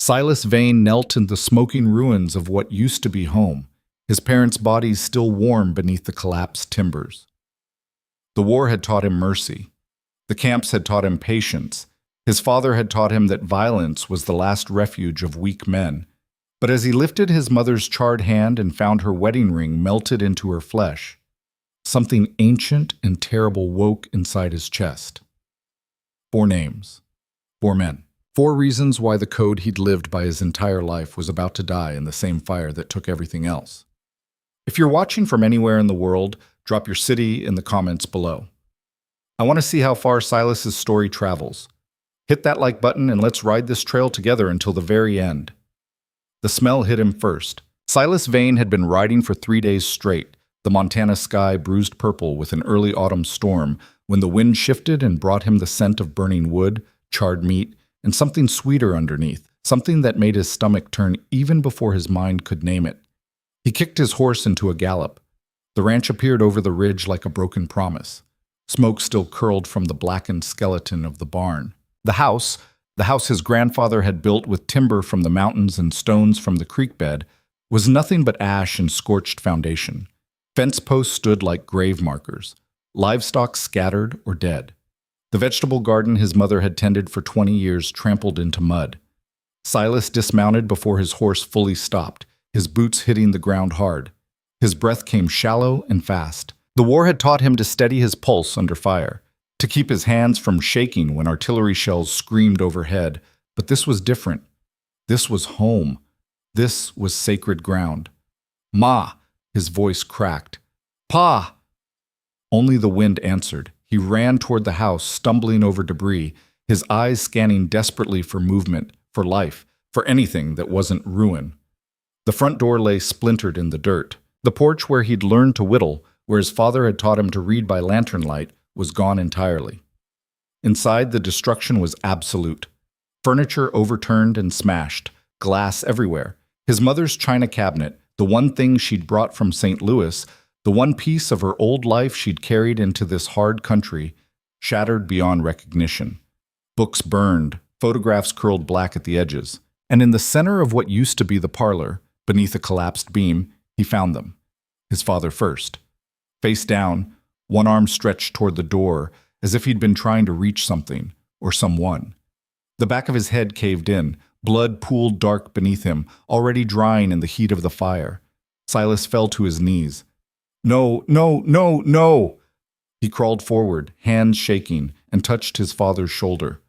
Silas Vane knelt in the smoking ruins of what used to be home, his parents' bodies still warm beneath the collapsed timbers. The war had taught him mercy. The camps had taught him patience. His father had taught him that violence was the last refuge of weak men. But as he lifted his mother's charred hand and found her wedding ring melted into her flesh, something ancient and terrible woke inside his chest. 4 names. 4 men. 4 reasons why the code he'd lived by his entire life was about to die in the same fire that took everything else. If you're watching from anywhere in the world, drop your city in the comments below. I want to see how far Silas's story travels. Hit that like button and let's ride this trail together until the very end. The smell hit him first. Silas Vane had been riding for 3 days straight, the Montana sky bruised purple with an early autumn storm, when the wind shifted and brought him the scent of burning wood, charred meat, and something sweeter underneath, something that made his stomach turn even before his mind could name it. He kicked his horse into a gallop. The ranch appeared over the ridge like a broken promise. Smoke still curled from the blackened skeleton of the barn. The house his grandfather had built with timber from the mountains and stones from the creek bed, was nothing but ash and scorched foundation. Fence posts stood like grave markers, livestock scattered or dead. The vegetable garden his mother had tended for 20 years trampled into mud. Silas dismounted before his horse fully stopped, his boots hitting the ground hard. His breath came shallow and fast. The war had taught him to steady his pulse under fire, to keep his hands from shaking when artillery shells screamed overhead. But this was different. This was home. This was sacred ground. "Ma!" His voice cracked. "Pa!" Only the wind answered. He ran toward the house, stumbling over debris, his eyes scanning desperately for movement, for life, for anything that wasn't ruin. The front door lay splintered in the dirt. The porch where he'd learned to whittle, where his father had taught him to read by lantern light, was gone entirely. Inside, the destruction was absolute. Furniture overturned and smashed, glass everywhere. His mother's china cabinet, the one thing she'd brought from St. Louis, the one piece of her old life she'd carried into this hard country, shattered beyond recognition. Books burned, photographs curled black at the edges. And in the center of what used to be the parlor, beneath a collapsed beam, he found them. His father first. Face down, one arm stretched toward the door, as if he'd been trying to reach something, or someone. The back of his head caved in, blood pooled dark beneath him, already drying in the heat of the fire. Silas fell to his knees. "No, no, no, no!" He crawled forward, hands shaking, and touched his father's shoulder.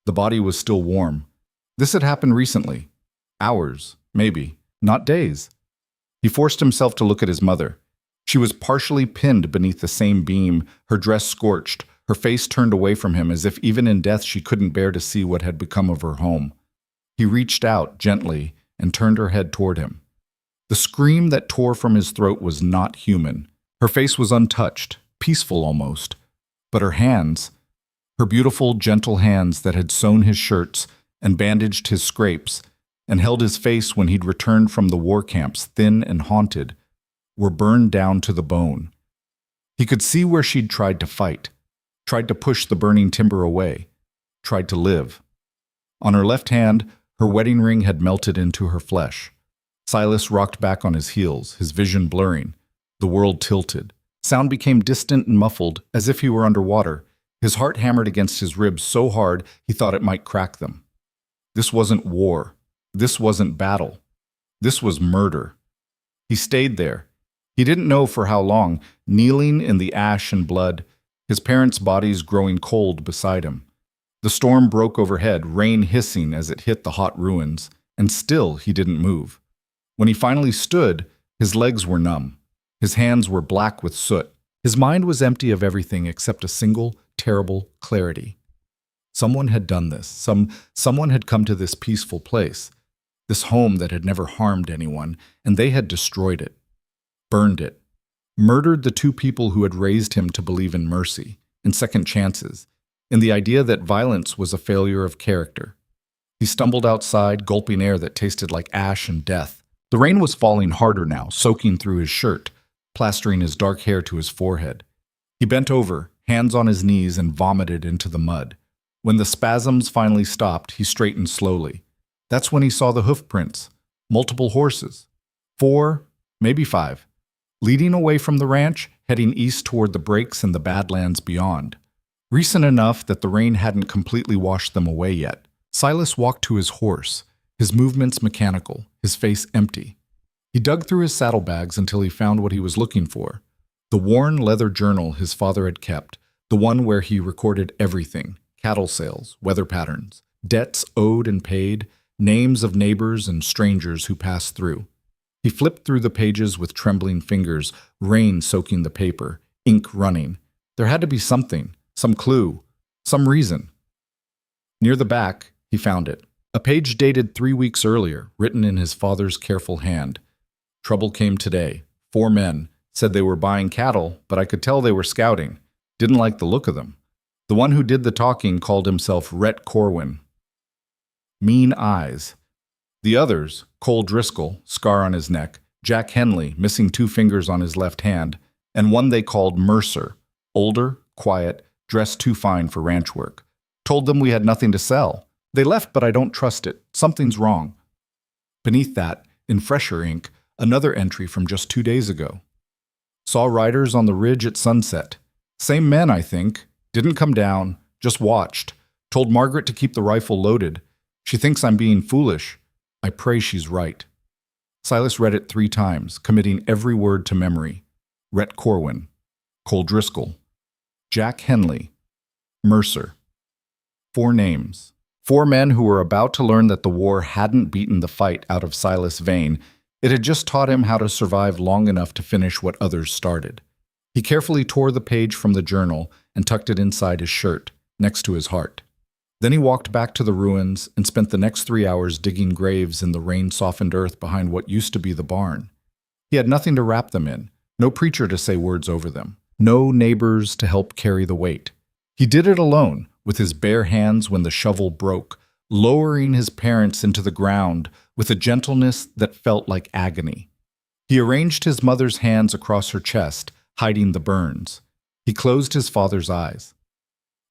The body was still warm. This had happened recently. Hours, maybe, not days. He forced himself to look at his mother. She was partially pinned beneath the same beam, her dress scorched, her face turned away from him as if even in death she couldn't bear to see what had become of her home. He reached out gently and turned her head toward him. The scream that tore from his throat was not human. Her face was untouched, peaceful almost. But her hands, her beautiful, gentle hands that had sewn his shirts and bandaged his scrapes and held his face when he'd returned from the war camps thin and haunted, were burned down to the bone. He could see where she'd tried to fight, tried to push the burning timber away, tried to live. On her left hand, her wedding ring had melted into her flesh. Silas rocked back on his heels, his vision blurring. The world tilted. Sound became distant and muffled, as if he were underwater. His heart hammered against his ribs so hard he thought it might crack them. This wasn't war. This wasn't battle. This was murder. He stayed there. He didn't know for how long, kneeling in the ash and blood, his parents' bodies growing cold beside him. The storm broke overhead, rain hissing as it hit the hot ruins, and still he didn't move. When he finally stood, his legs were numb. His hands were black with soot. His mind was empty of everything except a single, terrible clarity. Someone had done this. Someone had come to this peaceful place, this home that had never harmed anyone, and they had destroyed it. Burned it, murdered the 2 people who had raised him to believe in mercy, in second chances, in the idea that violence was a failure of character. He stumbled outside, gulping air that tasted like ash and death. The rain was falling harder now, soaking through his shirt, plastering his dark hair to his forehead. He bent over, hands on his knees, and vomited into the mud. When the spasms finally stopped, he straightened slowly. That's when he saw the hoof prints, multiple horses, 4, maybe 5, leading away from the ranch, heading east toward the breaks and the badlands beyond. Recent enough that the rain hadn't completely washed them away yet. Silas walked to his horse, his movements mechanical, his face empty. He dug through his saddlebags until he found what he was looking for. The worn leather journal his father had kept, the one where he recorded everything: cattle sales, weather patterns, debts owed and paid, names of neighbors and strangers who passed through. He flipped through the pages with trembling fingers, rain soaking the paper, ink running. There had to be something, some clue, some reason. Near the back, he found it. A page dated 3 weeks earlier, written in his father's careful hand. Trouble came today. 4 men. Said they were buying cattle, but I could tell they were scouting. Didn't like the look of them. The one who did the talking called himself Rhett Corwin. Mean eyes. The others, Cole Driscoll, scar on his neck, Jack Henley, missing 2 fingers on his left hand, and one they called Mercer, older, quiet, dressed too fine for ranch work. Told them we had nothing to sell. They left, but I don't trust it. Something's wrong. Beneath that, in fresher ink, another entry from just 2 days ago. Saw riders on the ridge at sunset. Same men, I think. Didn't come down, just watched. Told Margaret to keep the rifle loaded. She thinks I'm being foolish. I pray she's right. Silas read it 3 times, committing every word to memory. Rhett Corwin, Cole Driscoll, Jack Henley, Mercer. 4 names. 4 men who were about to learn that the war hadn't beaten the fight out of Silas Vane. It had just taught him how to survive long enough to finish what others started. He carefully tore the page from the journal and tucked it inside his shirt, next to his heart. Then he walked back to the ruins and spent the next 3 hours digging graves in the rain-softened earth behind what used to be the barn. He had nothing to wrap them in, no preacher to say words over them, no neighbors to help carry the weight. He did it alone, with his bare hands when the shovel broke, lowering his parents into the ground with a gentleness that felt like agony. He arranged his mother's hands across her chest, hiding the burns. He closed his father's eyes.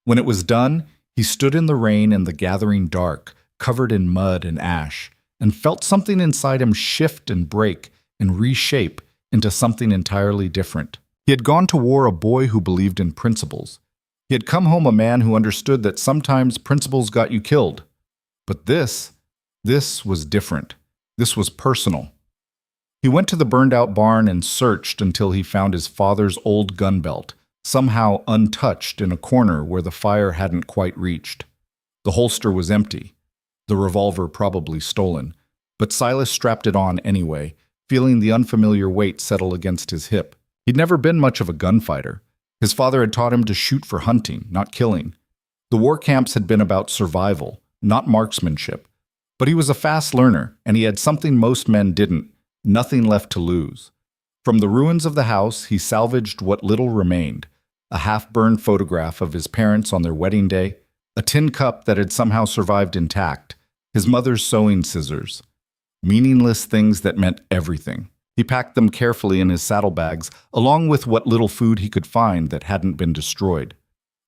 When it was done, he stood in the rain and the gathering dark, covered in mud and ash, and felt something inside him shift and break and reshape into something entirely different. He had gone to war a boy who believed in principles. He had come home a man who understood that sometimes principles got you killed. But this was different. This was personal. He went to the burned-out barn and searched until he found his father's old gun belt, somehow untouched in a corner where the fire hadn't quite reached. The holster was empty, the revolver probably stolen, but Silas strapped it on anyway, feeling the unfamiliar weight settle against his hip. He'd never been much of a gunfighter. His father had taught him to shoot for hunting, not killing. The war camps had been about survival, not marksmanship. But he was a fast learner, and he had something most men didn't: nothing left to lose. From the ruins of the house, he salvaged what little remained: a half-burned photograph of his parents on their wedding day, a tin cup that had somehow survived intact, his mother's sewing scissors. Meaningless things that meant everything. He packed them carefully in his saddlebags, along with what little food he could find that hadn't been destroyed.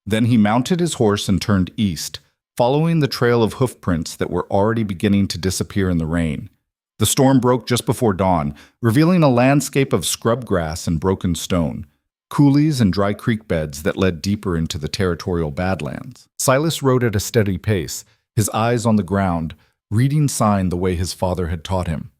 Then he mounted his horse and turned east, following the trail of hoofprints that were already beginning to disappear in the rain. The storm broke just before dawn, revealing a landscape of scrub grass and broken stone, coulees and dry creek beds that led deeper into the territorial badlands. Silas rode at a steady pace, his eyes on the ground, reading sign the way his father had taught him.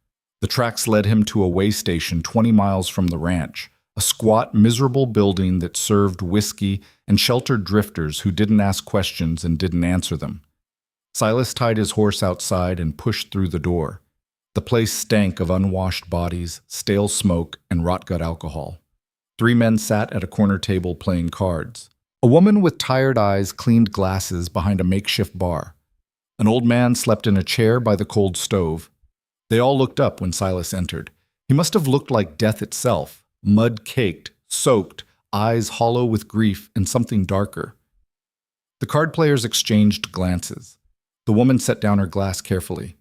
The tracks led him to a way station 20 miles from the ranch, a squat, miserable building that served whiskey and sheltered drifters who didn't ask questions and didn't answer them. Silas tied his horse outside and pushed through the door. The place stank of unwashed bodies, stale smoke, and rot-gut alcohol. 3 men sat at a corner table playing cards. A woman with tired eyes cleaned glasses behind a makeshift bar. An old man slept in a chair by the cold stove. They all looked up when Silas entered. He must have looked like death itself, mud-caked, soaked, eyes hollow with grief and something darker. The card players exchanged glances. The woman set down her glass carefully.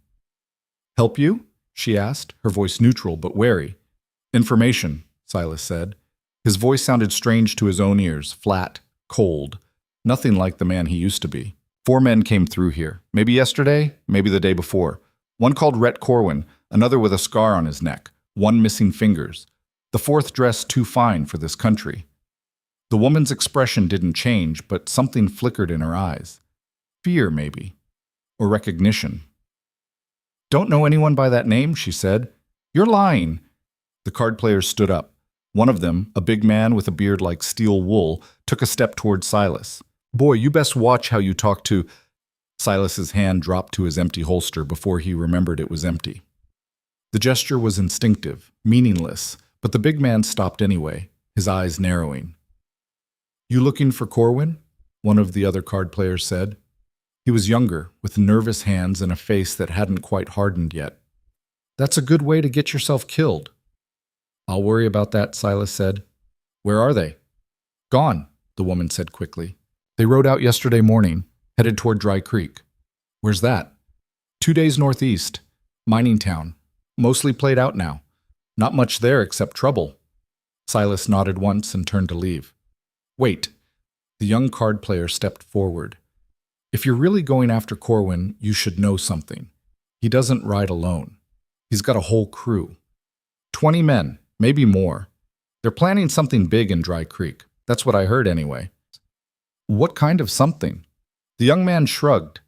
"Help you?" she asked, her voice neutral but wary. "Information," Silas said. His voice sounded strange to his own ears, flat, cold, nothing like the man he used to be. 4 men came through here, maybe yesterday, maybe the day before. One called Rhett Corwin, another with a scar on his neck, one missing fingers, the fourth dressed too fine for this country. The woman's expression didn't change, but something flickered in her eyes. Fear, maybe. Or recognition. "Don't know anyone by that name," she said. "You're lying." The card players stood up. One of them, a big man with a beard like steel wool, took a step toward Silas. "Boy, you best watch how you talk to—" Silas's hand dropped to his empty holster before he remembered it was empty. The gesture was instinctive, meaningless, but the big man stopped anyway, his eyes narrowing. "You looking for Corwin?" one of the other card players said. He was younger, with nervous hands and a face that hadn't quite hardened yet. "That's a good way to get yourself killed." "I'll worry about that," Silas said. "Where are they?" "Gone," the woman said quickly. "They rode out yesterday morning, headed toward Dry Creek." "Where's that?" 2 days northeast. Mining town. Mostly played out now. Not much there except trouble." Silas nodded once and turned to leave. "Wait." The young card player stepped forward. "If you're really going after Corwin, you should know something. He doesn't ride alone. He's got a whole crew. 20 men, maybe more. They're planning something big in Dry Creek. That's what I heard anyway." "What kind of something?" The young man shrugged.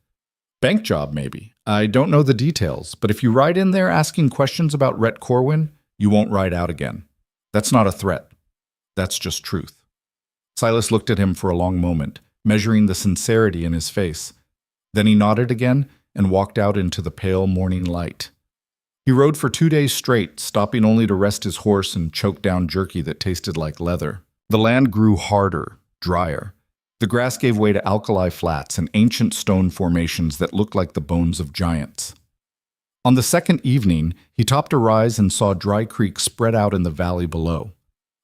"Bank job, maybe. I don't know the details, but if you ride in there asking questions about Rhett Corwin, you won't ride out again. That's not a threat. That's just truth." Silas looked at him for a long moment, measuring the sincerity in his face. Then he nodded again and walked out into the pale morning light. He rode for 2 days straight, stopping only to rest his horse and choke down jerky that tasted like leather. The land grew harder, drier. The grass gave way to alkali flats and ancient stone formations that looked like the bones of giants. On the second evening, he topped a rise and saw Dry Creek spread out in the valley below.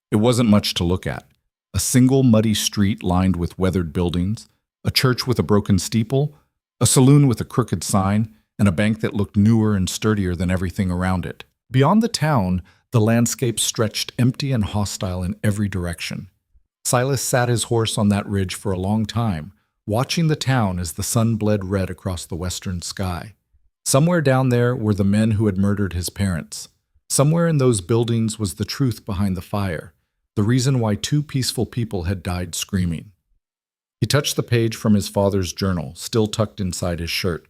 It wasn't much to look at. A single muddy street lined with weathered buildings, a church with a broken steeple, a saloon with a crooked sign, and a bank that looked newer and sturdier than everything around it. Beyond the town, the landscape stretched empty and hostile in every direction. Silas sat his horse on that ridge for a long time, watching the town as the sun bled red across the western sky. Somewhere down there were the men who had murdered his parents. Somewhere in those buildings was the truth behind the fire, the reason why 2 peaceful people had died screaming. He touched the page from his father's journal, still tucked inside his shirt.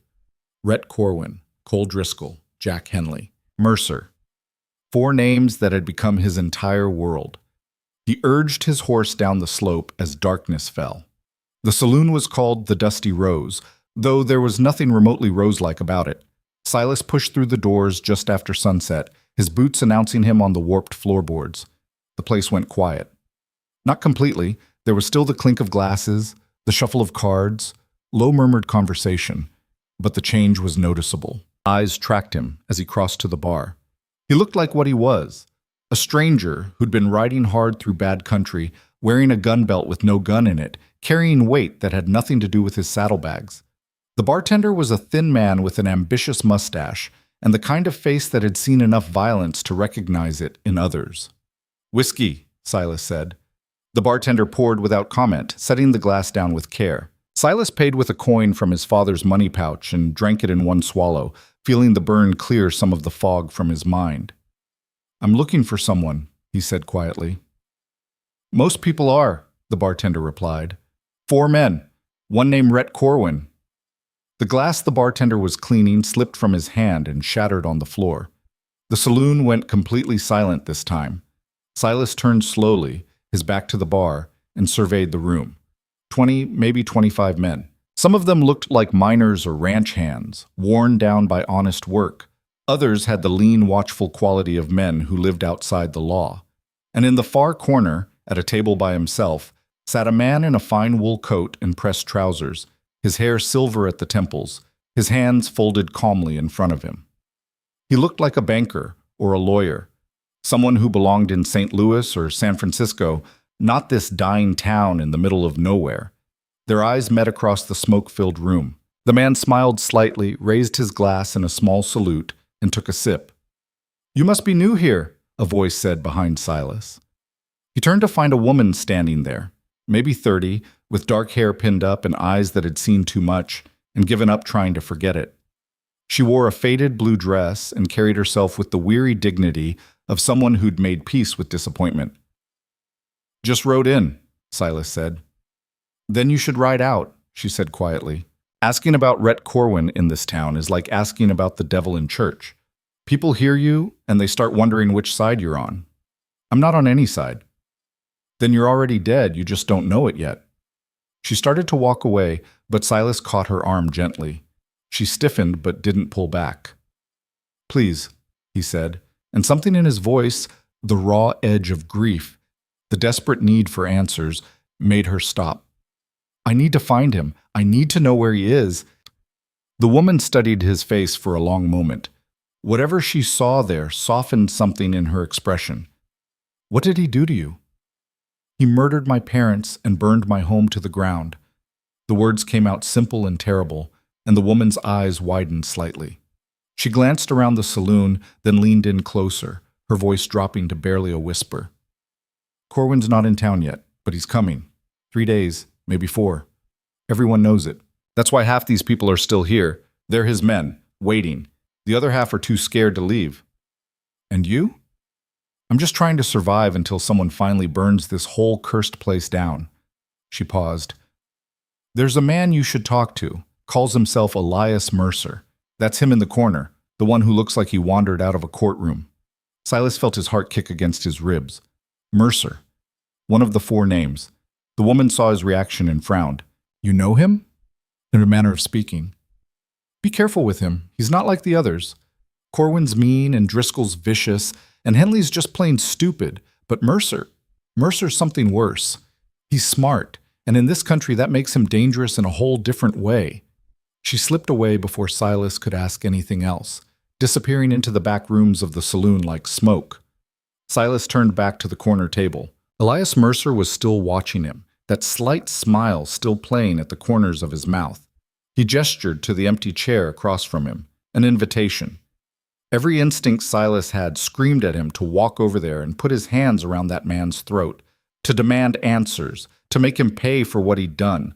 Rhett Corwin, Cole Driscoll, Jack Henley, Mercer. 4 names that had become his entire world. He urged his horse down the slope as darkness fell. The saloon was called the Dusty Rose, though there was nothing remotely rose-like about it. Silas pushed through the doors just after sunset, his boots announcing him on the warped floorboards. The place went quiet. Not completely. There was still the clink of glasses, the shuffle of cards, low-murmured conversation, but the change was noticeable. Eyes tracked him as he crossed to the bar. He looked like what he was, a stranger who'd been riding hard through bad country, wearing a gun belt with no gun in it, carrying weight that had nothing to do with his saddlebags. The bartender was a thin man with an ambitious mustache and the kind of face that had seen enough violence to recognize it in others. "Whiskey," Silas said. The bartender poured without comment, setting the glass down with care. Silas paid with a coin from his father's money pouch and drank it in one swallow, feeling the burn clear some of the fog from his mind. "I'm looking for someone," he said quietly. "Most people are," the bartender replied. 4 men, one named Rhett Corwin." The glass the bartender was cleaning slipped from his hand and shattered on the floor. The saloon went completely silent this time. Silas turned slowly, his back to the bar, and surveyed the room. 20, maybe 25 men. Some of them looked like miners or ranch hands, worn down by honest work. Others had the lean, watchful quality of men who lived outside the law. And in the far corner, at a table by himself, sat a man in a fine wool coat and pressed trousers, his hair silver at the temples, his hands folded calmly in front of him. He looked like a banker or a lawyer, someone who belonged in St. Louis or San Francisco, not this dying town in the middle of nowhere. Their eyes met across the smoke-filled room. The man smiled slightly, raised his glass in a small salute, and took a sip. "You must be new here," a voice said behind Silas. He turned to find a woman standing there, maybe 30, with dark hair pinned up and eyes that had seen too much and given up trying to forget it. She wore a faded blue dress and carried herself with the weary dignity of someone who'd made peace with disappointment. "Just rode in," Silas said. "Then you should ride out," she said quietly. "Asking about Rhett Corwin in this town is like asking about the devil in church. People hear you, and they start wondering which side you're on. I'm not on any side." "Then you're already dead, you just don't know it yet." She started to walk away, but Silas caught her arm gently. She stiffened but didn't pull back. "Please," he said, and something in his voice, the raw edge of grief, the desperate need for answers, made her stop. "I need to find him. I need to know where he is." The woman studied his face for a long moment. Whatever she saw there softened something in her expression. "What did he do to you?" "He murdered my parents and burned my home to the ground." The words came out simple and terrible, and the woman's eyes widened slightly. She glanced around the saloon, then leaned in closer, her voice dropping to barely a whisper. "Corwin's not in town yet, but he's coming. 3 days, maybe 4. Everyone knows it. That's why half these people are still here. They're his men, waiting. The other half are too scared to leave." "And you?" "I'm just trying to survive until someone finally burns this whole cursed place down." She paused. "There's a man you should talk to. Calls himself Elias Mercer. That's him in the corner, the one who looks like he wandered out of a courtroom." Silas felt his heart kick against his ribs. Mercer. One of the 4 names. The woman saw his reaction and frowned. "You know him?" In a manner of speaking. "Be careful with him. He's not like the others. Corwin's mean and Driscoll's vicious, and Henley's just plain stupid. But Mercer's something worse. He's smart, and in this country that makes him dangerous in a whole different way." She slipped away before Silas could ask anything else, disappearing into the back rooms of the saloon like smoke. Silas turned back to the corner table. Elias Mercer was still watching him, that slight smile still playing at the corners of his mouth. He gestured to the empty chair across from him, an invitation. Every instinct Silas had screamed at him to walk over there and put his hands around that man's throat, to demand answers, to make him pay for what he'd done.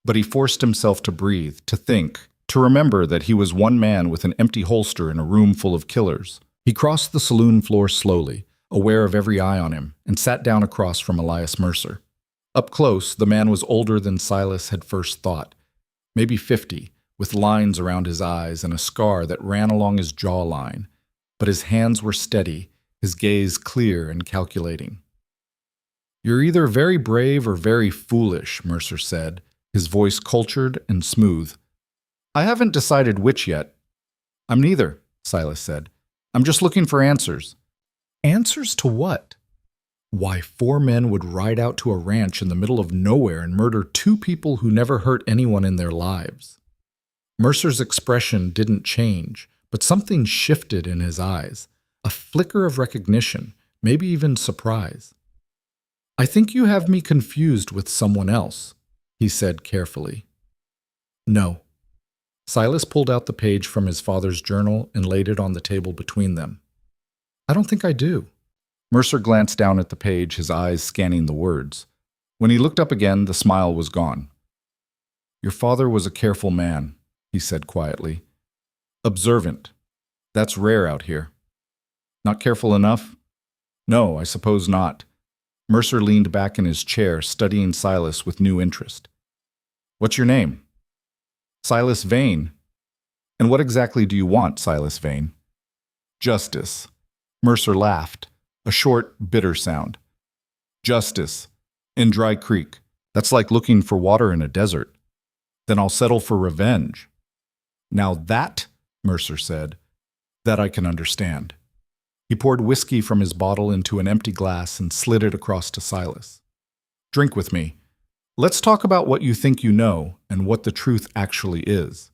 But he forced himself to breathe, to think, to remember that he was one man with an empty holster in a room full of killers. He crossed the saloon floor slowly, aware of every eye on him, and sat down across from Elias Mercer. Up close, the man was older than Silas had first thought, maybe 50, with lines around his eyes and a scar that ran along his jawline. But his hands were steady, his gaze clear and calculating. "You're either very brave or very foolish," Mercer said, his voice cultured and smooth. "I haven't decided which yet." "I'm neither," Silas said. "I'm just looking for answers." "Answers to what?" Why 4 men would ride out to a ranch in the middle of nowhere and murder 2 people who never hurt anyone in their lives. Mercer's expression didn't change, but something shifted in his eyes, a flicker of recognition, maybe even surprise. "I think you have me confused with someone else," he said carefully. "No." Silas pulled out the page from his father's journal and laid it on the table between them. "I don't think I do." Mercer glanced down at the page, his eyes scanning the words. When he looked up again, the smile was gone. "Your father was a careful man," he said quietly. "Observant. That's rare out here." "Not careful enough?" "No, I suppose not." Mercer leaned back in his chair, studying Silas with new interest. "What's your name?" "Silas Vane." "And what exactly do you want, Silas Vane?" "Justice." Mercer laughed, a short, bitter sound. "Justice. In Dry Creek. That's like looking for water in a desert. Then I'll settle for revenge." "Now that," Mercer said, "that I can understand." He poured whiskey from his bottle into an empty glass and slid it across to Silas. "Drink with me. Let's talk about what you think you know and what the truth actually is."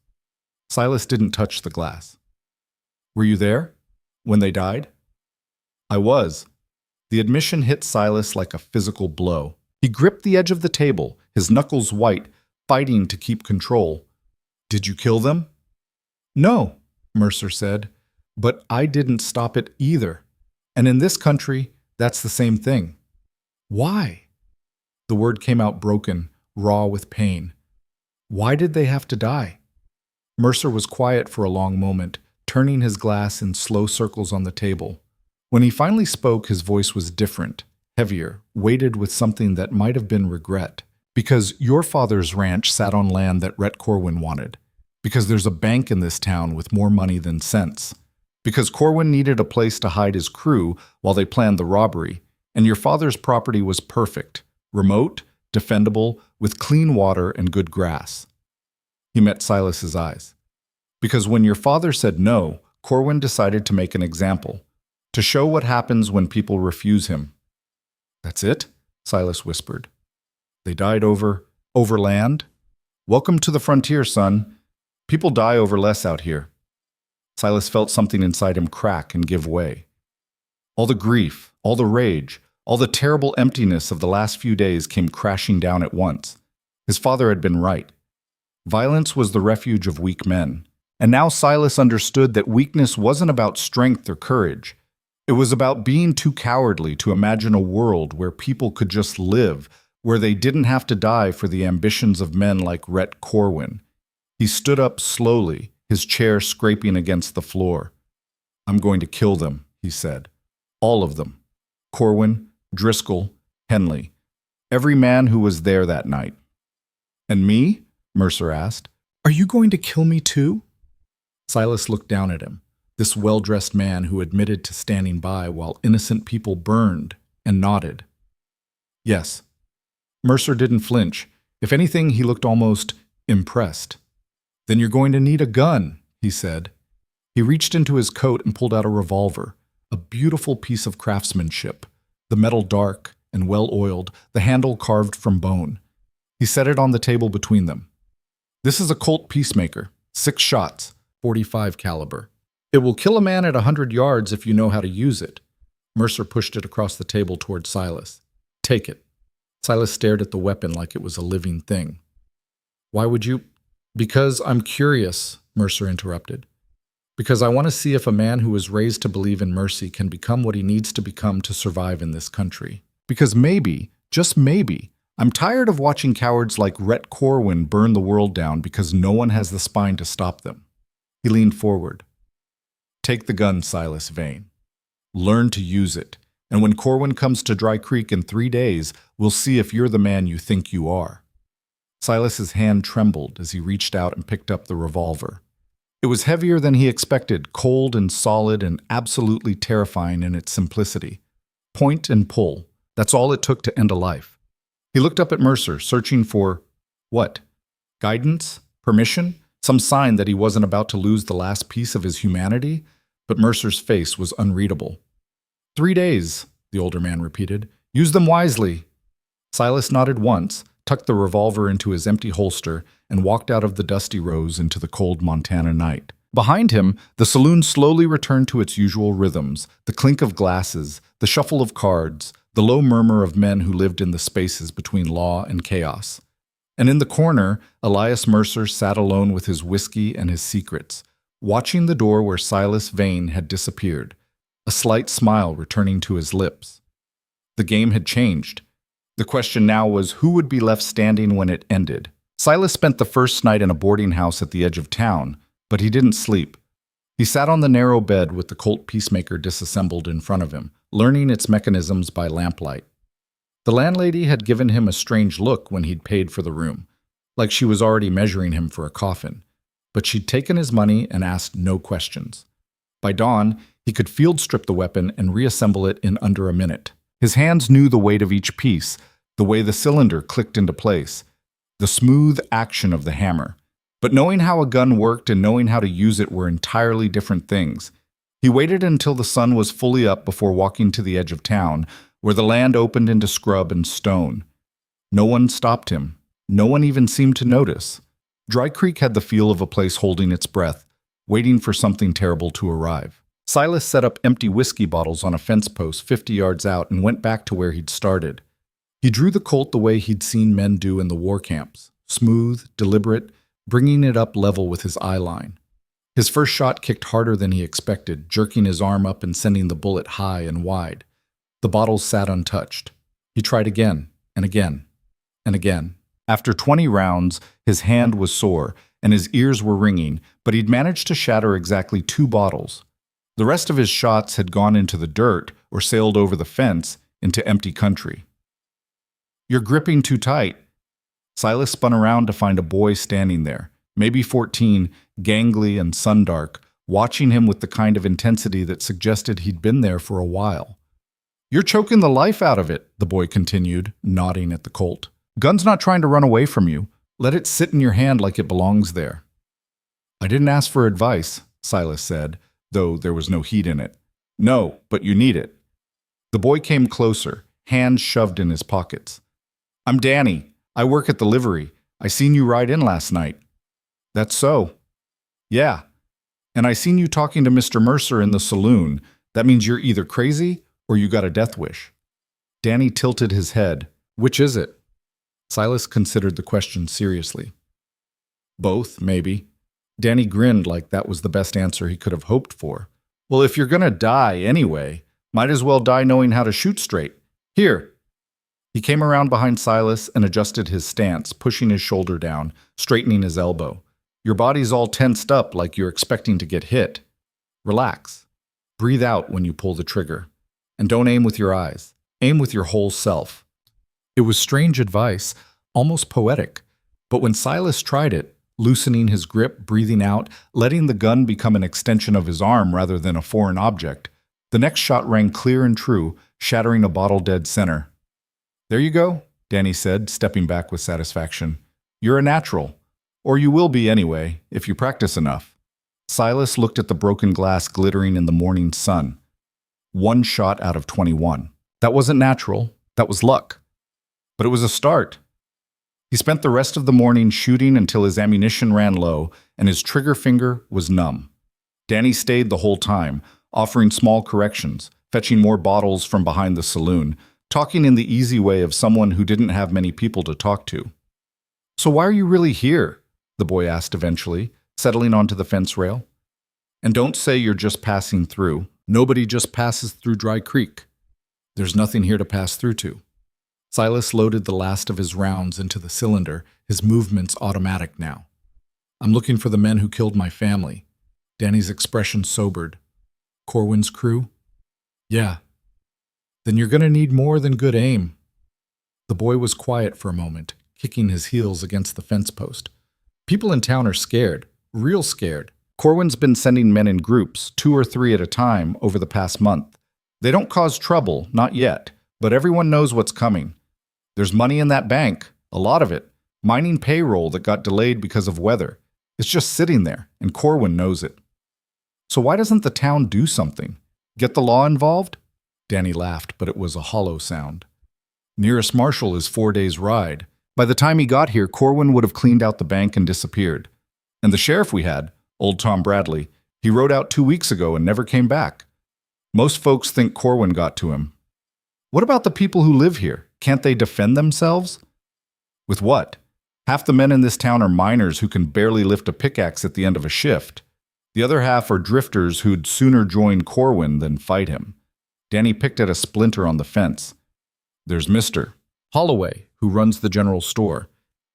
Silas didn't touch the glass. "Were you there? When they died?" "I was." The admission hit Silas like a physical blow. He gripped the edge of the table, his knuckles white, fighting to keep control. "Did you kill them?" "No," Mercer said, "but I didn't stop it either. And in this country, that's the same thing." "Why?" The word came out broken, raw with pain. "Why did they have to die?" Mercer was quiet for a long moment, turning his glass in slow circles on the table. When he finally spoke, his voice was different, heavier, weighted with something that might have been regret. Because your father's ranch sat on land that Rhett Corwin wanted. Because there's a bank in this town with more money than sense. Because Corwin needed a place to hide his crew while they planned the robbery, and your father's property was perfect, remote, defendable, with clean water and good grass. He met Silas's eyes. Because when your father said no, Corwin decided to make an example, to show what happens when people refuse him. That's it? Silas whispered. They died over land? Welcome to the frontier, son. People die over less out here. Silas felt something inside him crack and give way. All the grief, all the rage, all the terrible emptiness of the last few days came crashing down at once. His father had been right. Violence was the refuge of weak men. And now Silas understood that weakness wasn't about strength or courage. It was about being too cowardly to imagine a world where people could just live, where they didn't have to die for the ambitions of men like Rhett Corwin. He stood up slowly, his chair scraping against the floor. I'm going to kill them, he said. All of them. Corwin, Driscoll, Henley. Every man who was there that night. And me? Mercer asked. Are you going to kill me too? Silas looked down at him, this well-dressed man who admitted to standing by while innocent people burned, and nodded. Yes. Mercer didn't flinch. If anything, he looked almost impressed. Then you're going to need a gun, he said. He reached into his coat and pulled out a revolver, a beautiful piece of craftsmanship, the metal dark and well-oiled, the handle carved from bone. He set it on the table between them. This is a Colt Peacemaker, 6 shots, .45 caliber. It will kill a man at 100 yards if you know how to use it. Mercer pushed it across the table toward Silas. Take it. Silas stared at the weapon like it was a living thing. Why would you? Because I'm curious, Mercer interrupted. Because I want to see if a man who was raised to believe in mercy can become what he needs to become to survive in this country. Because maybe, just maybe, I'm tired of watching cowards like Rhett Corwin burn the world down because no one has the spine to stop them. He leaned forward. Take the gun, Silas Vane. Learn to use it. And when Corwin comes to Dry Creek in 3 days, we'll see if you're the man you think you are. Silas's hand trembled as he reached out and picked up the revolver. It was heavier than he expected, cold and solid and absolutely terrifying in its simplicity. Point and pull. That's all it took to end a life. He looked up at Mercer, searching for, what? Guidance? Permission? Some sign that he wasn't about to lose the last piece of his humanity? But Mercer's face was unreadable. 3 days, the older man repeated. Use them wisely. Silas nodded once, tucked the revolver into his empty holster, and walked out of the dusty rows into the cold Montana night. Behind him, the saloon slowly returned to its usual rhythms, the clink of glasses, the shuffle of cards, the low murmur of men who lived in the spaces between law and chaos. And in the corner, Elias Mercer sat alone with his whiskey and his secrets, watching the door where Silas Vane had disappeared, a slight smile returning to his lips. The game had changed. The question now was who would be left standing when it ended. Silas spent the first night in a boarding house at the edge of town, but he didn't sleep. He sat on the narrow bed with the Colt Peacemaker disassembled in front of him, learning its mechanisms by lamplight. The landlady had given him a strange look when he'd paid for the room, like she was already measuring him for a coffin, but she'd taken his money and asked no questions. By dawn, he could field strip the weapon and reassemble it in under a minute. His hands knew the weight of each piece, the way the cylinder clicked into place, the smooth action of the hammer. But knowing how a gun worked and knowing how to use it were entirely different things. He waited until the sun was fully up before walking to the edge of town, where the land opened into scrub and stone. No one stopped him. No one even seemed to notice. Dry Creek had the feel of a place holding its breath, waiting for something terrible to arrive. Silas set up empty whiskey bottles on a fence post 50 yards out and went back to where he'd started. He drew the Colt the way he'd seen men do in the war camps, smooth, deliberate, bringing it up level with his eye line. His first shot kicked harder than he expected, jerking his arm up and sending the bullet high and wide. The bottles sat untouched. He tried again, and again, and again. After 20 rounds, his hand was sore, and his ears were ringing, but he'd managed to shatter exactly 2 bottles. The rest of his shots had gone into the dirt or sailed over the fence into empty country. "You're gripping too tight." Silas spun around to find a boy standing there, maybe 14, gangly and sundark, watching him with the kind of intensity that suggested he'd been there for a while. "You're choking the life out of it," the boy continued, nodding at the Colt. "Gun's not trying to run away from you. Let it sit in your hand like it belongs there." "I didn't ask for advice," Silas said, though there was no heat in it. "No, but you need it." The boy came closer, hands shoved in his pockets. "I'm Danny. I work at the livery. I seen you ride in last night." "That's so." "Yeah. And I seen you talking to Mr. Mercer in the saloon. That means you're either crazy or you got a death wish." Danny tilted his head. "Which is it?" Silas considered the question seriously. "Both, maybe." Danny grinned like that was the best answer he could have hoped for. "Well, if you're gonna die anyway, might as well die knowing how to shoot straight. Here." He came around behind Silas and adjusted his stance, pushing his shoulder down, straightening his elbow. "Your body's all tensed up like you're expecting to get hit. Relax. Breathe out when you pull the trigger. And don't aim with your eyes. Aim with your whole self." It was strange advice, almost poetic, but when Silas tried it, loosening his grip, breathing out, letting the gun become an extension of his arm rather than a foreign object, the next shot rang clear and true, shattering a bottle dead center. "There you go," Danny said, stepping back with satisfaction. "You're a natural. Or you will be anyway, if you practice enough." Silas looked at the broken glass glittering in the morning sun. 1 shot out of 21. That wasn't natural. That was luck. But it was a start. He spent the rest of the morning shooting until his ammunition ran low and his trigger finger was numb. Danny stayed the whole time, offering small corrections, fetching more bottles from behind the saloon, talking in the easy way of someone who didn't have many people to talk to. "So why are you really here?" the boy asked eventually, settling onto the fence rail. "And don't say you're just passing through. Nobody just passes through Dry Creek. There's nothing here to pass through to." Silas loaded the last of his rounds into the cylinder, his movements automatic now. "I'm looking for the men who killed my family." Danny's expression sobered. "Corwin's crew?" "Yeah." "Then you're going to need more than good aim." The boy was quiet for a moment, kicking his heels against the fence post. "People in town are scared, real scared. Corwin's been sending men in groups, 2 or 3 at a time, over the past month. They don't cause trouble, not yet, but everyone knows what's coming. There's money in that bank, a lot of it, mining payroll that got delayed because of weather. It's just sitting there, and Corwin knows it." "So why doesn't the town do something? Get the law involved?" Danny laughed, but it was a hollow sound. "Nearest marshal is 4 days' ride. By the time he got here, Corwin would have cleaned out the bank and disappeared. And the sheriff we had, old Tom Bradley, he rode out 2 weeks ago and never came back. Most folks think Corwin got to him." "What about the people who live here? Can't they defend themselves?" "With what? Half the men in this town are miners who can barely lift a pickaxe at the end of a shift. The other half are drifters who'd sooner join Corwin than fight him." Danny picked at a splinter on the fence. "There's Mr. Holloway, who runs the general store.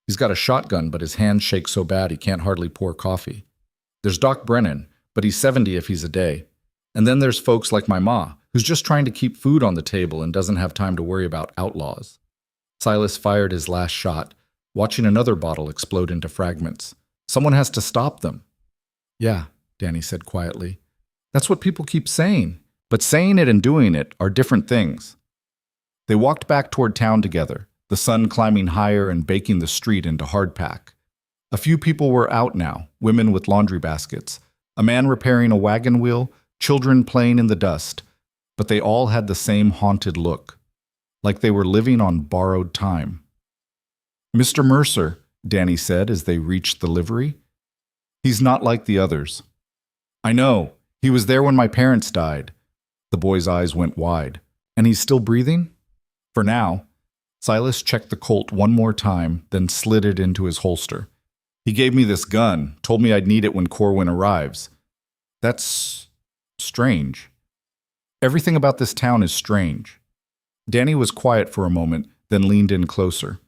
He's got a shotgun, but his hands shake so bad he can't hardly pour coffee. There's Doc Brennan, but he's 70 if he's a day. And then there's folks like my ma, who's just trying to keep food on the table and doesn't have time to worry about outlaws." Silas fired his last shot, watching another bottle explode into fragments. "Someone has to stop them." "Yeah," Danny said quietly. "That's what people keep saying. But saying it and doing it are different things." They walked back toward town together, the sun climbing higher and baking the street into hardpack. A few people were out now, women with laundry baskets, a man repairing a wagon wheel, children playing in the dust, but they all had the same haunted look, like they were living on borrowed time. "Mr. Mercer," Danny said as they reached the livery. "He's not like the others." "I know. He was there when my parents died." The boy's eyes went wide. "And he's still breathing?" "For now." Silas checked the Colt one more time, then slid it into his holster. "He gave me this gun, told me I'd need it when Corwin arrives. That's strange. Everything about this town is strange." Danny was quiet for a moment, then leaned in closer.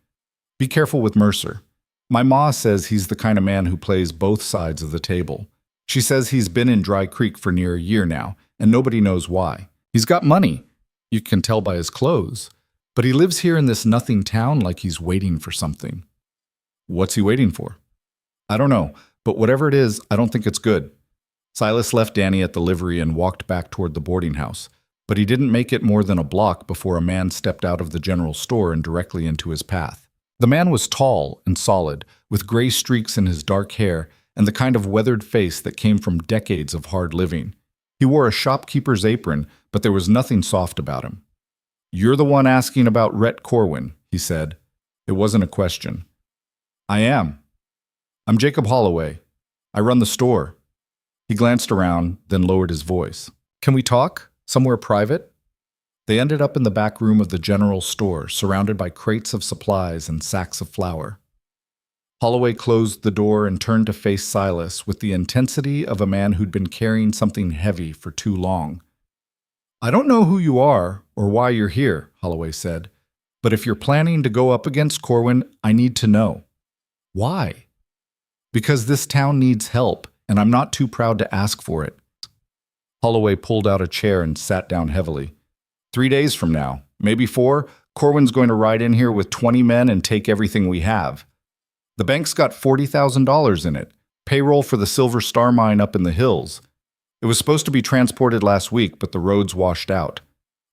"Be careful with Mercer. My ma says he's the kind of man who plays both sides of the table. She says he's been in Dry Creek for near a year now, and nobody knows why. He's got money. You can tell by his clothes. But he lives here in this nothing town like he's waiting for something. What's he waiting for? I don't know, but whatever it is, I don't think it's good. Silas left Danny at the livery and walked back toward the boarding house, but he didn't make it more than a block before a man stepped out of the general store and directly into his path. The man was tall and solid, with gray streaks in his dark hair and the kind of weathered face that came from decades of hard living. He wore a shopkeeper's apron, but there was nothing soft about him. "You're the one asking about Rhett Corwin," he said. It wasn't a question. "I am. I'm Jacob Holloway. I run the store." He glanced around, then lowered his voice. "Can we talk? Somewhere private?" They ended up in the back room of the general store, surrounded by crates of supplies and sacks of flour. Holloway closed the door and turned to face Silas with the intensity of a man who'd been carrying something heavy for too long. "I don't know who you are or why you're here," Holloway said, "but if you're planning to go up against Corwin, I need to know." "Why?" "Because this town needs help, and I'm not too proud to ask for it." Holloway pulled out a chair and sat down heavily. 3 days from now, maybe 4, Corwin's going to ride in here with 20 men and take everything we have. The bank's got $40,000 in it, payroll for the Silver Star mine up in the hills. It was supposed to be transported last week, but the roads washed out.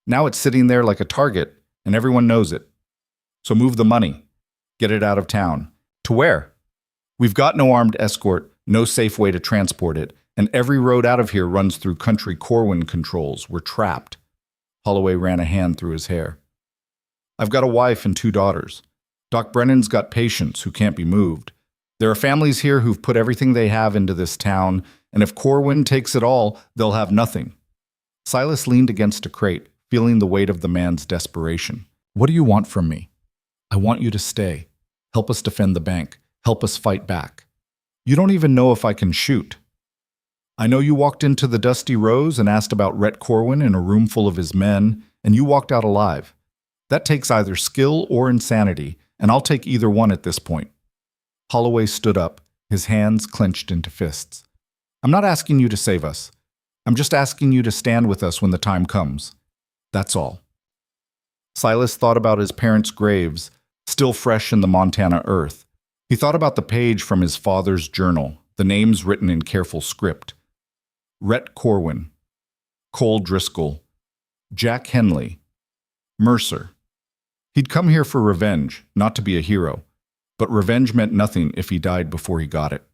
Now it's sitting there like a target, and everyone knows it. So move the money. Get it out of town. To where? We've got no armed escort, no safe way to transport it, and every road out of here runs through country Corwin controls. We're trapped. Holloway ran a hand through his hair. "I've got a wife and 2 daughters. Doc Brennan's got patients who can't be moved. There are families here who've put everything they have into this town, and if Corwin takes it all, they'll have nothing." Silas leaned against a crate, feeling the weight of the man's desperation. "What do you want from me?" "I want you to stay. Help us defend the bank. Help us fight back." "You don't even know if I can shoot." "I know you walked into the Dusty Rose and asked about Rhett Corwin in a room full of his men, and you walked out alive. That takes either skill or insanity, and I'll take either one at this point." Holloway stood up, his hands clenched into fists. "I'm not asking you to save us. I'm just asking you to stand with us when the time comes. That's all." Silas thought about his parents' graves, still fresh in the Montana earth. He thought about the page from his father's journal, the names written in careful script. Rhett Corwin, Cole Driscoll, Jack Henley, Mercer. He'd come here for revenge, not to be a hero, but revenge meant nothing if he died before he got it.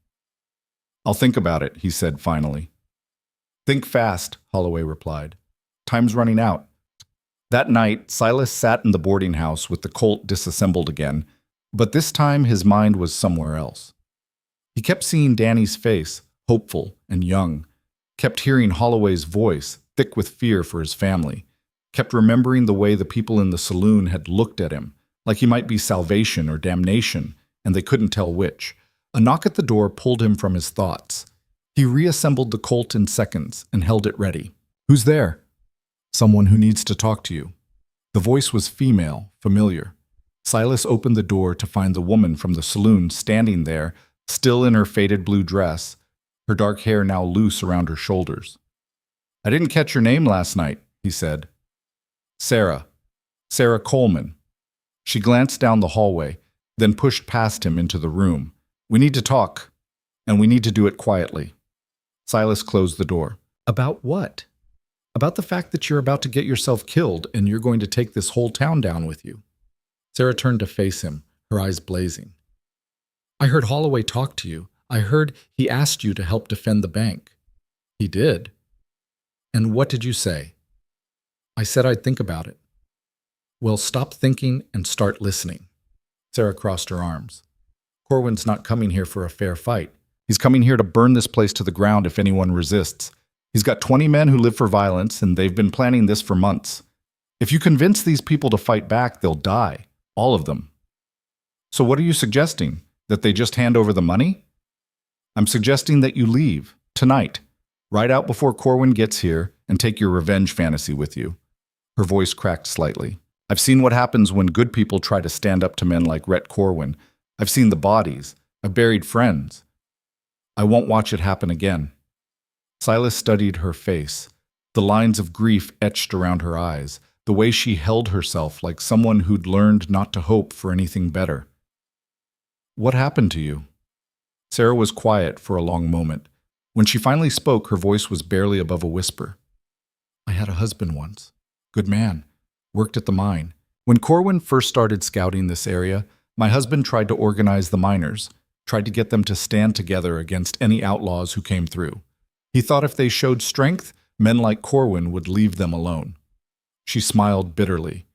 "I'll think about it," he said finally. "Think fast," Holloway replied. "Time's running out." That night, Silas sat in the boarding house with the Colt disassembled again, but this time his mind was somewhere else. He kept seeing Danny's face, hopeful and young, kept hearing Holloway's voice, thick with fear for his family, kept remembering the way the people in the saloon had looked at him, like he might be salvation or damnation, and they couldn't tell which. A knock at the door pulled him from his thoughts. He reassembled the Colt in seconds and held it ready. "Who's there?" "Someone who needs to talk to you." The voice was female, familiar. Silas opened the door to find the woman from the saloon standing there, still in her faded blue dress, her dark hair now loose around her shoulders. "I didn't catch your name last night," he said. "Sarah. Sarah Coleman." She glanced down the hallway, then pushed past him into the room. "We need to talk, and we need to do it quietly." Silas closed the door. "About what?" "About the fact that you're about to get yourself killed and you're going to take this whole town down with you." Sarah turned to face him, her eyes blazing. "I heard Holloway talk to you. I heard he asked you to help defend the bank." "He did?" "And what did you say?" "I said I'd think about it." "Well, stop thinking and start listening." Sarah crossed her arms. "Corwin's not coming here for a fair fight. He's coming here to burn this place to the ground if anyone resists. He's got 20 men who live for violence, and they've been planning this for months. If you convince these people to fight back, they'll die. All of them." "So what are you suggesting? That they just hand over the money?" "I'm suggesting that you leave, tonight, right out before Corwin gets here, and take your revenge fantasy with you." Her voice cracked slightly. "I've seen what happens when good people try to stand up to men like Rhett Corwin. I've seen the bodies. I buried friends. I won't watch it happen again. Silas studied her face, the lines of grief etched around her eyes, the way she held herself like someone who'd learned not to hope for anything better. What happened to you? Sarah was quiet for a long moment. When she finally spoke, her voice was barely above a whisper. I had a husband once. Good man. Worked at the mine. When Corwin first started scouting this area, my husband tried to organize the miners, tried to get them to stand together against any outlaws who came through. He thought if they showed strength, men like Corwin would leave them alone. She smiled bitterly.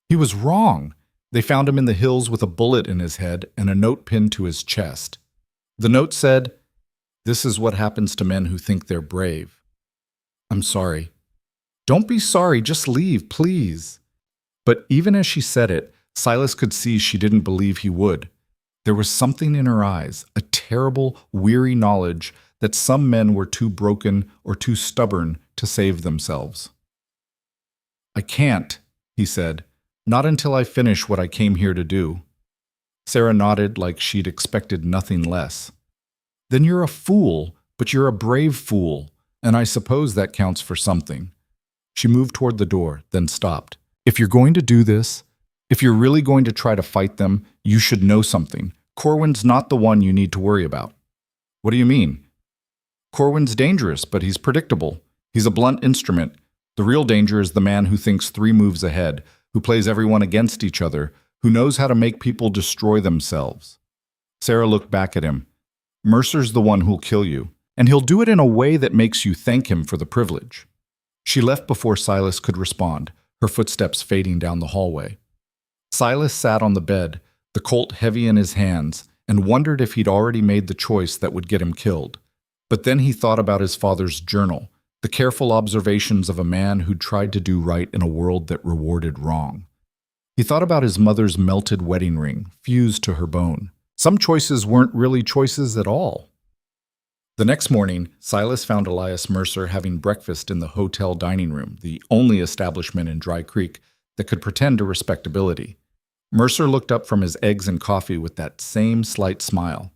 He was wrong. They found him in the hills with a bullet in his head and a note pinned to his chest. The note said, "This is what happens to men who think they're brave." I'm sorry. Don't be sorry, just leave, please. But even as she said it, Silas could see she didn't believe he would. There was something in her eyes, a terrible, weary knowledge that some men were too broken or too stubborn to save themselves. I can't, he said, not until I finish what I came here to do. Sarah nodded like she'd expected nothing less. Then you're a fool, but you're a brave fool, and I suppose that counts for something. She moved toward the door, then stopped. If you're going to do this, if you're really going to try to fight them, you should know something. Corwin's not the one you need to worry about. What do you mean? Corwin's dangerous, but he's predictable. He's a blunt instrument. The real danger is the man who thinks 3 moves ahead, who plays everyone against each other, who knows how to make people destroy themselves. Sarah looked back at him. Mercer's the one who'll kill you, and he'll do it in a way that makes you thank him for the privilege. She left before Silas could respond, her footsteps fading down the hallway. Silas sat on the bed, the Colt heavy in his hands, and wondered if he'd already made the choice that would get him killed. But then he thought about his father's journal, the careful observations of a man who'd tried to do right in a world that rewarded wrong. He thought about his mother's melted wedding ring, fused to her bone. Some choices weren't really choices at all. The next morning, Silas found Elias Mercer having breakfast in the hotel dining room, the only establishment in Dry Creek that could pretend to respectability. Mercer looked up from his eggs and coffee with that same slight smile.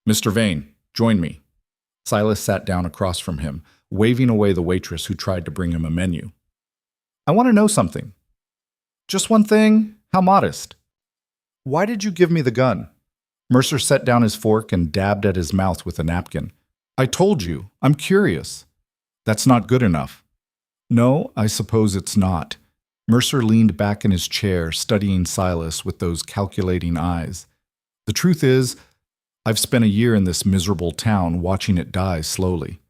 Mr. Vane, join me. Silas sat down across from him, waving away the waitress who tried to bring him a menu. I want to know something. Just one thing? How modest. Why did you give me the gun? Mercer set down his fork and dabbed at his mouth with a napkin. I told you, I'm curious. That's not good enough. No, I suppose it's not. Mercer leaned back in his chair, studying Silas with those calculating eyes. The truth is, I've spent a year in this miserable town watching it die slowly,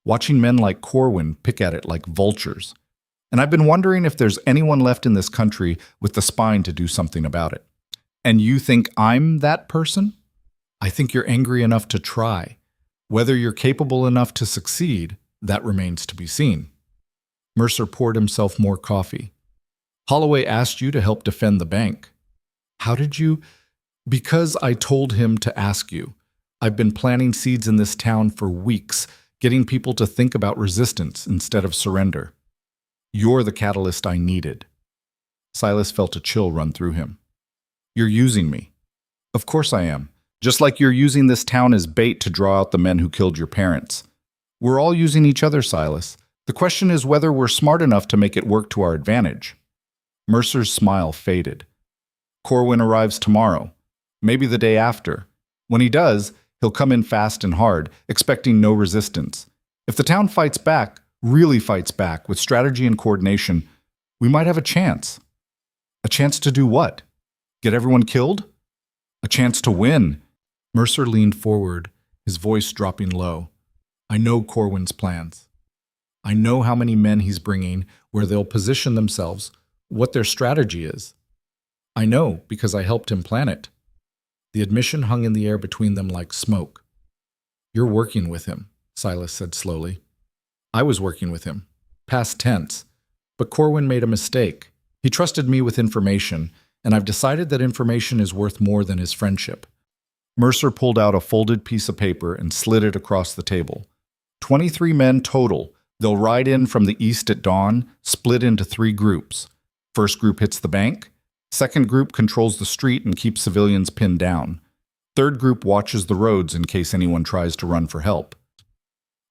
watching men like Corwin pick at it like vultures. And I've been wondering if there's anyone left in this country with the spine to do something about it. And you think I'm that person? I think you're angry enough to try. Whether you're capable enough to succeed, that remains to be seen. Mercer poured himself more coffee. Holloway asked you to help defend the bank. How did you? Because I told him to ask you. I've been planting seeds in this town for weeks, getting people to think about resistance instead of surrender. You're the catalyst I needed. Silas felt a chill run through him. You're using me. Of course I am. Just like you're using this town as bait to draw out the men who killed your parents. We're all using each other, Silas. The question is whether we're smart enough to make it work to our advantage. Mercer's smile faded. Corwin arrives tomorrow, maybe the day after. When he does, he'll come in fast and hard, expecting no resistance. If the town fights back, really fights back, with strategy and coordination, we might have a chance. A chance to do what? Get everyone killed? A chance to win. Mercer leaned forward, his voice dropping low. I know Corwin's plans. I know how many men he's bringing, where they'll position themselves, what their strategy is. I know because I helped him plan it. The admission hung in the air between them like smoke. You're working with him, Silas said slowly. I was working with him, past tense. But Corwin made a mistake. He trusted me with information, and I've decided that information is worth more than his friendship. Mercer pulled out a folded piece of paper and slid it across the table. 23 men total. They'll ride in from the east at dawn, split into 3 groups. First group hits the bank. Second group controls the street and keeps civilians pinned down. Third group watches the roads in case anyone tries to run for help.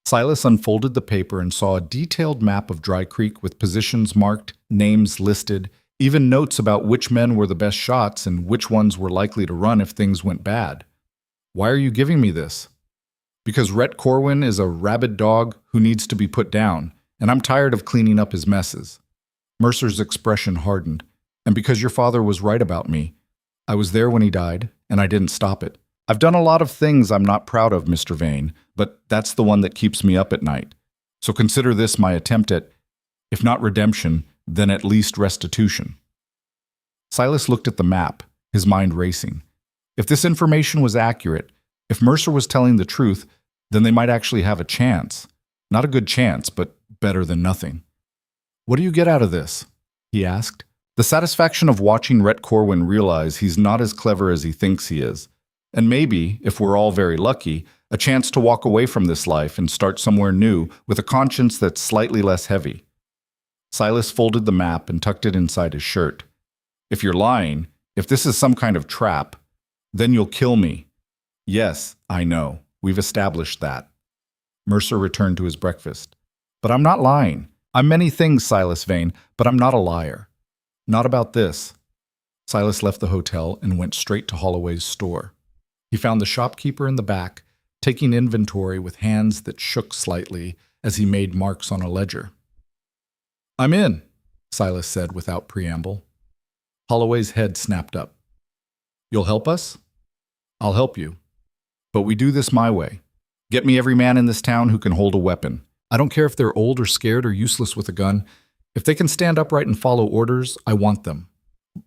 Silas unfolded the paper and saw a detailed map of Dry Creek with positions marked, names listed, even notes about which men were the best shots and which ones were likely to run if things went bad. Why are you giving me this? Because Rhett Corwin is a rabid dog who needs to be put down, and I'm tired of cleaning up his messes. Mercer's expression hardened. And because your father was right about me. I was there when he died, and I didn't stop it. I've done a lot of things I'm not proud of, Mr. Vane, but that's the one that keeps me up at night. So consider this my attempt at, if not redemption, then at least restitution. Silas looked at the map, his mind racing. If this information was accurate, if Mercer was telling the truth, then they might actually have a chance. Not a good chance, but better than nothing. What do you get out of this? He asked. The satisfaction of watching Rhett Corwin realize he's not as clever as he thinks he is. And maybe, if we're all very lucky, a chance to walk away from this life and start somewhere new with a conscience that's slightly less heavy. Silas folded the map and tucked it inside his shirt. If you're lying, if this is some kind of trap, then you'll kill me. Yes, I know. We've established that. Mercer returned to his breakfast. But I'm not lying. I'm many things, Silas Vane, but I'm not a liar. Not about this. Silas left the hotel and went straight to Holloway's store. He found the shopkeeper in the back, taking inventory with hands that shook slightly as he made marks on a ledger. I'm in, Silas said without preamble. Holloway's head snapped up. You'll help us? I'll help you. But we do this my way. Get me every man in this town who can hold a weapon. I don't care if they're old or scared or useless with a gun. If they can stand upright and follow orders, I want them.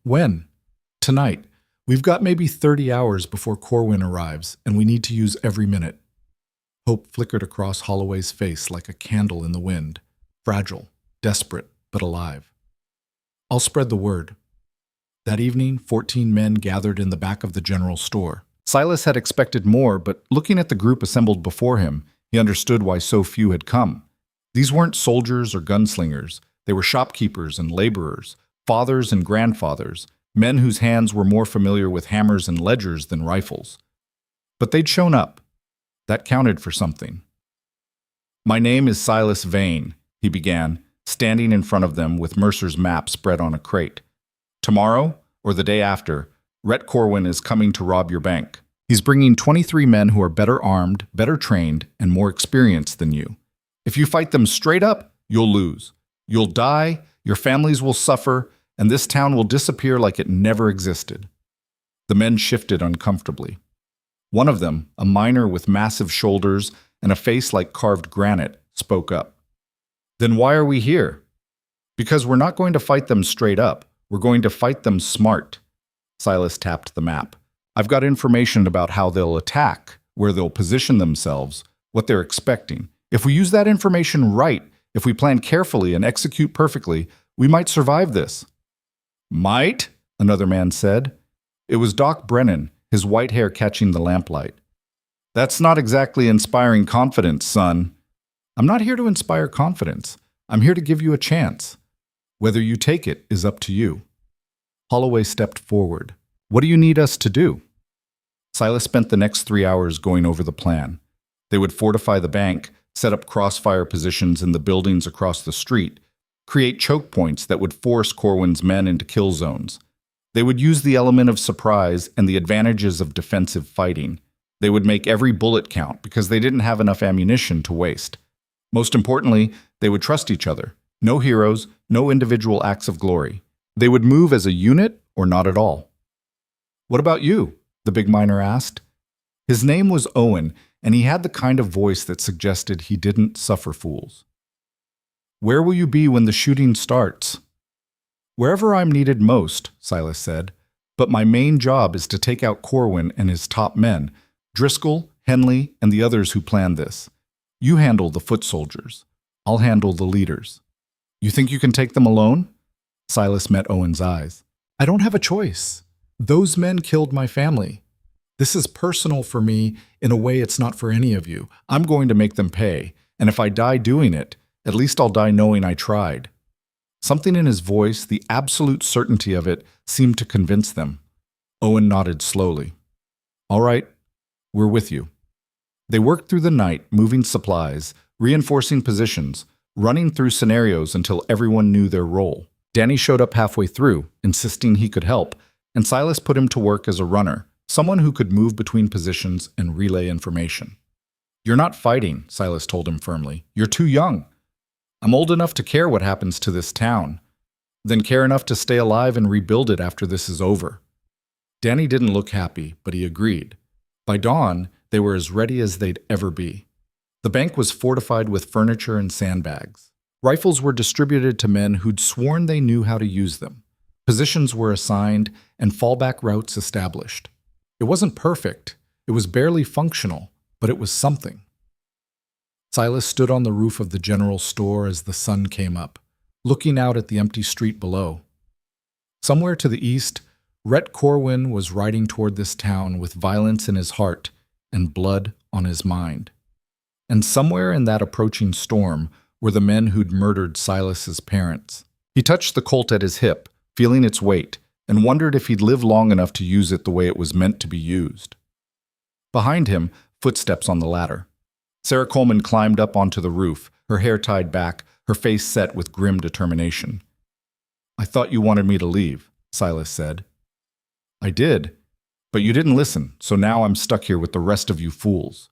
When? Tonight. We've got maybe 30 hours before Corwin arrives, and we need to use every minute. Hope flickered across Holloway's face like a candle in the wind, fragile, desperate, but alive. I'll spread the word. That evening, 14 men gathered in the back of the general store. Silas had expected more, but looking at the group assembled before him, he understood why so few had come. These weren't soldiers or gunslingers. They were shopkeepers and laborers, fathers and grandfathers, men whose hands were more familiar with hammers and ledgers than rifles. But they'd shown up. That counted for something. My name is Silas Vane, he began, standing in front of them with Mercer's map spread on a crate. Tomorrow, or the day after, Rhett Corwin is coming to rob your bank. He's bringing 23 men who are better armed, better trained, and more experienced than you. If you fight them straight up, you'll lose. You'll die, your families will suffer, and this town will disappear like it never existed. The men shifted uncomfortably. One of them, a miner with massive shoulders and a face like carved granite, spoke up. Then why are we here? Because we're not going to fight them straight up. We're going to fight them smart. Silas tapped the map. I've got information about how they'll attack, where they'll position themselves, what they're expecting. If we use that information right, if we plan carefully and execute perfectly, we might survive this. Might? Another man said. It was Doc Brennan, his white hair catching the lamplight. That's not exactly inspiring confidence, son. I'm not here to inspire confidence. I'm here to give you a chance. Whether you take it is up to you. Holloway stepped forward. What do you need us to do? Silas spent the next 3 hours going over the plan. They would fortify the bank, set up crossfire positions in the buildings across the street, create choke points that would force Corwin's men into kill zones. They would use the element of surprise and the advantages of defensive fighting. They would make every bullet count because they didn't have enough ammunition to waste. Most importantly, they would trust each other. No heroes, no individual acts of glory. They would move as a unit or not at all. What about you? The big miner asked. His name was Owen, and he had the kind of voice that suggested he didn't suffer fools. Where will you be when the shooting starts? Wherever I'm needed most, Silas said, but my main job is to take out Corwin and his top men, Driscoll, Henley, and the others who planned this. You handle the foot soldiers. I'll handle the leaders. You think you can take them alone? Silas met Owen's eyes. I don't have a choice. Those men killed my family. This is personal for me in a way it's not for any of you. I'm going to make them pay, and if I die doing it, at least I'll die knowing I tried. Something in his voice, the absolute certainty of it, seemed to convince them. Owen nodded slowly. All right, we're with you. They worked through the night, moving supplies, reinforcing positions, running through scenarios until everyone knew their role. Danny showed up halfway through, insisting he could help, and Silas put him to work as a runner, someone who could move between positions and relay information. You're not fighting, Silas told him firmly. You're too young. I'm old enough to care what happens to this town, then care enough to stay alive and rebuild it after this is over. Danny didn't look happy, but he agreed. By dawn, they were as ready as they'd ever be. The bank was fortified with furniture and sandbags. Rifles were distributed to men who'd sworn they knew how to use them. Positions were assigned and fallback routes established. It wasn't perfect. It was barely functional, but it was something. Silas stood on the roof of the general store as the sun came up, looking out at the empty street below. Somewhere to the east, Rhett Corwin was riding toward this town with violence in his heart and blood on his mind. And somewhere in that approaching storm were the men who'd murdered Silas's parents. He touched the Colt at his hip, feeling its weight, and wondered if he'd live long enough to use it the way it was meant to be used. Behind him, footsteps on the ladder. Sarah Coleman climbed up onto the roof, her hair tied back, her face set with grim determination. "I thought you wanted me to leave," Silas said. "I did, but you didn't listen, so now I'm stuck here with the rest of you fools."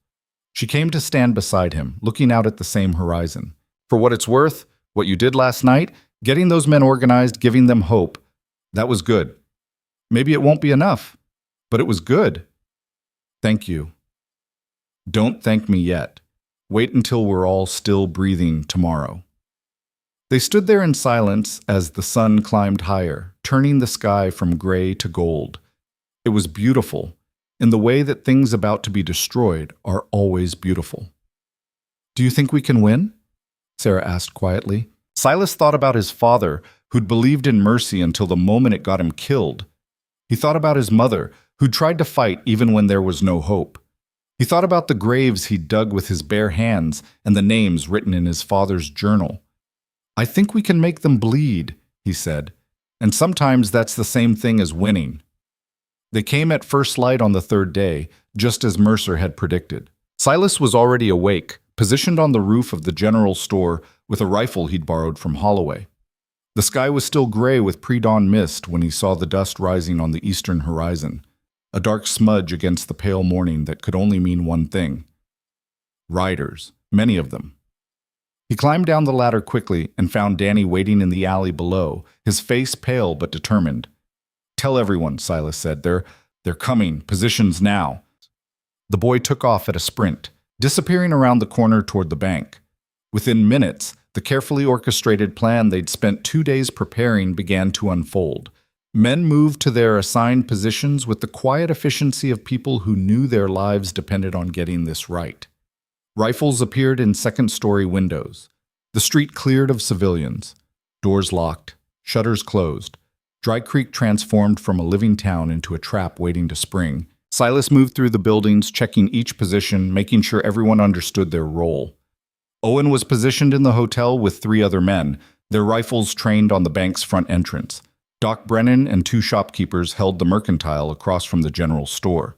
She came to stand beside him, looking out at the same horizon. "For what it's worth, what you did last night, getting those men organized, giving them hope, that was good. Maybe it won't be enough, but it was good. Thank you. Don't thank me yet. Wait until we're all still breathing tomorrow." They stood there in silence as the sun climbed higher, turning the sky from gray to gold. It was beautiful, in the way that things about to be destroyed are always beautiful. "Do you think we can win?" Sarah asked quietly. Silas thought about his father, who'd believed in mercy until the moment it got him killed. He thought about his mother, who'd tried to fight even when there was no hope. He thought about the graves he'd dug with his bare hands and the names written in his father's journal. "I think we can make them bleed," he said, "and sometimes that's the same thing as winning." They came at first light on the third day, just as Mercer had predicted. Silas was already awake, positioned on the roof of the general store with a rifle he'd borrowed from Holloway. The sky was still gray with pre-dawn mist when he saw the dust rising on the eastern horizon, a dark smudge against the pale morning that could only mean one thing. Riders, many of them. He climbed down the ladder quickly and found Danny waiting in the alley below, his face pale but determined. "Tell everyone," Silas said. They're coming. Positions now." The boy took off at a sprint, disappearing around the corner toward the bank. Within minutes, the carefully orchestrated plan they'd spent 2 days preparing began to unfold. Men moved to their assigned positions with the quiet efficiency of people who knew their lives depended on getting this right. Rifles appeared in second-story windows. The street cleared of civilians. Doors locked. Shutters closed. Dry Creek transformed from a living town into a trap waiting to spring. Silas moved through the buildings, checking each position, making sure everyone understood their role. Owen was positioned in the hotel with 3 other men, their rifles trained on the bank's front entrance. Doc Brennan and 2 shopkeepers held the mercantile across from the general store.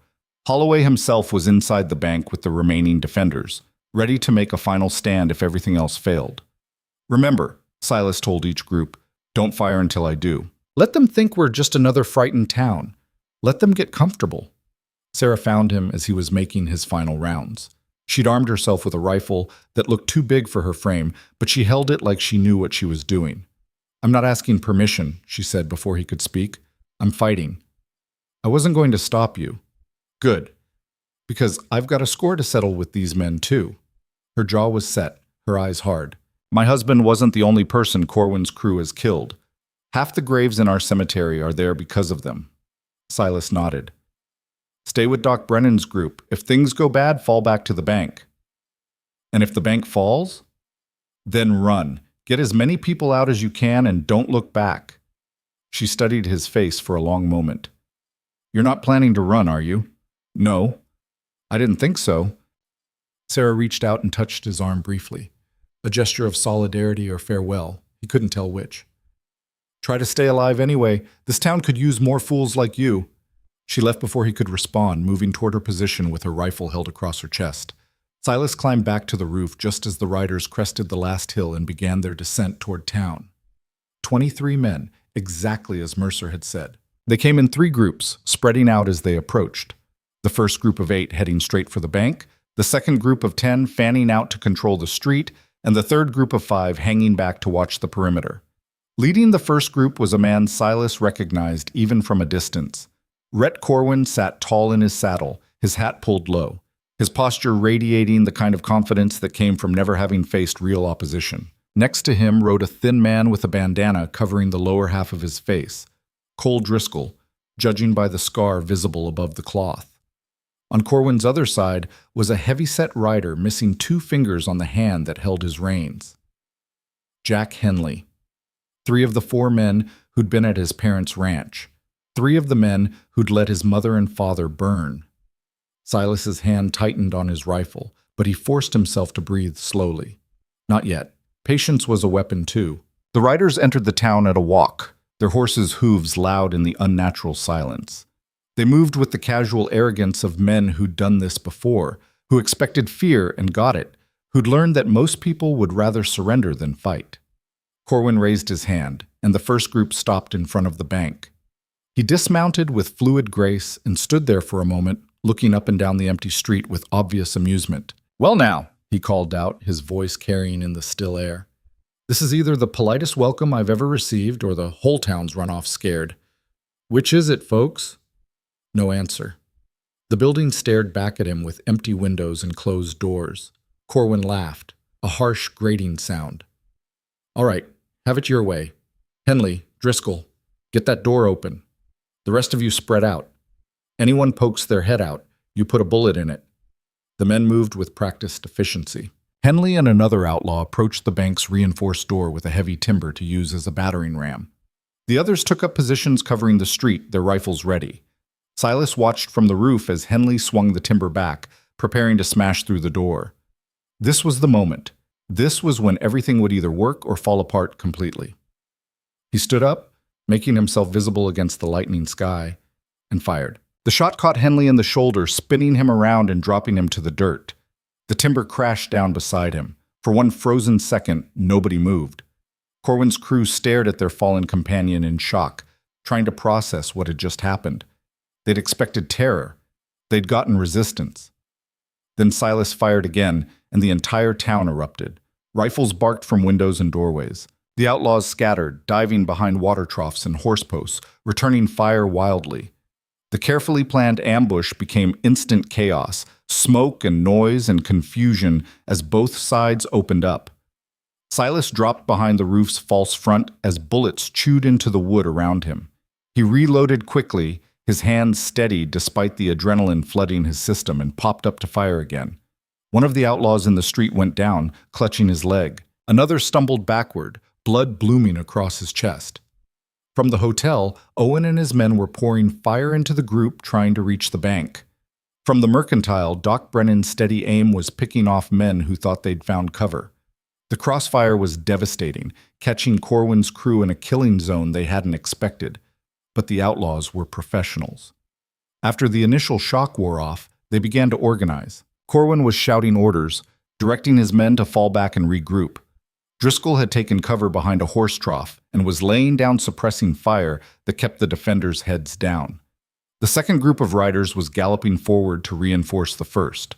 Holloway himself was inside the bank with the remaining defenders, ready to make a final stand if everything else failed. "Remember," Silas told each group, "don't fire until I do. Let them think we're just another frightened town. Let them get comfortable." Sarah found him as he was making his final rounds. She'd armed herself with a rifle that looked too big for her frame, but she held it like she knew what she was doing. "I'm not asking permission," she said before he could speak. "I'm fighting. I wasn't going to stop you." "Good. Because I've got a score to settle with these men, too." Her jaw was set, her eyes hard. "My husband wasn't the only person Corwin's crew has killed. Half the graves in our cemetery are there because of them." Silas nodded. "Stay with Doc Brennan's group. If things go bad, fall back to the bank. And if the bank falls, then run. Get as many people out as you can and don't look back." She studied his face for a long moment. "You're not planning to run, are you?" "No. I didn't think so." Sarah reached out and touched his arm briefly, a gesture of solidarity or farewell. He couldn't tell which. "Try to stay alive anyway. This town could use more fools like you." She left before he could respond, moving toward her position with her rifle held across her chest. Silas climbed back to the roof just as the riders crested the last hill and began their descent toward town. 23 men, exactly as Mercer had said. They came in 3 groups, spreading out as they approached. The first group of 8 heading straight for the bank, the second group of 10 fanning out to control the street, and the third group of 5 hanging back to watch the perimeter. Leading the first group was a man Silas recognized even from a distance. Rhett Corwin sat tall in his saddle, his hat pulled low, his posture radiating the kind of confidence that came from never having faced real opposition. Next to him rode a thin man with a bandana covering the lower half of his face, Cole Driscoll, judging by the scar visible above the cloth. On Corwin's other side was a heavy-set rider missing 2 fingers on the hand that held his reins. Jack Henley. 3 of the 4 men who'd been at his parents' ranch. 3 of the men who'd let his mother and father burn. Silas's hand tightened on his rifle, but he forced himself to breathe slowly. Not yet. Patience was a weapon too. The riders entered the town at a walk, their horses' hooves loud in the unnatural silence. They moved with the casual arrogance of men who'd done this before, who expected fear and got it, who'd learned that most people would rather surrender than fight. Corwin raised his hand, and the first group stopped in front of the bank. He dismounted with fluid grace and stood there for a moment, looking up and down the empty street with obvious amusement. "Well now," he called out, his voice carrying in the still air. "This is either the politest welcome I've ever received or the whole town's run off scared. Which is it, folks?" No answer. The building stared back at him with empty windows and closed doors. Corwin laughed, a harsh, grating sound. "All right, have it your way. Henley, Driscoll, get that door open. The rest of you spread out. Anyone pokes their head out, you put a bullet in it." The men moved with practiced efficiency. Henley and another outlaw approached the bank's reinforced door with a heavy timber to use as a battering ram. The others took up positions covering the street, their rifles ready. Silas watched from the roof as Henley swung the timber back, preparing to smash through the door. This was the moment. This was when everything would either work or fall apart completely. He stood up, making himself visible against the lightning sky, and fired. The shot caught Henley in the shoulder, spinning him around and dropping him to the dirt. The timber crashed down beside him. For one frozen second, nobody moved. Corwin's crew stared at their fallen companion in shock, trying to process what had just happened. They'd expected terror. They'd gotten resistance. Then Silas fired again, and the entire town erupted. Rifles barked from windows and doorways. The outlaws scattered, diving behind water troughs and horse posts, returning fire wildly. The carefully planned ambush became instant chaos, smoke and noise and confusion as both sides opened up. Silas dropped behind the roof's false front as bullets chewed into the wood around him. He reloaded quickly, his hands steady despite the adrenaline flooding his system, and popped up to fire again. One of the outlaws in the street went down, clutching his leg. Another stumbled backward, blood blooming across his chest. From the hotel, Owen and his men were pouring fire into the group trying to reach the bank. From the Mercantile, Doc Brennan's steady aim was picking off men who thought they'd found cover. The crossfire was devastating, catching Corwin's crew in a killing zone they hadn't expected. But the outlaws were professionals. After the initial shock wore off, they began to organize. Corwin was shouting orders, directing his men to fall back and regroup. Driscoll had taken cover behind a horse trough and was laying down suppressing fire that kept the defenders' heads down. The second group of riders was galloping forward to reinforce the first.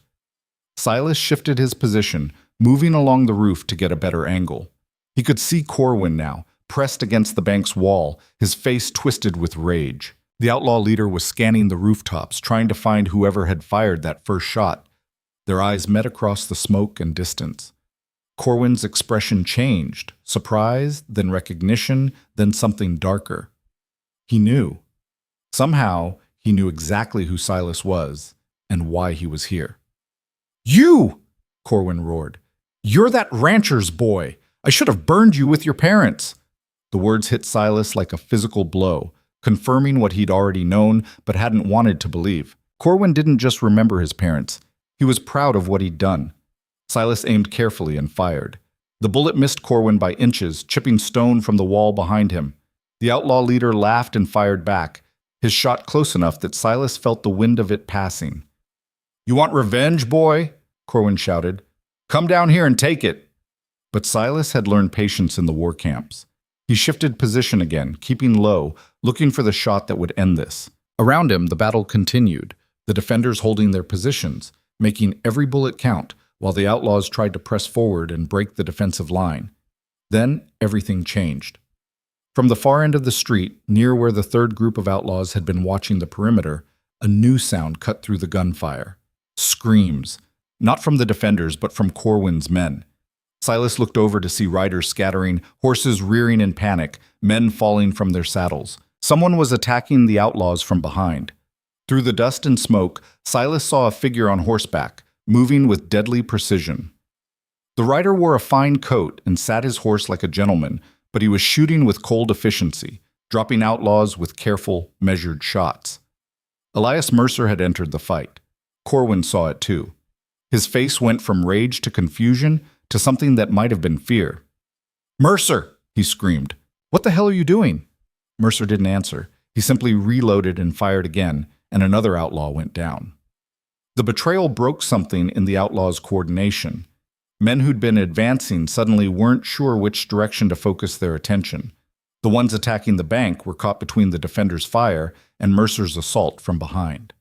Silas shifted his position, moving along the roof to get a better angle. He could see Corwin now, pressed against the bank's wall, his face twisted with rage. The outlaw leader was scanning the rooftops, trying to find whoever had fired that first shot. Their eyes met across the smoke and distance. Corwin's expression changed, surprise, then recognition, then something darker. He knew. Somehow, he knew exactly who Silas was and why he was here. "You!" Corwin roared. "You're that rancher's boy! I should have burned you with your parents!" The words hit Silas like a physical blow, confirming what he'd already known but hadn't wanted to believe. Corwin didn't just remember his parents. He was proud of what he'd done. Silas aimed carefully and fired. The bullet missed Corwin by inches, chipping stone from the wall behind him. The outlaw leader laughed and fired back. his shot close enough that Silas felt the wind of it passing. "You want revenge, boy?" Corwin shouted. "Come down here and take it." But Silas had learned patience in the war camps. He shifted position again, keeping low, looking for the shot that would end this. Around him, the battle continued, the defenders holding their positions, making every bullet count, while the outlaws tried to press forward and break the defensive line. Then everything changed. From the far end of the street, near where the third group of outlaws had been watching the perimeter, a new sound cut through the gunfire. Screams, not from the defenders, but from Corwin's men. Silas looked over to see riders scattering, horses rearing in panic, men falling from their saddles. Someone was attacking the outlaws from behind. Through the dust and smoke, Silas saw a figure on horseback, moving with deadly precision. The rider wore a fine coat and sat his horse like a gentleman, but he was shooting with cold efficiency, dropping outlaws with careful, measured shots. Elias Mercer had entered the fight. Corwin saw it too. His face went from rage to confusion to something that might have been fear. "Mercer!" he screamed. "What the hell are you doing?" Mercer didn't answer. He simply reloaded and fired again, and another outlaw went down. The betrayal broke something in the outlaws' coordination. Men who'd been advancing suddenly weren't sure which direction to focus their attention. The ones attacking the bank were caught between the defenders' fire and Mercer's assault from behind.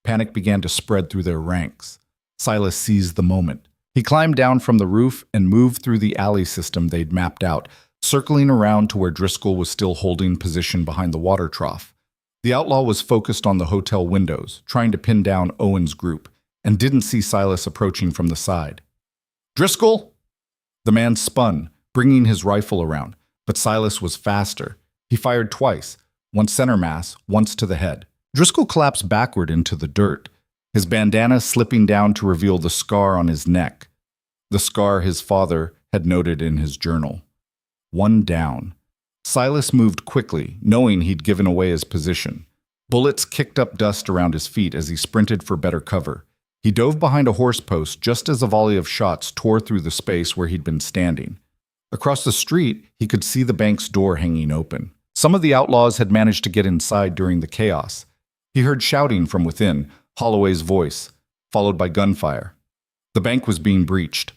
Panic began to spread through their ranks. Silas seized the moment. He climbed down from the roof and moved through the alley system they'd mapped out, circling around to where Driscoll was still holding position behind the water trough. The outlaw was focused on the hotel windows, trying to pin down Owen's group, and didn't see Silas approaching from the side. "Driscoll!" The man spun, bringing his rifle around, but Silas was faster. He fired twice, once center mass, once to the head. Driscoll collapsed backward into the dirt, his bandana slipping down to reveal the scar on his neck, the scar his father had noted in his journal. One down. Silas moved quickly, knowing he'd given away his position. Bullets kicked up dust around his feet as he sprinted for better cover. He dove behind a horse post just as a volley of shots tore through the space where he'd been standing. Across the street, he could see the bank's door hanging open. Some of the outlaws had managed to get inside during the chaos. He heard shouting from within, Holloway's voice, followed by gunfire. The bank was being breached.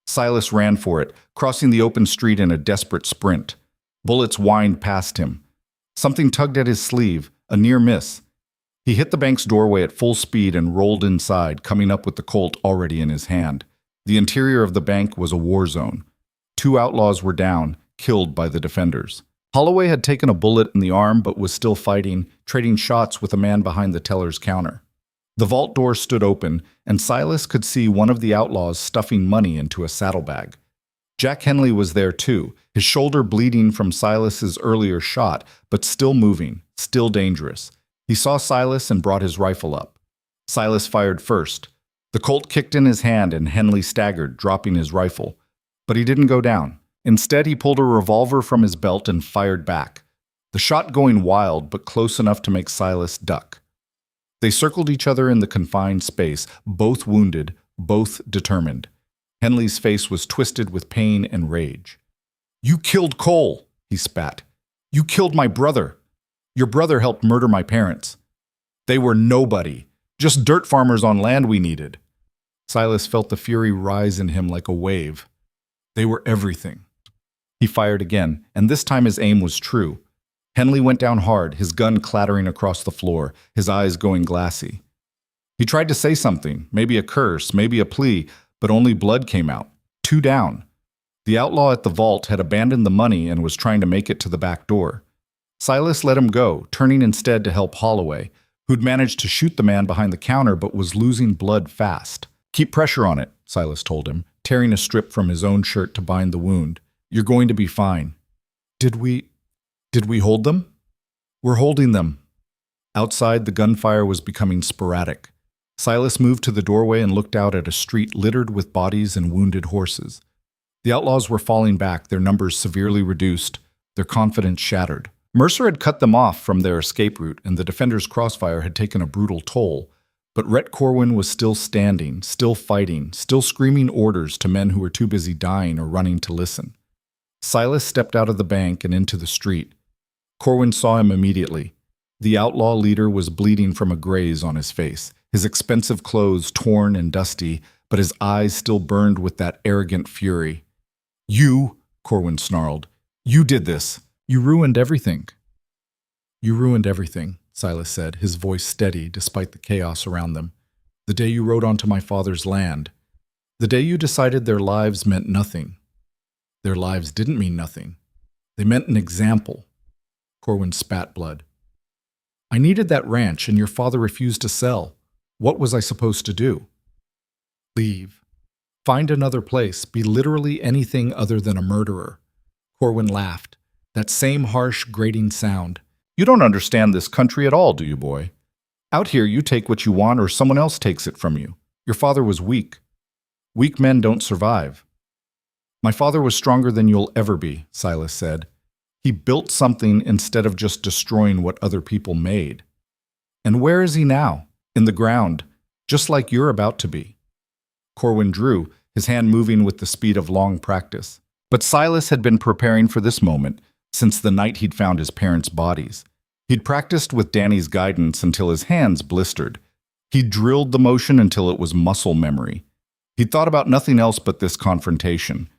Silas ran for it, crossing the open street in a desperate sprint. Bullets whined past him. Something tugged at his sleeve, a near miss. He hit the bank's doorway at full speed and rolled inside, coming up with the Colt already in his hand. The interior of the bank was a war zone. 2 outlaws were down, killed by the defenders. Holloway had taken a bullet in the arm but was still fighting, trading shots with a man behind the teller's counter. The vault door stood open, and Silas could see one of the outlaws stuffing money into a saddlebag. Jack Henley was there too, his shoulder bleeding from Silas's earlier shot, but still moving, still dangerous. He saw Silas and brought his rifle up. Silas fired first. The Colt kicked in his hand and Henley staggered, dropping his rifle. But he didn't go down. Instead, he pulled a revolver from his belt and fired back. The shot going wild, but close enough to make Silas duck. They circled each other in the confined space, both wounded, both determined. Henley's face was twisted with pain and rage. "You killed Cole," he spat. "You killed my brother. Your brother helped murder my parents. They were nobody, just dirt farmers on land we needed." Silas felt the fury rise in him like a wave. They were everything. He fired again, and this time his aim was true. Henley went down hard, his gun clattering across the floor, his eyes going glassy. He tried to say something, maybe a curse, maybe a plea, but only blood came out. 2 down. The outlaw at the vault had abandoned the money and was trying to make it to the back door. Silas let him go, turning instead to help Holloway, who'd managed to shoot the man behind the counter but was losing blood fast. "Keep pressure on it," Silas told him, tearing a strip from his own shirt to bind the wound. "You're going to be fine." Did we hold them?" "We're holding them." Outside, the gunfire was becoming sporadic. Silas moved to the doorway and looked out at a street littered with bodies and wounded horses. The outlaws were falling back, their numbers severely reduced, their confidence shattered. Mercer had cut them off from their escape route, and the defenders' crossfire had taken a brutal toll. But Rhett Corwin was still standing, still fighting, still screaming orders to men who were too busy dying or running to listen. Silas stepped out of the bank and into the street. Corwin saw him immediately. The outlaw leader was bleeding from a graze on his face, his expensive clothes torn and dusty, but his eyes still burned with that arrogant fury. You, Corwin snarled, you did this. You ruined everything. You ruined everything, Silas said, his voice steady despite the chaos around them. The day you rode onto my father's land. The day you decided their lives meant nothing. Their lives didn't mean nothing. They meant an example. Corwin spat blood. I needed that ranch and your father refused to sell. What was I supposed to do? Leave. Find another place. Be literally anything other than a murderer. Corwin laughed. That same harsh, grating sound. You don't understand this country at all, do you, boy? Out here, you take what you want or someone else takes it from you. Your father was weak. Weak men don't survive. My father was stronger than you'll ever be, Silas said. He built something instead of just destroying what other people made. And where is he now? In the ground, just like you're about to be. Corwin drew, his hand moving with the speed of long practice. But Silas had been preparing for this moment since the night he'd found his parents' bodies. He'd practiced with Danny's guidance until his hands blistered. He'd drilled the motion until it was muscle memory. He'd thought about nothing else but this confrontation.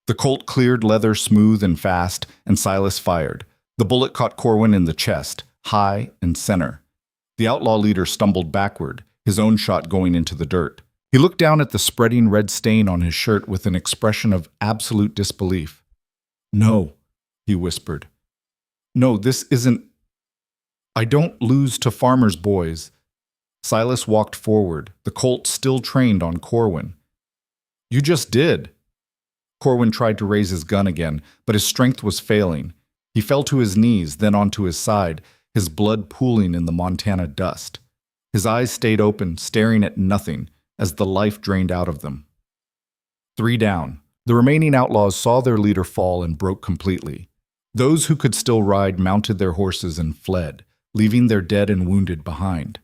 The Colt cleared leather smooth and fast, and Silas fired. The bullet caught Corwin in the chest, high and center. The outlaw leader stumbled backward, his own shot going into the dirt. He looked down at the spreading red stain on his shirt with an expression of absolute disbelief. No, he whispered. No, this isn't... I don't lose to farmers' boys. Silas walked forward, the Colt still trained on Corwin. You just did. Corwin tried to raise his gun again, but his strength was failing. He fell to his knees, then onto his side, his blood pooling in the Montana dust. His eyes stayed open, staring at nothing, as the life drained out of them. 3 down. The remaining outlaws saw their leader fall and broke completely. Those who could still ride mounted their horses and fled, leaving their dead and wounded behind.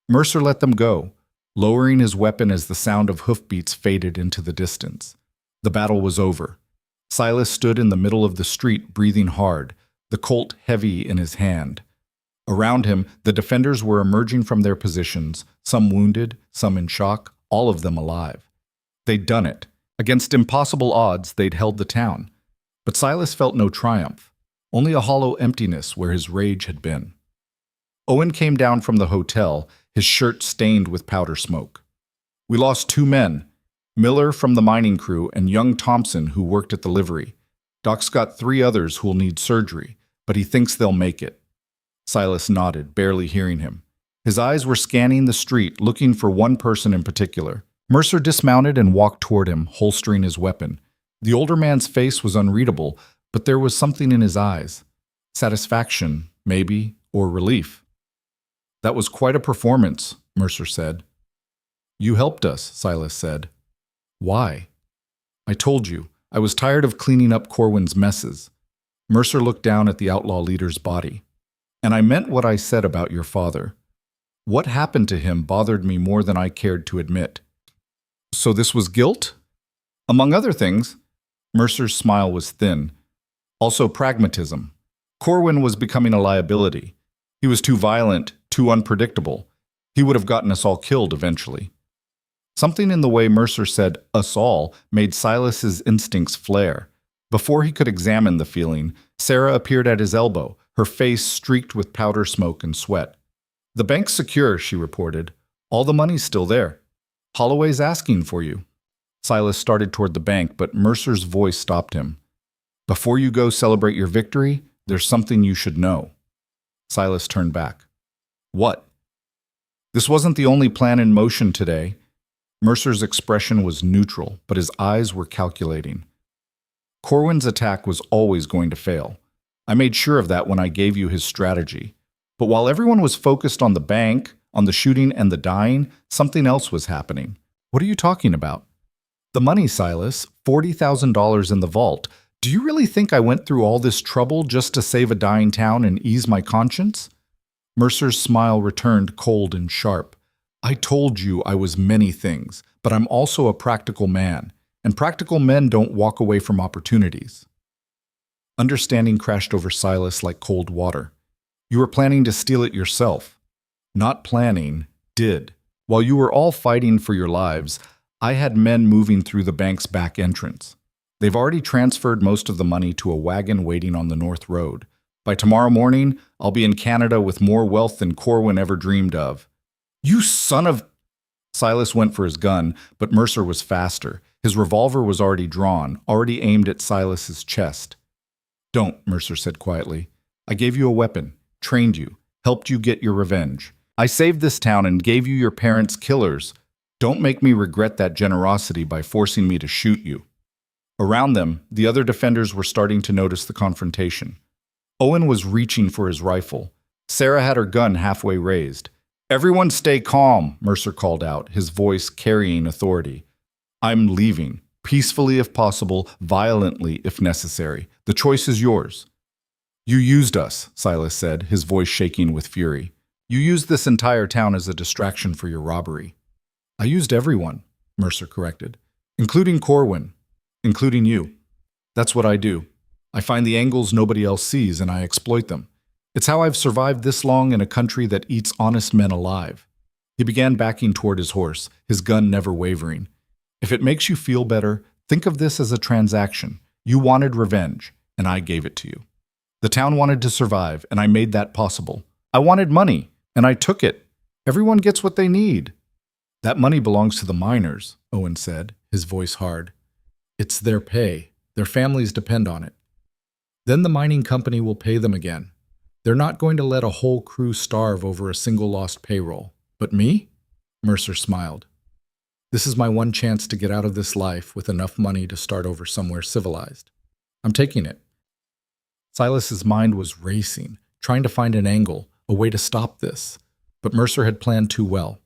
Mercer let them go, lowering his weapon as the sound of hoofbeats faded into the distance. The battle was over. Silas stood in the middle of the street, breathing hard, the Colt heavy in his hand. Around him, the defenders were emerging from their positions, some wounded, some in shock, all of them alive. They'd done it. Against impossible odds, they'd held the town. But Silas felt no triumph, only a hollow emptiness where his rage had been. Owen came down from the hotel, his shirt stained with powder smoke. We lost 2 men, Miller from the mining crew and young Thompson who worked at the livery. Doc's got 3 others who'll need surgery, but he thinks they'll make it. Silas nodded, barely hearing him. His eyes were scanning the street, looking for one person in particular. Mercer dismounted and walked toward him, holstering his weapon. The older man's face was unreadable, but there was something in his eyes. Satisfaction, maybe, or relief. That was quite a performance, Mercer said. You helped us, Silas said. Why? I told you, I was tired of cleaning up Corwin's messes. Mercer looked down at the outlaw leader's body. And I meant what I said about your father. What happened to him bothered me more than I cared to admit. So this was guilt? Among other things. Mercer's smile was thin. Also pragmatism. Corwin was becoming a liability. He was too violent, too unpredictable. He would have gotten us all killed eventually. Something in the way Mercer said us all made Silas's instincts flare. Before he could examine the feeling, Sarah appeared at his elbow, her face streaked with powder smoke and sweat. The bank's secure, she reported. All the money's still there. Holloway's asking for you. Silas started toward the bank, but Mercer's voice stopped him. Before you go celebrate your victory, there's something you should know. Silas turned back. What? This wasn't the only plan in motion today. Mercer's expression was neutral, but his eyes were calculating. Corwin's attack was always going to fail. I made sure of that when I gave you his strategy. But while everyone was focused on the bank, on the shooting and the dying, something else was happening. What are you talking about? The money, Silas, $40,000 in the vault. Do you really think I went through all this trouble just to save a dying town and ease my conscience? Mercer's smile returned cold and sharp. I told you I was many things, but I'm also a practical man, and practical men don't walk away from opportunities. Understanding crashed over Silas like cold water. You were planning to steal it yourself. Not planning, did. While you were all fighting for your lives, I had men moving through the bank's back entrance. They've already transferred most of the money to a wagon waiting on the North Road. By tomorrow morning, I'll be in Canada with more wealth than Corwin ever dreamed of. You son of... Silas went for his gun, but Mercer was faster. His revolver was already drawn, already aimed at Silas's chest. Don't, Mercer said quietly. I gave you a weapon, trained you, helped you get your revenge. I saved this town and gave you your parents' killers. Don't make me regret that generosity by forcing me to shoot you. Around them, the other defenders were starting to notice the confrontation. Owen was reaching for his rifle. Sarah had her gun halfway raised. Everyone stay calm, Mercer called out, his voice carrying authority. I'm leaving, peacefully if possible, violently if necessary. The choice is yours. You used us, Silas said, his voice shaking with fury. You used this entire town as a distraction for your robbery. I used everyone, Mercer corrected, including Corwin, including you. That's what I do. I find the angles nobody else sees and I exploit them. It's how I've survived this long in a country that eats honest men alive. He began backing toward his horse, his gun never wavering. If it makes you feel better, think of this as a transaction. You wanted revenge, and I gave it to you. The town wanted to survive, and I made that possible. I wanted money, and I took it. Everyone gets what they need. That money belongs to the miners, Owen said, his voice hard. It's their pay. Their families depend on it. Then the mining company will pay them again. They're not going to let a whole crew starve over a single lost payroll. But me? Mercer smiled. This is my one chance to get out of this life with enough money to start over somewhere civilized. I'm taking it. Silas's mind was racing, trying to find an angle, a way to stop this. But Mercer had planned too well.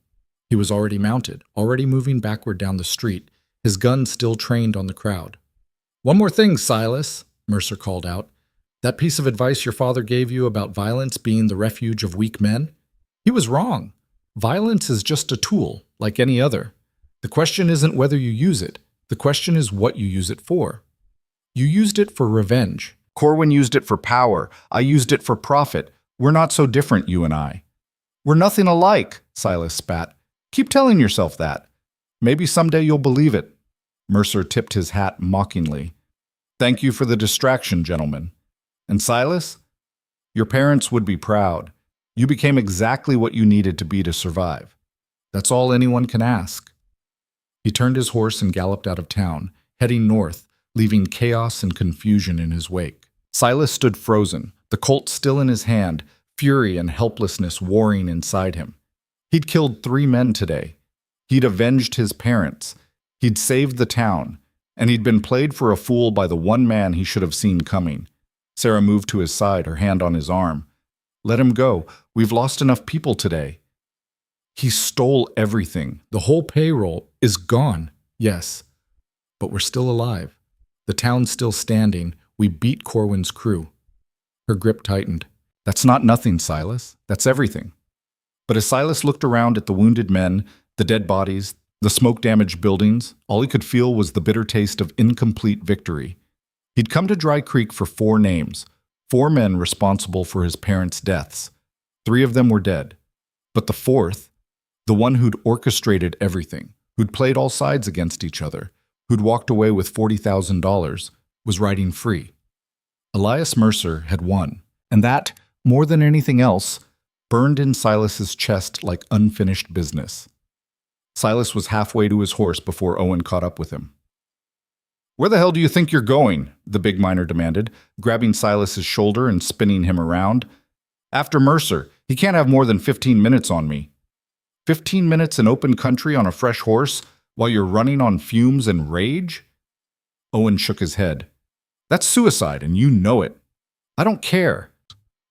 He was already mounted, already moving backward down the street, his gun still trained on the crowd. One more thing, Silas, Mercer called out. That piece of advice your father gave you about violence being the refuge of weak men? He was wrong. Violence is just a tool, like any other. The question isn't whether you use it. The question is what you use it for. You used it for revenge. Corwin used it for power. I used it for profit. We're not so different, you and I. We're nothing alike, Silas spat. Keep telling yourself that. Maybe someday you'll believe it. Mercer tipped his hat mockingly. Thank you for the distraction, gentlemen. And Silas, your parents would be proud. You became exactly what you needed to be to survive. That's all anyone can ask. He turned his horse and galloped out of town, heading north, leaving chaos and confusion in his wake. Silas stood frozen, the Colt still in his hand, fury and helplessness warring inside him. He'd killed 3 men today. He'd avenged his parents. He'd saved the town. And he'd been played for a fool by the one man he should have seen coming. Sarah moved to his side, her hand on his arm. Let him go. We've lost enough people today. He stole everything. The whole payroll is gone. Yes, but we're still alive. The town's still standing. We beat Corwin's crew. Her grip tightened. That's not nothing, Silas. That's everything. But as Silas looked around at the wounded men, the dead bodies, the smoke-damaged buildings, all he could feel was the bitter taste of incomplete victory. He'd come to Dry Creek for 4 names, 4 men responsible for his parents' deaths. 3 of them were dead. But the 4th, the one who'd orchestrated everything, who'd played all sides against each other, who'd walked away with $40,000, was riding free. Elias Mercer had won, and that, more than anything else, burned in Silas's chest like unfinished business. Silas was halfway to his horse before Owen caught up with him. Where the hell do you think you're going? The big miner demanded, grabbing Silas's shoulder and spinning him around. After Mercer, he can't have more than 15 minutes on me. 15 minutes in open country on a fresh horse while you're running on fumes and rage? Owen shook his head. That's suicide, and you know it. I don't care.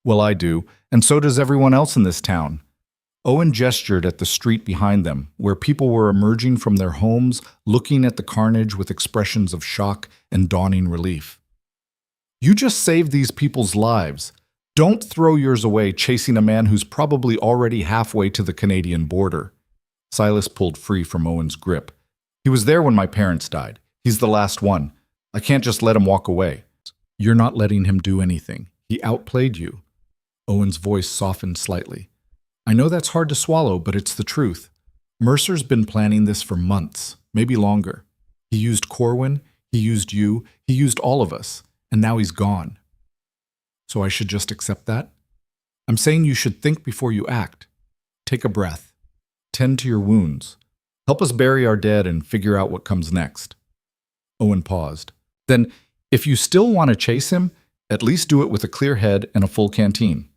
Well, I do, and so does everyone else in this town. Owen gestured at the street behind them, where people were emerging from their homes, looking at the carnage with expressions of shock and dawning relief. You just saved these people's lives. Don't throw yours away chasing a man who's probably already halfway to the Canadian border. Silas pulled free from Owen's grip. He was there when my parents died. He's the last one. I can't just let him walk away. You're not letting him do anything. He outplayed you. Owen's voice softened slightly. I know that's hard to swallow, but it's the truth. Mercer's been planning this for months, maybe longer. He used Corwin, he used you, he used all of us, and now he's gone. So I should just accept that? I'm saying you should think before you act. Take a breath. Tend to your wounds. Help us bury our dead and figure out what comes next. Owen paused. Then, if you still want to chase him, at least do it with a clear head and a full canteen.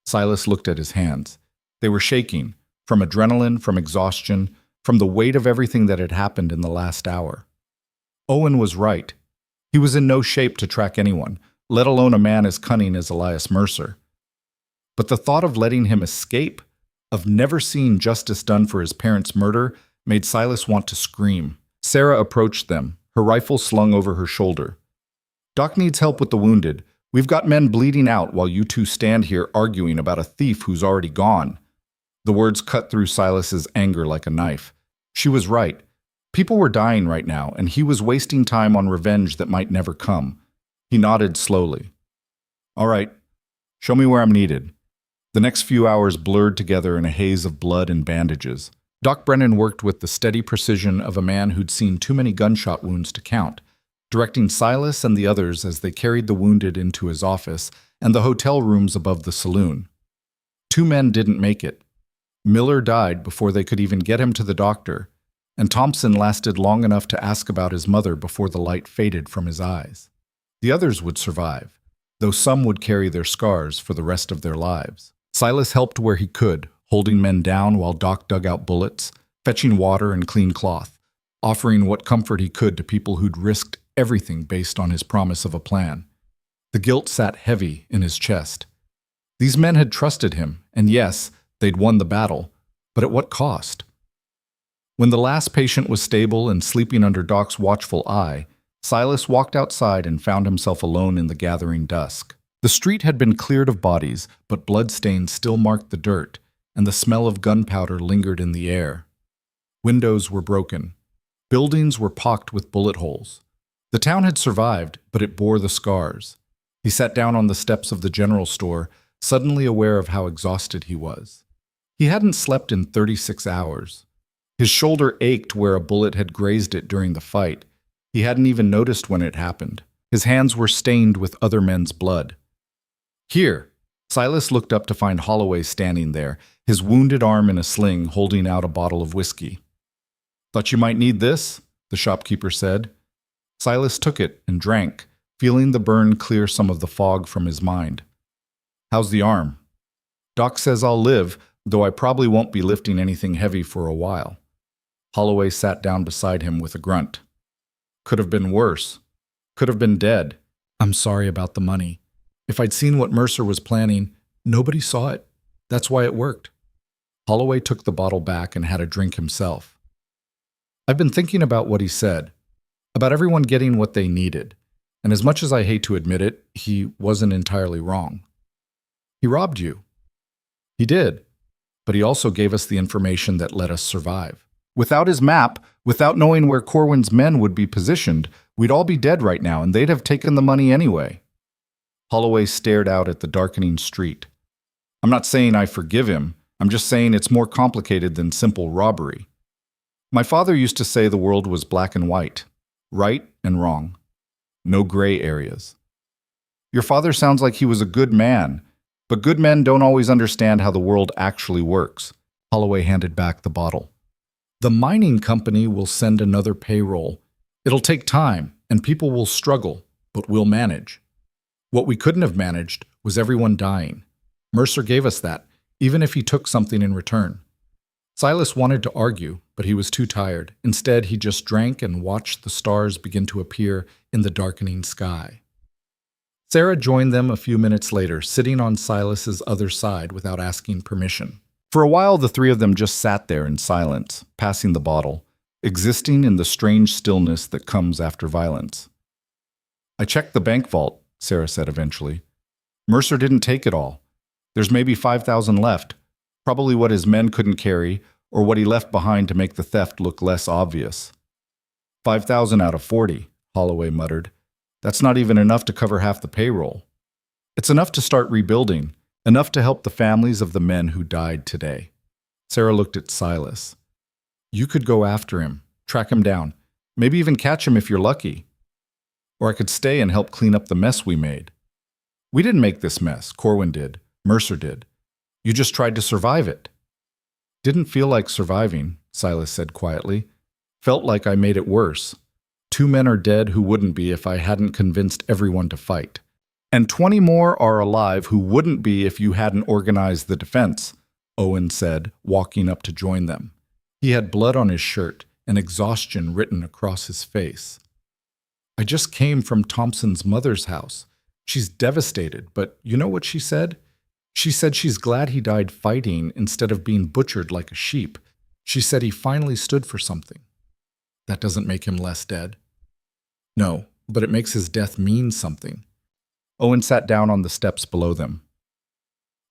Silas looked at his hands. They were shaking, from adrenaline, from exhaustion, from the weight of everything that had happened in the last hour. Owen was right. He was in no shape to track anyone, let alone a man as cunning as Elias Mercer. But the thought of letting him escape, of never seeing justice done for his parents' murder, made Silas want to scream. Sarah approached them, her rifle slung over her shoulder. Doc needs help with the wounded. We've got men bleeding out while you two stand here arguing about a thief who's already gone. The words cut through Silas's anger like a knife. She was right. People were dying right now, and he was wasting time on revenge that might never come. He nodded slowly. All right, show me where I'm needed. The next few hours blurred together in a haze of blood and bandages. Doc Brennan worked with the steady precision of a man who'd seen too many gunshot wounds to count, directing Silas and the others as they carried the wounded into his office and the hotel rooms above the saloon. 2 men didn't make it. Miller died before they could even get him to the doctor, and Thompson lasted long enough to ask about his mother before the light faded from his eyes. The others would survive, though some would carry their scars for the rest of their lives. Silas helped where he could, holding men down while Doc dug out bullets, fetching water and clean cloth, offering what comfort he could to people who'd risked everything based on his promise of a plan. The guilt sat heavy in his chest. These men had trusted him, and yes, they'd won the battle, but at what cost? When the last patient was stable and sleeping under Doc's watchful eye, Silas walked outside and found himself alone in the gathering dusk. The street had been cleared of bodies, but bloodstains still marked the dirt, and the smell of gunpowder lingered in the air. Windows were broken. Buildings were pocked with bullet holes. The town had survived, but it bore the scars. He sat down on the steps of the general store, suddenly aware of how exhausted he was. He hadn't slept in 36 hours. His shoulder ached where a bullet had grazed it during the fight. He hadn't even noticed when it happened. His hands were stained with other men's blood. Here, Silas looked up to find Holloway standing there, his wounded arm in a sling, holding out a bottle of whiskey. Thought you might need this, the shopkeeper said. Silas took it and drank, feeling the burn clear some of the fog from his mind. How's the arm? Doc says I'll live, though I probably won't be lifting anything heavy for a while. Holloway sat down beside him with a grunt. Could have been worse. Could have been dead. I'm sorry about the money. If I'd seen what Mercer was planning, nobody saw it. That's why it worked. Holloway took the bottle back and had a drink himself. I've been thinking about what he said, about everyone getting what they needed, and as much as I hate to admit it, he wasn't entirely wrong. He robbed you. He did, but he also gave us the information that let us survive. Without his map, without knowing where Corwin's men would be positioned, we'd all be dead right now, and they'd have taken the money anyway. Holloway stared out at the darkening street. I'm not saying I forgive him. I'm just saying it's more complicated than simple robbery. My father used to say the world was black and white, right and wrong. No gray areas. Your father sounds like he was a good man, but good men don't always understand how the world actually works. Holloway handed back the bottle. The mining company will send another payroll. It'll take time, and people will struggle, but we'll manage. What we couldn't have managed was everyone dying. Mercer gave us that, even if he took something in return. Silas wanted to argue, but he was too tired. Instead, he just drank and watched the stars begin to appear in the darkening sky. Sarah joined them a few minutes later, sitting on Silas's other side without asking permission. For a while, the three of them just sat there in silence, passing the bottle, existing in the strange stillness that comes after violence. I checked the bank vault, Sarah said eventually. Mercer didn't take it all. There's maybe 5,000 left, probably what his men couldn't carry or what he left behind to make the theft look less obvious. 5,000 out of 40, Holloway muttered. That's not even enough to cover half the payroll. It's enough to start rebuilding, Enough to help the families of the men who died today. Sarah looked at Silas. You could go after him, track him down, maybe even catch him if you're lucky. Or I could stay and help clean up the mess we made. We didn't make this mess, Corwin did, Mercer did. You just tried to survive it. Didn't feel like surviving, Silas said quietly. Felt like I made it worse. 2 men are dead who wouldn't be if I hadn't convinced everyone to fight. And 20 more are alive who wouldn't be if you hadn't organized the defense, Owen said, walking up to join them. He had blood on his shirt and exhaustion written across his face. I just came from Thompson's mother's house. She's devastated, but you know what she said? She said she's glad he died fighting instead of being butchered like a sheep. She said he finally stood for something. That doesn't make him less dead. No, but it makes his death mean something. Owen sat down on the steps below them.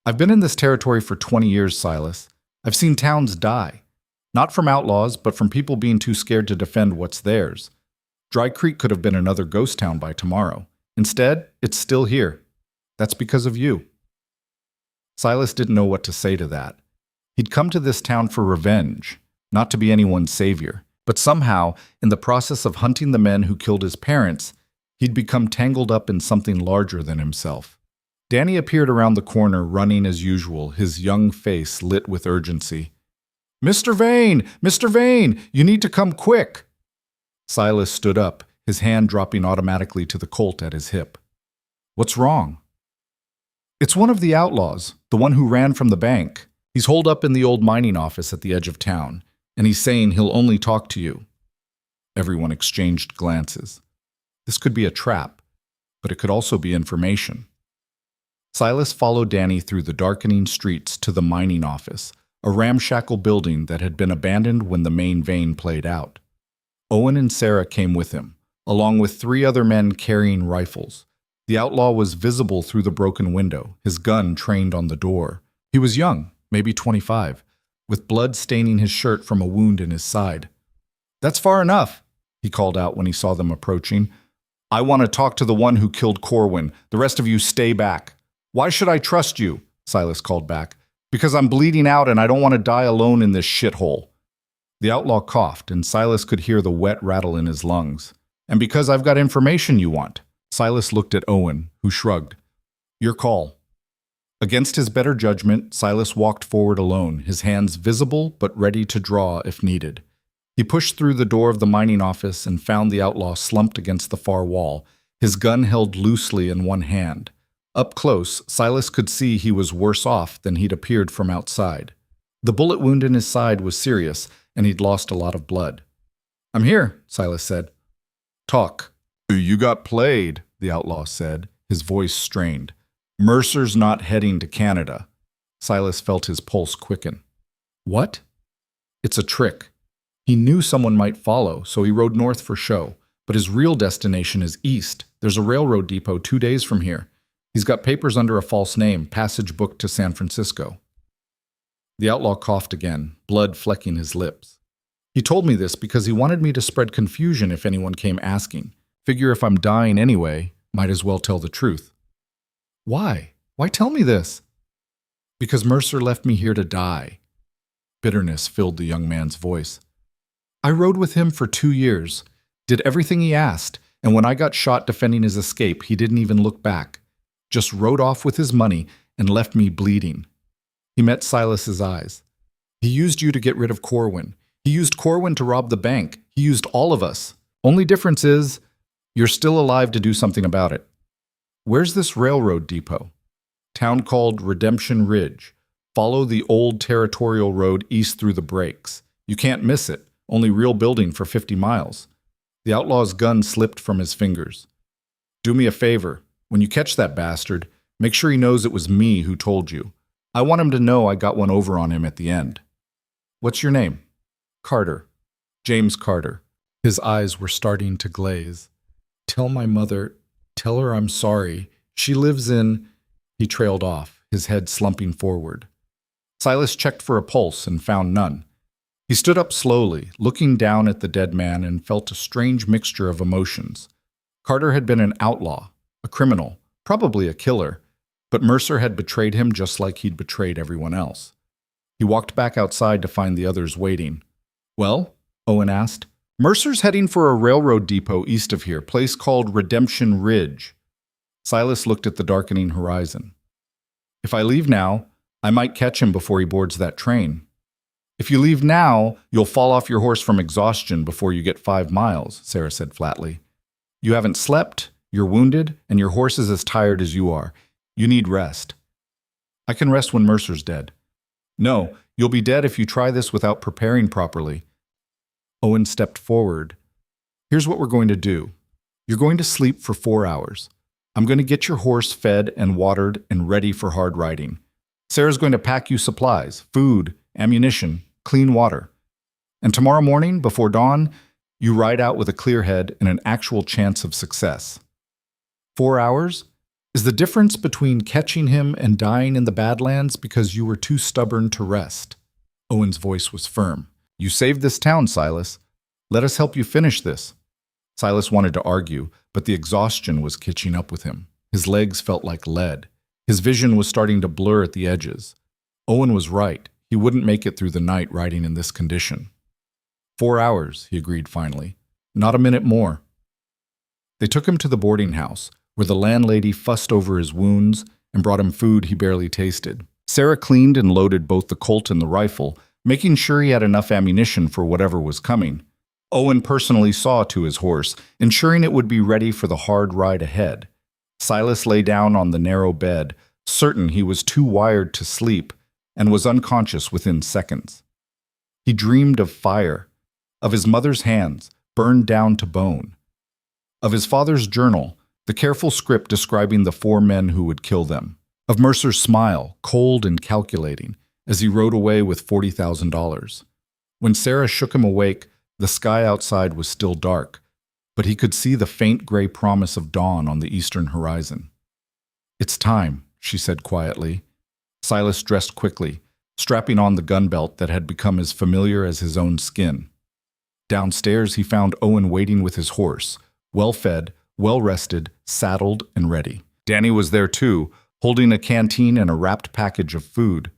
I've been in this territory for 20 years, Silas. I've seen towns die. Not from outlaws, but from people being too scared to defend what's theirs. Dry Creek could have been another ghost town by tomorrow. Instead, it's still here. That's because of you. Silas didn't know what to say to that. He'd come to this town for revenge, not to be anyone's savior. But somehow, in the process of hunting the men who killed his parents, he'd become tangled up in something larger than himself. Danny appeared around the corner, running as usual, his young face lit with urgency. Mr. Vane! Mr. Vane! You need to come quick! Silas stood up, his hand dropping automatically to the Colt at his hip. What's wrong? It's one of the outlaws, the one who ran from the bank. He's holed up in the old mining office at the edge of town, and he's saying he'll only talk to you. Everyone exchanged glances. This could be a trap, but it could also be information. Silas followed Danny through the darkening streets to the mining office, a ramshackle building that had been abandoned when the main vein played out. Owen and Sarah came with him, along with 3 other men carrying rifles. The outlaw was visible through the broken window, his gun trained on the door. He was young, maybe 25, with blood staining his shirt from a wound in his side. That's far enough, he called out when he saw them approaching. I want to talk to the one who killed Corwin. The rest of you stay back. Why should I trust you? Silas called back. Because I'm bleeding out and I don't want to die alone in this shithole. The outlaw coughed, and Silas could hear the wet rattle in his lungs. And because I've got information you want. Silas looked at Owen, who shrugged. Your call. Against his better judgment, Silas walked forward alone, his hands visible but ready to draw if needed. He pushed through the door of the mining office and found the outlaw slumped against the far wall, his gun held loosely in one hand. Up close, Silas could see he was worse off than he'd appeared from outside. The bullet wound in his side was serious, and he'd lost a lot of blood. I'm here, Silas said. Talk. You got played, the outlaw said, his voice strained. Mercer's not heading to Canada. Silas felt his pulse quicken. What? It's a trick. He knew someone might follow, so he rode north for show. But his real destination is east. There's a railroad depot 2 days from here. He's got papers under a false name, passage booked to San Francisco. The outlaw coughed again, blood flecking his lips. He told me this because he wanted me to spread confusion if anyone came asking. Figure if I'm dying anyway, might as well tell the truth. Why? Why tell me this? Because Mercer left me here to die. Bitterness filled the young man's voice. I rode with him for 2 years, did everything he asked, and when I got shot defending his escape, he didn't even look back. Just rode off with his money and left me bleeding. He met Silas's eyes. He used you to get rid of Corwin. He used Corwin to rob the bank. He used all of us. Only difference is, you're still alive to do something about it. Where's this railroad depot? Town called Redemption Ridge. Follow the old territorial road east through the breaks. You can't miss it. Only real building for 50 miles. The outlaw's gun slipped from his fingers. Do me a favor. When you catch that bastard, make sure he knows it was me who told you. I want him to know I got one over on him at the end. What's your name? Carter. James Carter. His eyes were starting to glaze. Tell my mother, tell her I'm sorry. She lives in... He trailed off, his head slumping forward. Silas checked for a pulse and found none. He stood up slowly, looking down at the dead man, and felt a strange mixture of emotions. Carter had been an outlaw, a criminal, probably a killer, But Mercer had betrayed him just like he'd betrayed everyone else. He walked back outside to find the others waiting. "Well?" Owen asked. "Mercer's heading for a railroad depot east of here, place called Redemption Ridge." Silas looked at the darkening horizon. "If I leave now, I might catch him before he boards that train." "If you leave now, you'll fall off your horse from exhaustion before you get 5 miles, Sarah said flatly. "You haven't slept, you're wounded, and your horse is as tired as you are. You need rest." "I can rest when Mercer's dead." "No, you'll be dead if you try this without preparing properly." Owen stepped forward. "Here's what we're going to do. You're going to sleep for 4 hours. I'm going to get your horse fed and watered and ready for hard riding. Sarah's going to pack you supplies, food, ammunition, clean water. And tomorrow morning, before dawn, you ride out with a clear head and an actual chance of success." 4 hours? Is the difference between catching him and dying in the Badlands because you were too stubborn to rest? Owen's voice was firm. "You saved this town, Silas. Let us help you finish this." Silas wanted to argue, but the exhaustion was catching up with him. His legs felt like lead. His vision was starting to blur at the edges. Owen was right. He wouldn't make it through the night riding in this condition. 4 hours, he agreed finally. Not a minute more. They took him to the boarding house, where the landlady fussed over his wounds and brought him food he barely tasted. Sarah cleaned and loaded both the Colt and the rifle, making sure he had enough ammunition for whatever was coming. Owen personally saw to his horse, ensuring it would be ready for the hard ride ahead. Silas lay down on the narrow bed, certain he was too wired to sleep, and was unconscious within seconds. He dreamed of fire, of his mother's hands, burned down to bone, of his father's journal, the careful script describing the 4 men who would kill them, of Mercer's smile, cold and calculating, as he rode away with $40,000. When Sarah shook him awake, the sky outside was still dark, but he could see the faint gray promise of dawn on the eastern horizon. "It's time," she said quietly. Silas dressed quickly, strapping on the gun belt that had become as familiar as his own skin. Downstairs, he found Owen waiting with his horse, well-fed, well-rested, saddled, and ready. Danny was there too, holding a canteen and a wrapped package of food.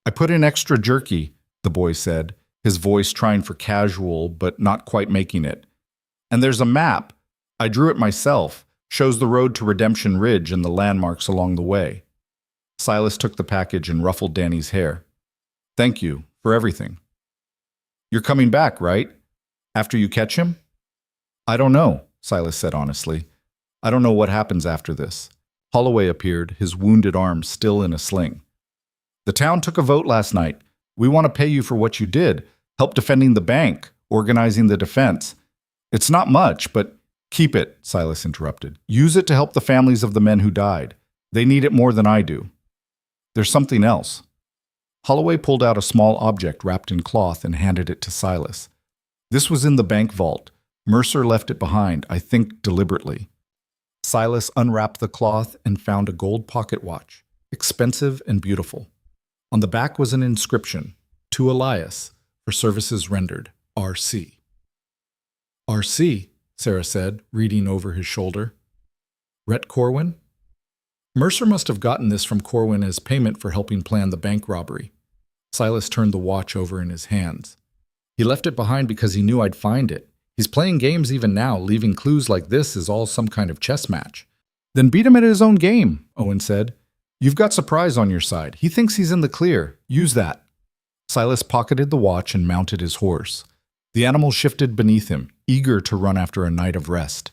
"I put in extra jerky," the boy said, his voice trying for casual but not quite making it. "And there's a map. I drew it myself. Shows the road to Redemption Ridge and the landmarks along the way." Silas took the package and ruffled Danny's hair. "Thank you for everything." "You're coming back, right? After you catch him?" "I don't know," Silas said honestly. "I don't know what happens after this." Holloway appeared, his wounded arm still in a sling. "The town took a vote last night. We want to pay you for what you did, help defending the bank, organizing the defense. It's not much, but—" "Keep it," Silas interrupted. "Use it to help the families of the men who died. They need it more than I do." "There's something else." Holloway pulled out a small object wrapped in cloth and handed it to Silas. "This was in the bank vault. Mercer left it behind, I think deliberately." Silas unwrapped the cloth and found a gold pocket watch, expensive and beautiful. On the back was an inscription, "To Elias, for services rendered, R.C." "R.C.," Sarah said, reading over his shoulder. "Rhett Corwin?" Mercer must have gotten this from Corwin as payment for helping plan the bank robbery. Silas turned the watch over in his hands. "He left it behind because he knew I'd find it. He's playing games even now, leaving clues like this is all some kind of chess match." "Then beat him at his own game," Owen said. "You've got surprise on your side. He thinks he's in the clear. Use that." Silas pocketed the watch and mounted his horse. The animal shifted beneath him, eager to run after a night of rest.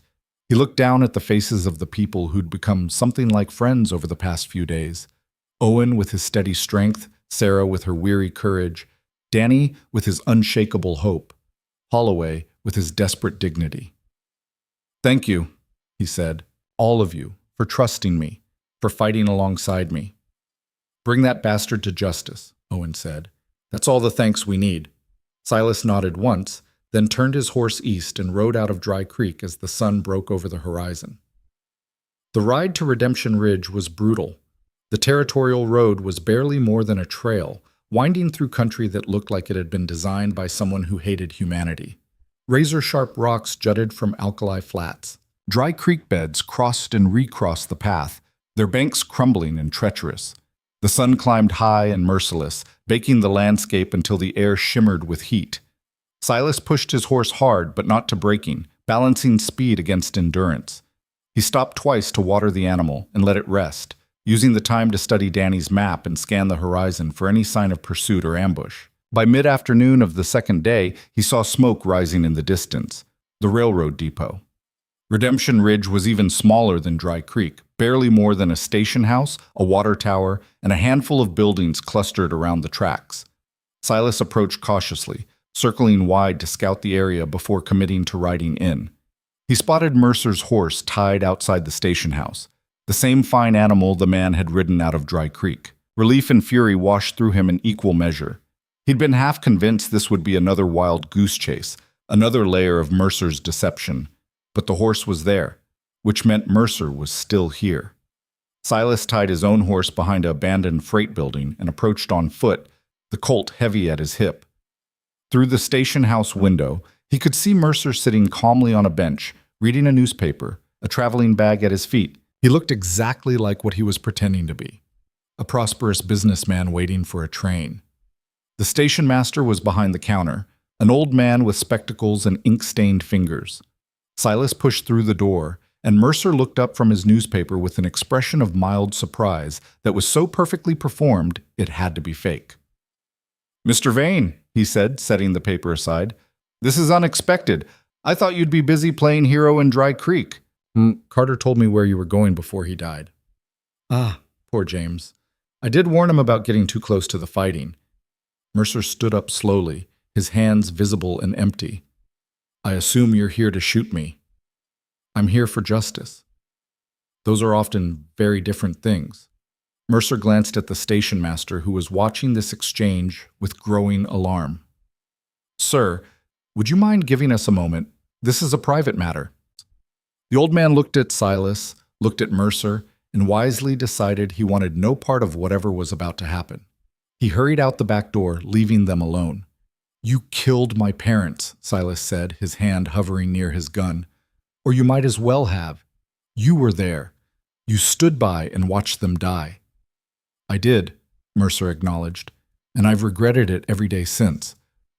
He looked down at the faces of the people who'd become something like friends over the past few days. Owen with his steady strength, Sarah with her weary courage, Danny with his unshakable hope, Holloway with his desperate dignity. "Thank you," he said, "all of you, for trusting me, for fighting alongside me." "Bring that bastard to justice," Owen said. "That's all the thanks we need." Silas nodded once, then turned his horse east and rode out of Dry Creek as the sun broke over the horizon. The ride to Redemption Ridge was brutal. The territorial road was barely more than a trail, winding through country that looked like it had been designed by someone who hated humanity. Razor-sharp rocks jutted from alkali flats. Dry creek beds crossed and recrossed the path, their banks crumbling and treacherous. The sun climbed high and merciless, baking the landscape until the air shimmered with heat. Silas pushed his horse hard, but not to breaking, balancing speed against endurance. He stopped twice to water the animal and let it rest, using the time to study Danny's map and scan the horizon for any sign of pursuit or ambush. By mid-afternoon of the second day, he saw smoke rising in the distance, the railroad depot. Redemption Ridge was even smaller than Dry Creek, barely more than a station house, a water tower, and a handful of buildings clustered around the tracks. Silas approached cautiously, circling wide to scout the area before committing to riding in. He spotted Mercer's horse tied outside the station house, the same fine animal the man had ridden out of Dry Creek. Relief and fury washed through him in equal measure. He'd been half convinced this would be another wild goose chase, another layer of Mercer's deception. But the horse was there, which meant Mercer was still here. Silas tied his own horse behind an abandoned freight building and approached on foot, the colt heavy at his hip. Through the station house window, he could see Mercer sitting calmly on a bench, reading a newspaper, a traveling bag at his feet. He looked exactly like what he was pretending to be, a prosperous businessman waiting for a train. The station master was behind the counter, an old man with spectacles and ink-stained fingers. Silas pushed through the door, and Mercer looked up from his newspaper with an expression of mild surprise that was so perfectly performed it had to be fake. "Mr. Vane," he said, setting the paper aside, "this is unexpected. I thought you'd be busy playing hero in Dry Creek." Carter told me where you were going before he died." "Ah, poor James. I did warn him about getting too close to the fighting." Mercer stood up slowly, his hands visible and empty. "I assume you're here to shoot me." "I'm here for justice." "Those are often very different things." Mercer glanced at the station master, who was watching this exchange with growing alarm. "Sir, would you mind giving us a moment? This is a private matter." The old man looked at Silas, looked at Mercer, and wisely decided he wanted no part of whatever was about to happen. He hurried out the back door, leaving them alone. "You killed my parents," Silas said, his hand hovering near his gun. "Or you might as well have. You were there. You stood by and watched them die." "I did," Mercer acknowledged, "and I've regretted it every day since.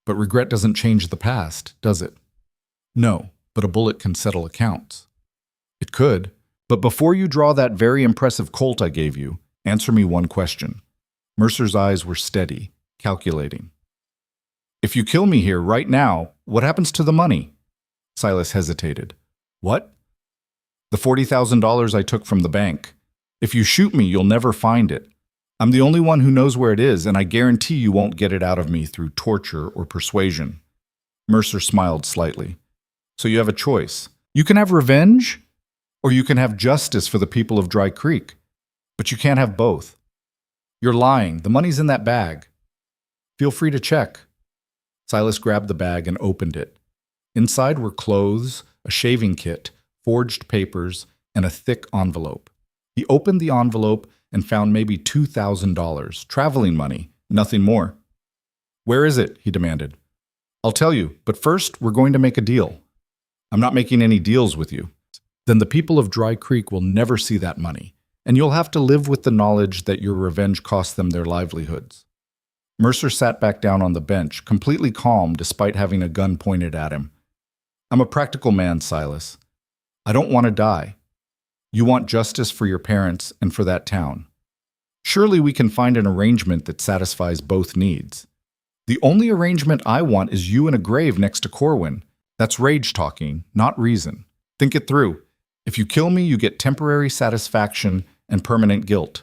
But regret doesn't change the past, does it?" "No, but a bullet can settle accounts." "It could, but before you draw that very impressive colt I gave you, answer me one question." Mercer's eyes were steady, calculating. "If you kill me here right now, what happens to the money?" Silas hesitated. "What?" "The $40,000 I took from the bank. If you shoot me, you'll never find it. I'm the only one who knows where it is, and I guarantee you won't get it out of me through torture or persuasion." Mercer smiled slightly. "So you have a choice. You can have revenge, or you can have justice for the people of Dry Creek. But you can't have both." "You're lying. The money's in that bag." "Feel free to check." Silas grabbed the bag and opened it. Inside were clothes, a shaving kit, forged papers, and a thick envelope. He opened the envelope and found maybe $2,000, traveling money, nothing more. "Where is it?" he demanded. "I'll tell you, but first we're going to make a deal." "I'm not making any deals with you." "Then the people of Dry Creek will never see that money, and you'll have to live with the knowledge that your revenge cost them their livelihoods." Mercer sat back down on the bench, completely calm despite having a gun pointed at him. "I'm a practical man, Silas. I don't want to die. You want justice for your parents and for that town. Surely we can find an arrangement that satisfies both needs. The only arrangement I want is you in a grave next to Corwin. That's rage talking, not reason. Think it through. If you kill me, you get temporary satisfaction and permanent guilt.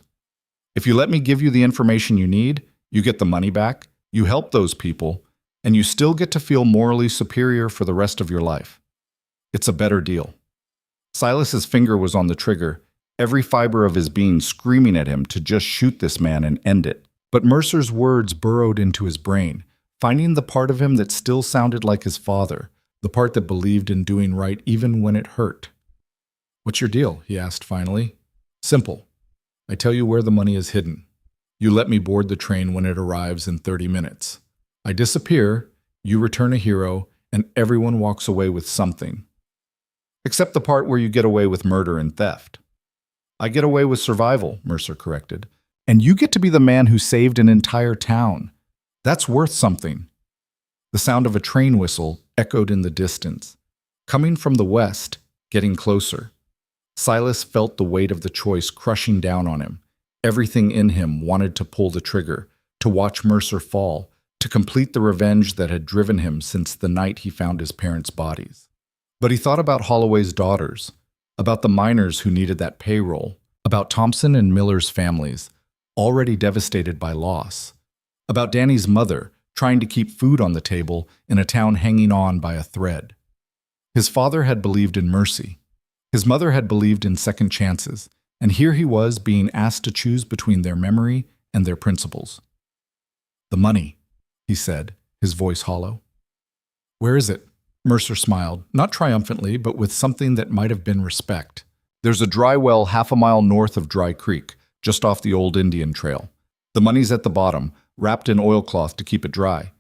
If you let me give you the information you need, you get the money back, you help those people, and you still get to feel morally superior for the rest of your life. It's a better deal." Silas's finger was on the trigger, every fiber of his being screaming at him to just shoot this man and end it. But Mercer's words burrowed into his brain, finding the part of him that still sounded like his father, the part that believed in doing right even when it hurt. "What's your deal?" he asked finally. "Simple. I tell you where the money is hidden. You let me board the train when it arrives in 30 minutes. I disappear, you return a hero, and everyone walks away with something. Except the part where you get away with murder and theft." I get away with survival, Mercer corrected. And you get to be the man who saved an entire town. That's worth something. The sound of a train whistle echoed in the distance. Coming from the west, getting closer. Silas felt the weight of the choice crushing down on him. Everything in him wanted to pull the trigger, to watch Mercer fall, to complete the revenge that had driven him since the night he found his parents' bodies. But he thought about Holloway's daughters, about the miners who needed that payroll, about Thompson and Miller's families, already devastated by loss, about Danny's mother trying to keep food on the table in a town hanging on by a thread. His father had believed in mercy. His mother had believed in second chances, and here he was being asked to choose between their memory and their principles. "The money," he said, his voice hollow. "Where is it?" Mercer smiled, not triumphantly, but with something that might have been respect. "There's a dry well half a mile north of Dry Creek, just off the old Indian trail. The money's at the bottom, wrapped in oilcloth to keep it dry.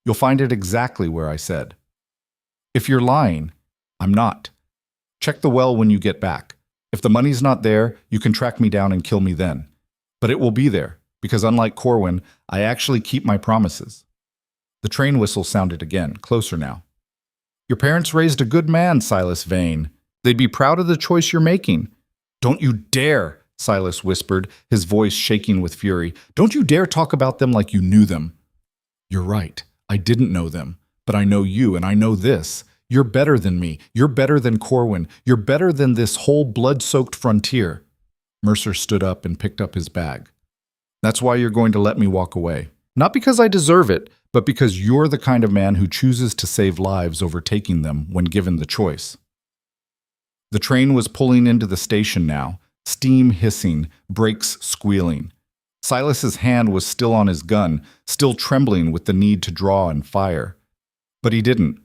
You'll find it exactly where I said." "If you're lying," "I'm not. Check the well when you get back. If the money's not there, you can track me down and kill me then. But it will be there, because unlike Corwin, I actually keep my promises." The train whistle sounded again, closer now. "Your parents raised a good man, Silas Vane. They'd be proud of the choice you're making." "Don't you dare," Silas whispered, his voice shaking with fury. "Don't you dare talk about them like you knew them." "You're right. I didn't know them. But I know you, and I know this. You're better than me. You're better than Corwin. You're better than this whole blood-soaked frontier." Mercer stood up and picked up his bag. "That's why you're going to let me walk away. Not because I deserve it, but because you're the kind of man who chooses to save lives over taking them when given the choice." The train was pulling into the station now, steam hissing, brakes squealing. Silas's hand was still on his gun, still trembling with the need to draw and fire. But he didn't.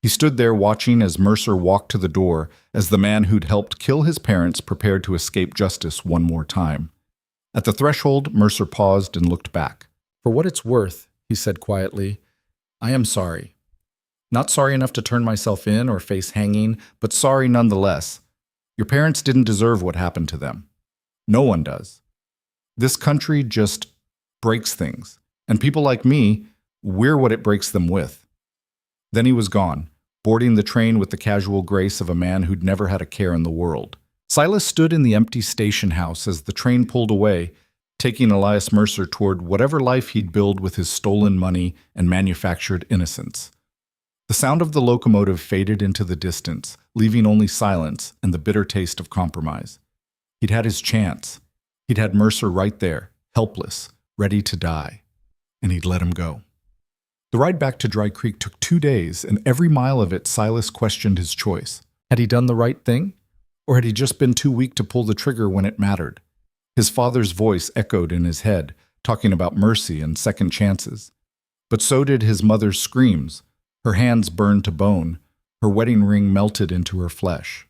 He stood there watching as Mercer walked to the door, as the man who'd helped kill his parents prepared to escape justice one more time. At the threshold, Mercer paused and looked back. "For what it's worth," he said quietly, "I am sorry. Not sorry enough to turn myself in or face hanging, but sorry nonetheless. Your parents didn't deserve what happened to them. No one does. This country just breaks things, and people like me, we're what it breaks them with." Then he was gone, boarding the train with the casual grace of a man who'd never had a care in the world. Silas stood in the empty station house as the train pulled away, taking Elias Mercer toward whatever life he'd build with his stolen money and manufactured innocence. The sound of the locomotive faded into the distance, leaving only silence and the bitter taste of compromise. He'd had his chance. He'd had Mercer right there, helpless, ready to die. And he'd let him go. The ride back to Dry Creek took 2 days, and every mile of it Silas questioned his choice. Had he done the right thing? Or had he just been too weak to pull the trigger when it mattered? His father's voice echoed in his head, talking about mercy and second chances. But so did his mother's screams. Her hands burned to bone. Her wedding ring melted into her flesh.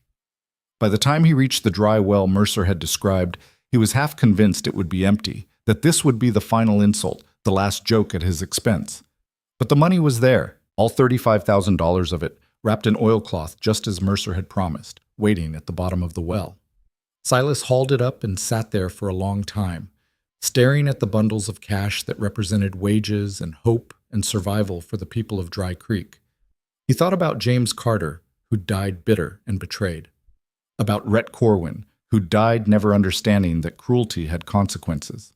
By the time he reached the dry well Mercer had described, he was half convinced it would be empty, that this would be the final insult, the last joke at his expense. But the money was there, all $35,000 of it, wrapped in oilcloth just as Mercer had promised, waiting at the bottom of the well. Silas hauled it up and sat there for a long time, staring at the bundles of cash that represented wages and hope and survival for the people of Dry Creek. He thought about James Carter, who died bitter and betrayed. About Rhett Corwin, who died never understanding that cruelty had consequences.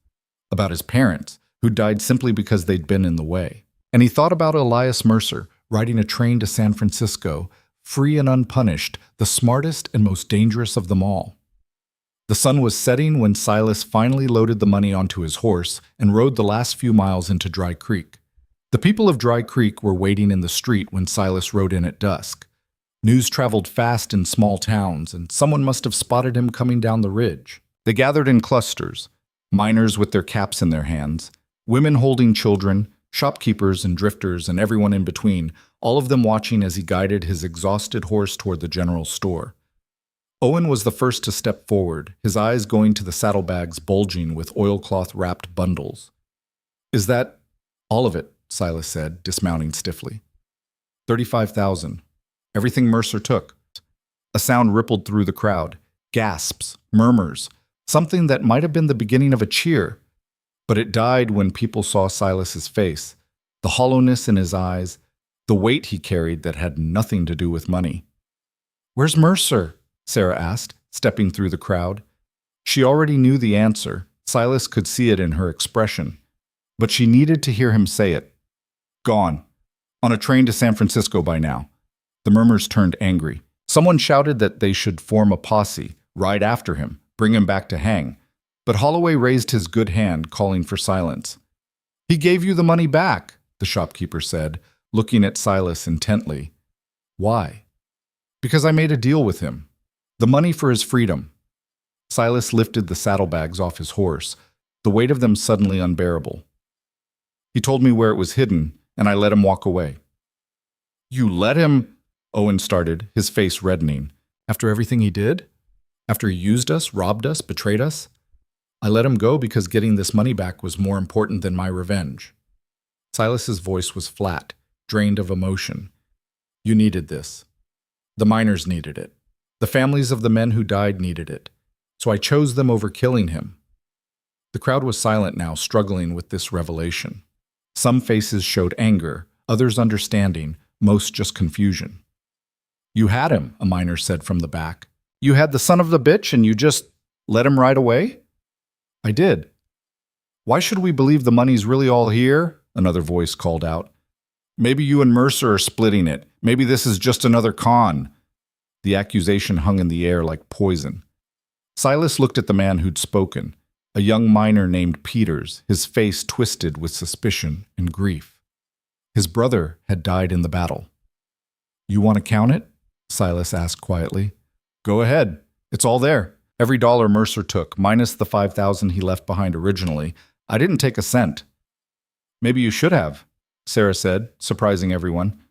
About his parents, who died simply because they'd been in the way. And he thought about Elias Mercer, riding a train to San Francisco, free and unpunished, the smartest and most dangerous of them all. The sun was setting when Silas finally loaded the money onto his horse and rode the last few miles into Dry Creek. The people of Dry Creek were waiting in the street when Silas rode in at dusk. News traveled fast in small towns, and someone must have spotted him coming down the ridge. They gathered in clusters, miners with their caps in their hands, women holding children, shopkeepers and drifters and everyone in between, all of them watching as he guided his exhausted horse toward the general store. Owen was the first to step forward, his eyes going to the saddlebags bulging with oilcloth-wrapped bundles. "Is that all of it?" Silas said, dismounting stiffly. 35,000. Everything Mercer took. A sound rippled through the crowd. Gasps, murmurs. something that might have been the beginning of a cheer, but it died when people saw Silas's face, the hollowness in his eyes, the weight he carried that had nothing to do with money. "Where's Mercer?" Sarah asked, stepping through the crowd. She already knew the answer. Silas could see it in her expression, but she needed to hear him say it. "Gone. On a train to San Francisco by now." The murmurs turned angry. Someone shouted that they should form a posse, ride after him, bring him back to hang. But Holloway raised his good hand, calling for silence. "He gave you the money back," the shopkeeper said, looking at Silas intently. "Why?" "Because I made a deal with him. The money for his freedom." Silas lifted the saddlebags off his horse, the weight of them suddenly unbearable. "He told me where it was hidden, and I let him walk away." "You let him?" Owen started, his face reddening. "After everything he did? After he used us, robbed us, betrayed us? I let him go because getting this money back was more important than my revenge." Silas's voice was flat, drained of emotion. "You needed this. The miners needed it. The families of the men who died needed it. So I chose them over killing him." The crowd was silent now, struggling with this revelation. Some faces showed anger, others understanding, most just confusion. "You had him," a miner said from the back. "You had the son of the bitch and you just let him ride away?" "I did." "Why should we believe the money's really all here?" another voice called out. "Maybe you and Mercer are splitting it. Maybe this is just another con." The accusation hung in the air like poison. Silas looked at the man who'd spoken, a young miner named Peters, his face twisted with suspicion and grief. His brother had died in the battle. "You want to count it?" Silas asked quietly. "Go ahead. It's all there. Every dollar Mercer took, minus the $5,000 he left behind originally. I didn't take a cent." "Maybe you should have," Sarah said, surprising everyone.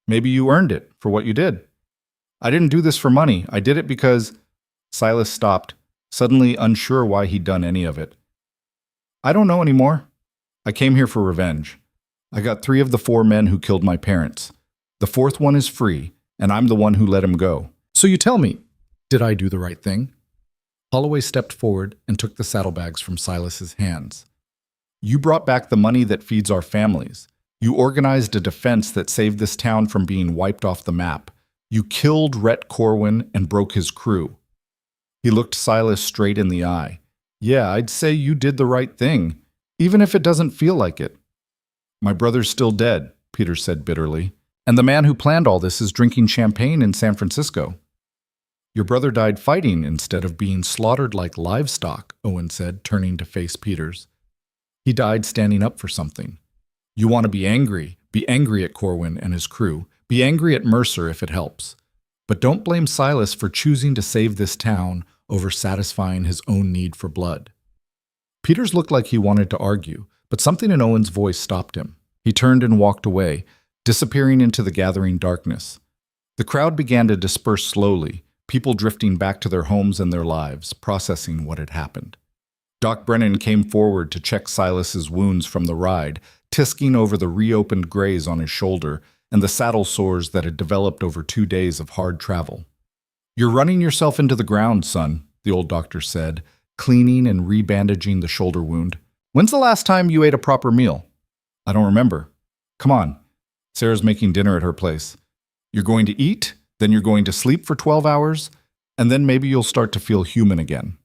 "Maybe you earned it for what you did." "I didn't do this for money. I did it because—" Silas stopped, suddenly unsure why he'd done any of it. "I don't know anymore. I came here for revenge. I got 3 of the 4 men who killed my parents. The 4th one is free, and I'm the one who let him go. So you tell me, did I do the right thing?" Holloway stepped forward and took the saddlebags from Silas's hands. "You brought back the money that feeds our families. You organized a defense that saved this town from being wiped off the map. You killed Rhett Corwin and broke his crew." He looked Silas straight in the eye. "Yeah, I'd say you did the right thing, even if it doesn't feel like it." "My brother's still dead," Peter said bitterly. "And the man who planned all this is drinking champagne in San Francisco." "Your brother died fighting instead of being slaughtered like livestock," Owen said, turning to face Peters. "He died standing up for something. You want to be angry at Corwin and his crew. Be angry at Mercer if it helps. But don't blame Silas for choosing to save this town over satisfying his own need for blood." Peters looked like he wanted to argue, but something in Owen's voice stopped him. He turned and walked away, disappearing into the gathering darkness. The crowd began to disperse slowly, people drifting back to their homes and their lives, processing what had happened. Doc Brennan came forward to check Silas's wounds from the ride, tisking over the reopened graze on his shoulder and the saddle sores that had developed over 2 days of hard travel. "You're running yourself into the ground, son," the old doctor said, cleaning and rebandaging the shoulder wound. "When's the last time you ate a proper meal?" "I don't remember." "Come on. Sarah's making dinner at her place. You're going to eat, then you're going to sleep for 12 hours, and then maybe you'll start to feel human again."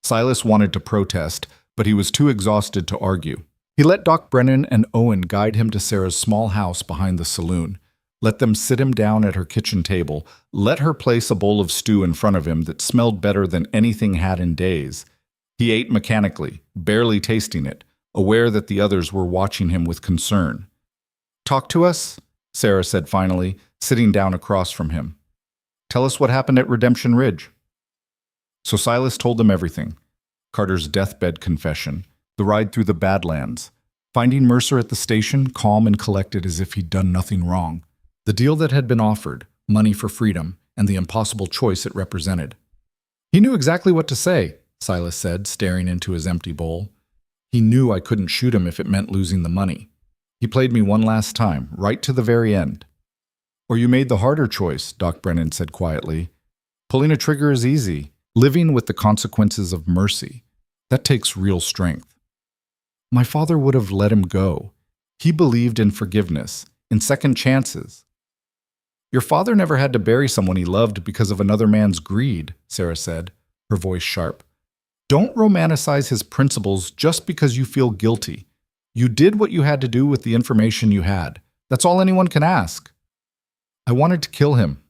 Silas wanted to protest, but he was too exhausted to argue. He let Doc Brennan and Owen guide him to Sarah's small house behind the saloon, let them sit him down at her kitchen table, let her place a bowl of stew in front of him that smelled better than anything had in days. He ate mechanically, barely tasting it, aware that the others were watching him with concern. "Talk to us," Sarah said finally, sitting down across from him. "Tell us what happened at Redemption Ridge." So Silas told them everything. Carter's deathbed confession, the ride through the Badlands, finding Mercer at the station, calm and collected as if he'd done nothing wrong, the deal that had been offered, money for freedom, and the impossible choice it represented. "He knew exactly what to say," Silas said, staring into his empty bowl. "He knew I couldn't shoot him if it meant losing the money. He played me one last time, right to the very end." "Or you made the harder choice," Doc Brennan said quietly. "Pulling a trigger is easy. living with the consequences of mercy. That takes real strength. My father would have let him go. He believed in forgiveness, in second chances. Your father never had to bury someone he loved because of another man's greed, Sarah said, her voice sharp. Don't romanticize his principles just because you feel guilty. You did what you had to do with the information you had. That's all anyone can ask. I wanted to kill him.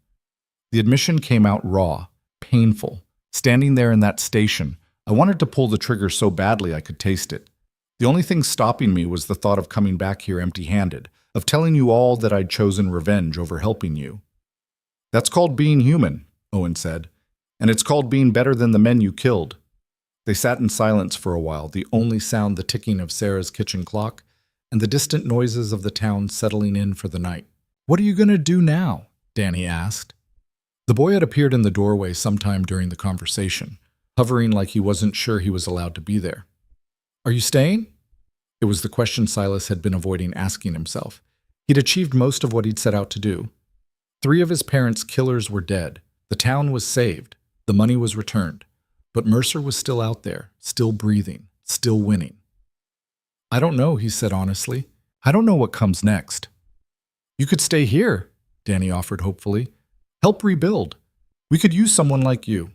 The admission came out raw, painful. Standing there in that station, I wanted to pull the trigger so badly I could taste it. The only thing stopping me was the thought of coming back here empty-handed, of telling you all that I'd chosen revenge over helping you. That's called being human, Owen said, and it's called being better than the men you killed. They sat in silence for a while, the only sound the ticking of Sarah's kitchen clock and the distant noises of the town settling in for the night. What are you going to do now? Danny asked. The boy had appeared in the doorway sometime during the conversation, hovering like he wasn't sure he was allowed to be there. Are you staying? It was the question Silas had been avoiding asking himself. He'd achieved most of what he'd set out to do. 3 of his parents' killers were dead. The town was saved. The money was returned. But Mercer was still out there, still breathing, still winning. I don't know, he said honestly. I don't know what comes next. You could stay here, Danny offered hopefully. Help rebuild. We could use someone like you.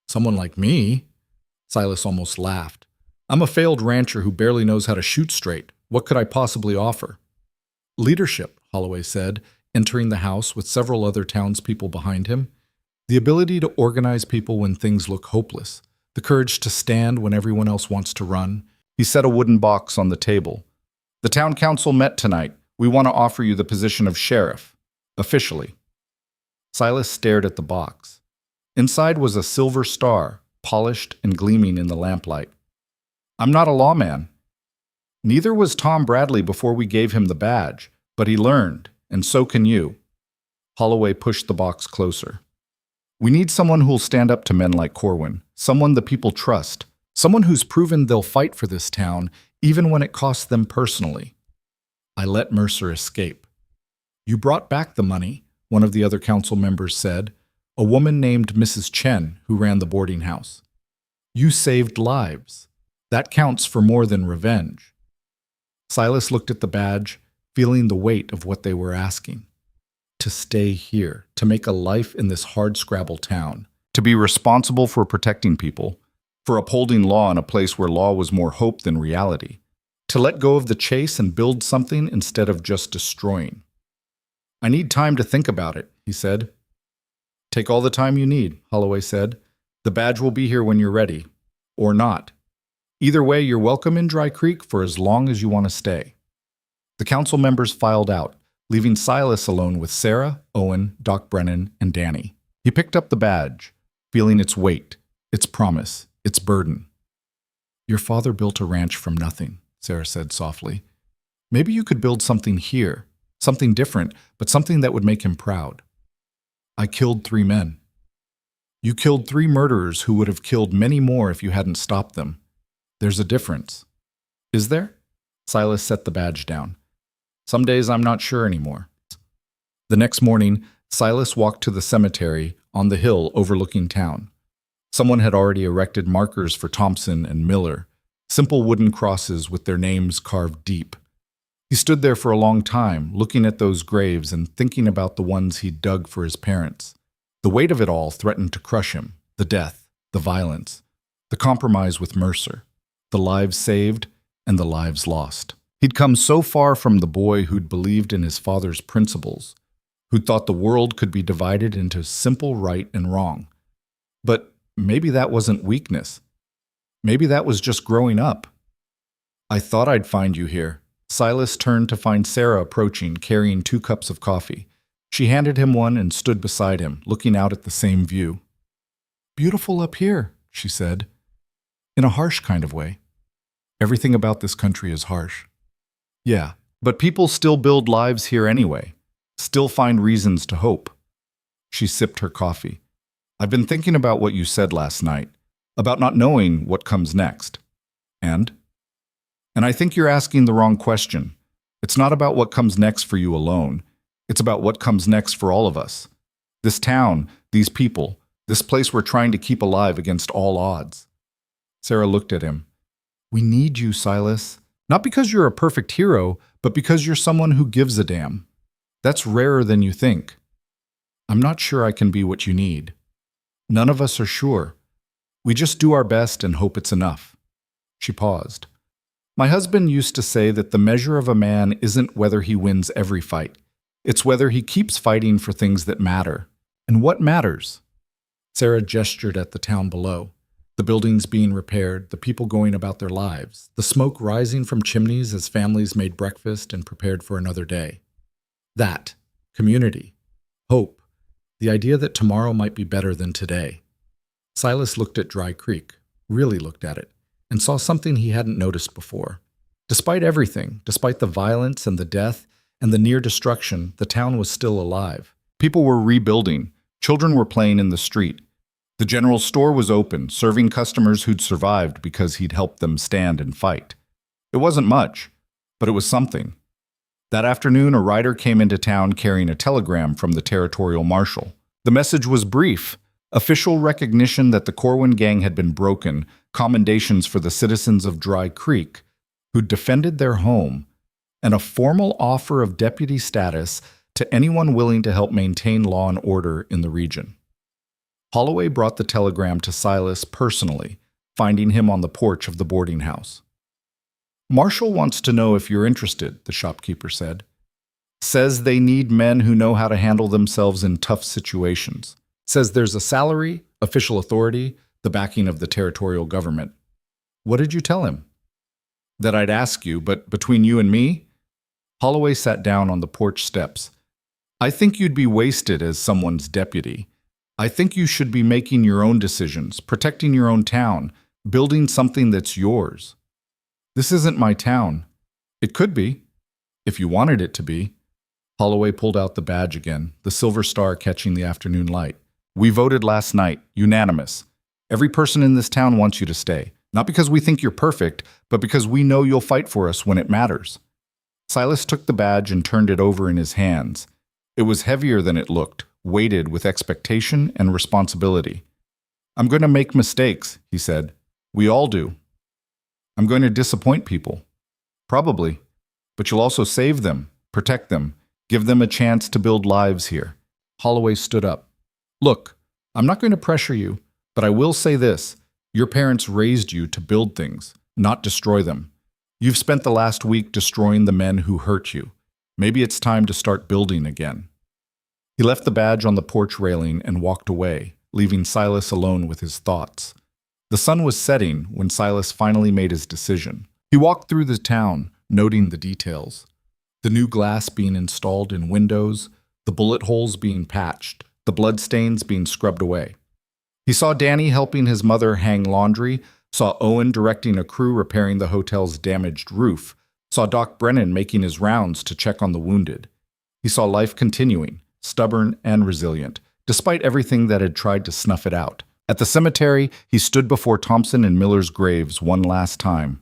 Someone like me? Silas almost laughed. I'm a failed rancher who barely knows how to shoot straight. What could I possibly offer? Leadership, Holloway said, entering the house with several other townspeople behind him. The ability to organize people when things look hopeless. The courage to stand when everyone else wants to run. He set a wooden box on the table. The town council met tonight. We want to offer you the position of sheriff. Officially. Silas stared at the box. Inside was a silver star, polished and gleaming in the lamplight. I'm not a lawman. Neither was Tom Bradley before we gave him the badge, but he learned, and so can you. Holloway pushed the box closer. We need someone who'll stand up to men like Corwin, someone the people trust, someone who's proven they'll fight for this town, even when it costs them personally. I let Mercer escape. You brought back the money, one of the other council members said, a woman named Mrs. Chen who ran the boarding house. You saved lives. That counts for more than revenge. Silas looked at the badge, feeling the weight of what they were asking. To stay here, to make a life in this hardscrabble town, to be responsible for protecting people, for upholding law in a place where law was more hope than reality, to let go of the chase and build something instead of just destroying. I need time to think about it, he said. Take all the time you need, Holloway said. The badge will be here when you're ready. Or not. Either way, you're welcome in Dry Creek for as long as you want to stay. The council members filed out, leaving Silas alone with Sarah, Owen, Doc Brennan, and Danny. He picked up the badge, feeling its weight, its promise, its burden. Your father built a ranch from nothing, Sarah said softly. Maybe you could build something here, something different, but something that would make him proud. I killed 3 men. You killed 3 murderers who would have killed many more if you hadn't stopped them. There's a difference. Is there? Silas set the badge down. Some days I'm not sure anymore. The next morning, Silas walked to the cemetery on the hill overlooking town. Someone had already erected markers for Thompson and Miller, simple wooden crosses with their names carved deep. He stood there for a long time, looking at those graves and thinking about the ones he'd dug for his parents. The weight of it all threatened to crush him, the death, the violence, the compromise with Mercer, the lives saved and the lives lost. He'd come so far from the boy who'd believed in his father's principles, who'd thought the world could be divided into simple right and wrong. But maybe that wasn't weakness. Maybe that was just growing up. I thought I'd find you here. Silas turned to find Sarah approaching, carrying 2 cups of coffee. She handed him one and stood beside him, looking out at the same view. Beautiful up here, she said, in a harsh kind of way. Everything about this country is harsh. Yeah, but people still build lives here anyway, still find reasons to hope. She sipped her coffee. I've been thinking about what you said last night, about not knowing what comes next. And I think you're asking the wrong question. It's not about what comes next for you alone. It's about what comes next for all of us. This town, these people, This place we're trying to keep alive against all odds. Sarah looked at him. We need you, Silas. Not because you're a perfect hero, but because you're someone who gives a damn. That's rarer than you think. I'm not sure I can be what you need. None of us are sure. We just do our best and hope it's enough. She paused. My husband used to say that the measure of a man isn't whether he wins every fight. It's whether he keeps fighting for things that matter. And what matters? Sarah gestured at the town below. The buildings being repaired, the people going about their lives, the smoke rising from chimneys as families made breakfast and prepared for another day. That, community, hope, the idea that tomorrow might be better than today. Silas looked at Dry Creek, really looked at it, and saw something he hadn't noticed before. Despite everything, despite the violence and the death and the near destruction, the town was still alive. People were rebuilding. Children were playing in the street. The general store was open, serving customers who'd survived because he'd helped them stand and fight. It wasn't much, but it was something. That afternoon, a rider came into town carrying a telegram from the territorial marshal. The message was brief: official recognition that the Corwin gang had been broken, commendations for the citizens of Dry Creek, who'd defended their home, and a formal offer of deputy status to anyone willing to help maintain law and order in the region. Holloway brought the telegram to Silas personally, finding him on the porch of the boarding house. Marshall wants to know if you're interested, the shopkeeper said. Says they need men who know how to handle themselves in tough situations. Says there's a salary, official authority, the backing of the territorial government. What did you tell him? That I'd ask you, but between you and me? Holloway sat down on the porch steps. I think you'd be wasted as someone's deputy. I think you should be making your own decisions, protecting your own town, building something that's yours. This isn't my town. It could be, if you wanted it to be. Holloway pulled out the badge again, the silver star catching the afternoon light. We voted last night, unanimous. Every person in this town wants you to stay. Not because we think you're perfect, but because we know you'll fight for us when it matters. Silas took the badge and turned it over in his hands. It was heavier than it looked, weighted with expectation and responsibility. I'm going to make mistakes, he said. We all do. I'm going to disappoint people. Probably. But you'll also save them, protect them, give them a chance to build lives here. Holloway stood up. Look, I'm not going to pressure you, but I will say this. Your parents raised you to build things, not destroy them. You've spent the last week destroying the men who hurt you. Maybe it's time to start building again. He left the badge on the porch railing and walked away, leaving Silas alone with his thoughts. The sun was setting when Silas finally made his decision. He walked through the town, noting the details. The new glass being installed in windows, the bullet holes being patched, the bloodstains being scrubbed away. He saw Danny helping his mother hang laundry, saw Owen directing a crew repairing the hotel's damaged roof, saw Doc Brennan making his rounds to check on the wounded. He saw life continuing, stubborn and resilient, despite everything that had tried to snuff it out. At the cemetery, he stood before Thompson and Miller's graves one last time.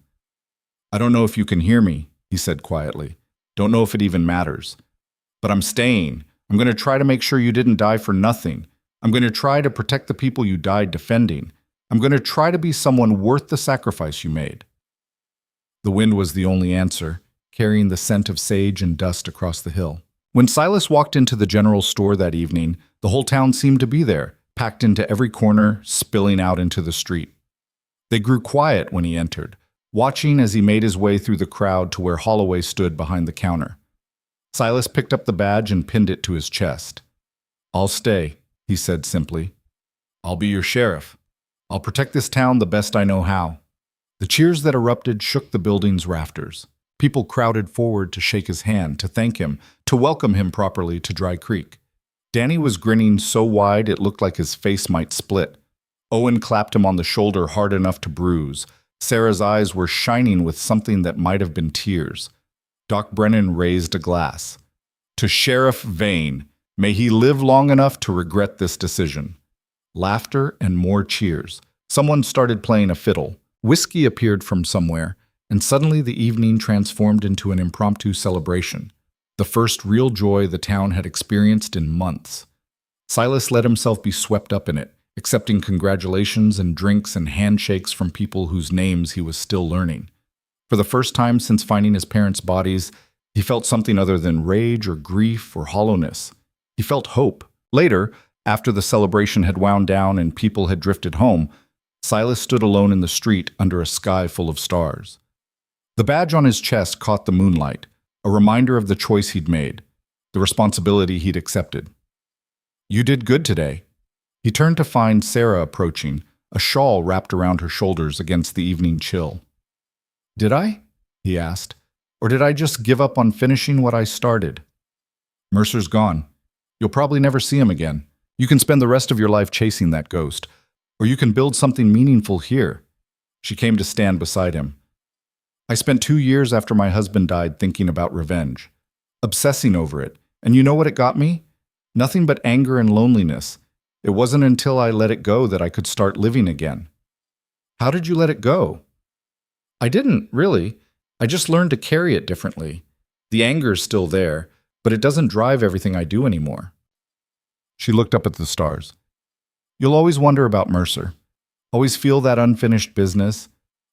I don't know if you can hear me, he said quietly. Don't know if it even matters. But I'm staying. I'm going to try to make sure you didn't die for nothing. I'm going to try to protect the people you died defending. I'm going to try to be someone worth the sacrifice you made. The wind was the only answer, carrying the scent of sage and dust across the hill. When Silas walked into the general store that evening, the whole town seemed to be there, packed into every corner, spilling out into the street. They grew quiet when he entered, watching as he made his way through the crowd to where Holloway stood behind the counter. Silas picked up the badge and pinned it to his chest. I'll stay, he said simply. I'll be your sheriff. I'll protect this town the best I know how. The cheers that erupted shook the building's rafters. People crowded forward to shake his hand, to thank him, to welcome him properly to Dry Creek. Danny was grinning so wide it looked like his face might split. Owen clapped him on the shoulder hard enough to bruise. Sarah's eyes were shining with something that might have been tears. Doc Brennan raised a glass. To Sheriff Vane, may he live long enough to regret this decision. Laughter and more cheers. Someone started playing a fiddle. Whiskey appeared from somewhere, and suddenly the evening transformed into an impromptu celebration, the first real joy the town had experienced in months. Silas let himself be swept up in it, accepting congratulations and drinks and handshakes from people whose names he was still learning. For the first time since finding his parents' bodies, he felt something other than rage or grief or hollowness. He felt hope. Later, after the celebration had wound down and people had drifted home, Silas stood alone in the street under a sky full of stars. The badge on his chest caught the moonlight, a reminder of the choice he'd made, the responsibility he'd accepted. "You did good today." He turned to find Sarah approaching, a shawl wrapped around her shoulders against the evening chill. "Did I?" he asked. "Or did I just give up on finishing what I started?" "Mercer's gone. You'll probably never see him again. You can spend the rest of your life chasing that ghost. Or you can build something meaningful here." She came to stand beside him. "I spent 2 years after my husband died thinking about revenge, obsessing over it. And you know what it got me? Nothing but anger and loneliness. It wasn't until I let it go that I could start living again." "How did you let it go?" "I didn't, really. I just learned to carry it differently. The anger's still there, but it doesn't drive everything I do anymore." She looked up at the stars. "You'll always wonder about Mercer. Always feel that unfinished business.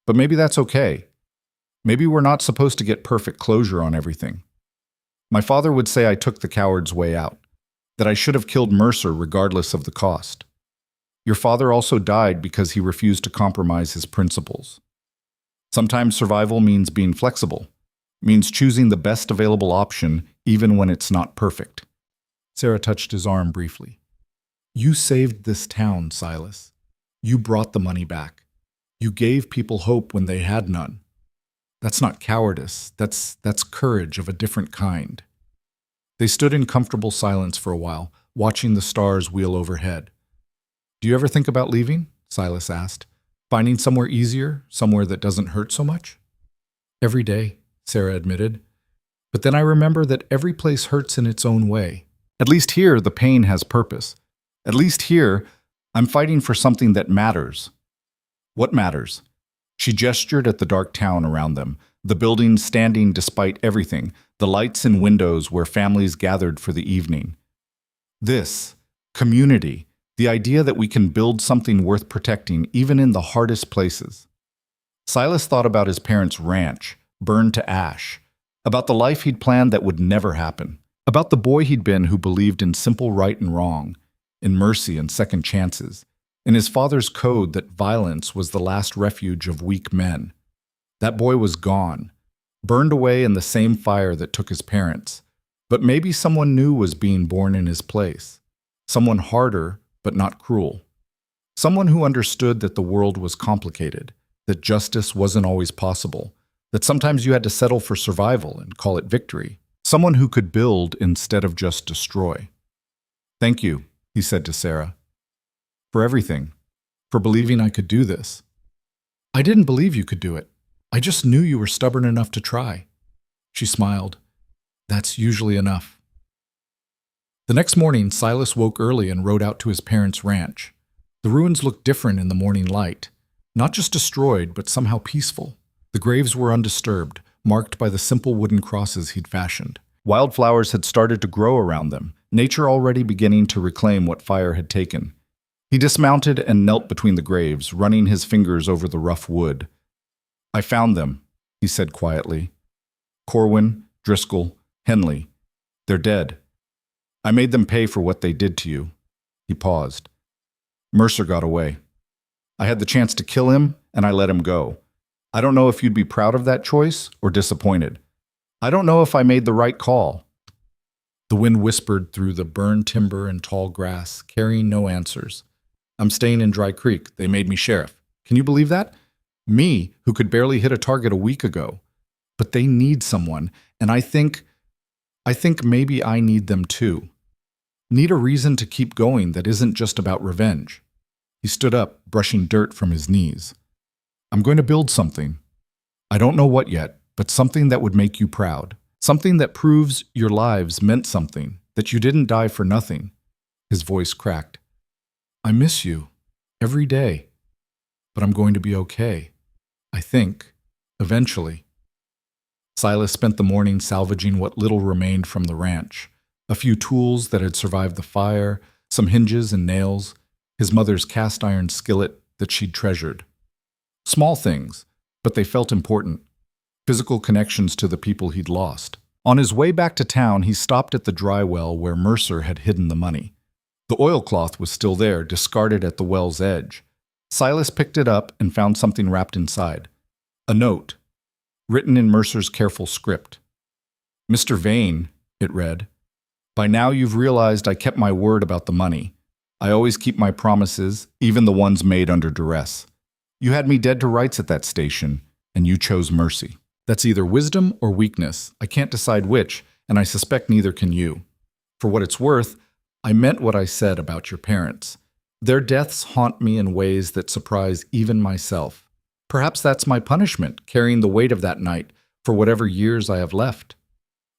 But maybe that's okay. Maybe we're not supposed to get perfect closure on everything. My father would say I took the coward's way out, that I should have killed Mercer regardless of the cost. Your father also died because he refused to compromise his principles. Sometimes survival means being flexible, means choosing the best available option even when it's not perfect." Sarah touched his arm briefly. "You saved this town, Silas. You brought the money back. You gave people hope when they had none. That's not cowardice. That's courage of a different kind." They stood in comfortable silence for a while, watching the stars wheel overhead. "Do you ever think about leaving?" Silas asked. "Finding somewhere easier, somewhere that doesn't hurt so much?" "Every day," Sarah admitted. "But then I remember that every place hurts in its own way. At least here, the pain has purpose. At least here, I'm fighting for something that matters." "What matters?" She gestured at the dark town around them, the buildings standing despite everything, the lights in windows where families gathered for the evening. "This, community, the idea that we can build something worth protecting even in the hardest places." Silas thought about his parents' ranch, burned to ash, about the life he'd planned that would never happen, about the boy he'd been who believed in simple right and wrong, in mercy and second chances, in his father's code that violence was the last refuge of weak men. That boy was gone, burned away in the same fire that took his parents, but maybe someone new was being born in his place, someone harder but not cruel, someone who understood that the world was complicated, that justice wasn't always possible, that sometimes you had to settle for survival and call it victory, someone who could build instead of just destroy. "Thank you," he said to Sarah. "For everything. For believing I could do this." "I didn't believe you could do it. I just knew you were stubborn enough to try." She smiled. "That's usually enough." The next morning, Silas woke early and rode out to his parents' ranch. The ruins looked different in the morning light. Not just destroyed, but somehow peaceful. The graves were undisturbed, marked by the simple wooden crosses he'd fashioned. Wildflowers had started to grow around them, nature already beginning to reclaim what fire had taken. He dismounted and knelt between the graves, running his fingers over the rough wood. "I found them," he said quietly. "Corwin, Driscoll, Henley. They're dead. I made them pay for what they did to you." He paused. "Mercer got away. I had the chance to kill him, and I let him go. I don't know if you'd be proud of that choice or disappointed. I don't know if I made the right call." The wind whispered through the burned timber and tall grass, carrying no answers. "I'm staying in Dry Creek. They made me sheriff. Can you believe that? Me, who could barely hit a target a week ago. But they need someone, and I think maybe I need them too. Need a reason to keep going that isn't just about revenge." He stood up, brushing dirt from his knees. "I'm going to build something. I don't know what yet, but something that would make you proud. Something that proves your lives meant something, that you didn't die for nothing." His voice cracked. "I miss you. Every day. But I'm going to be okay. I think. Eventually." Silas spent the morning salvaging what little remained from the ranch. A few tools that had survived the fire, some hinges and nails. his mother's cast iron skillet that she'd treasured. Small things, but they felt important. Physical connections to the people he'd lost. On his way back to town, he stopped at the dry well where Mercer had hidden the money. The oilcloth was still there, discarded at the well's edge. Silas picked it up and found something wrapped inside. A note, written in Mercer's careful script. "Mr. Vane," it read, "by now you've realized I kept my word about the money. I always keep my promises, even the ones made under duress. You had me dead to rights at that station, and you chose mercy. That's either wisdom or weakness. I can't decide which, and I suspect neither can you. For what it's worth, I meant what I said about your parents. Their deaths haunt me in ways that surprise even myself. Perhaps that's my punishment, carrying the weight of that night for whatever years I have left.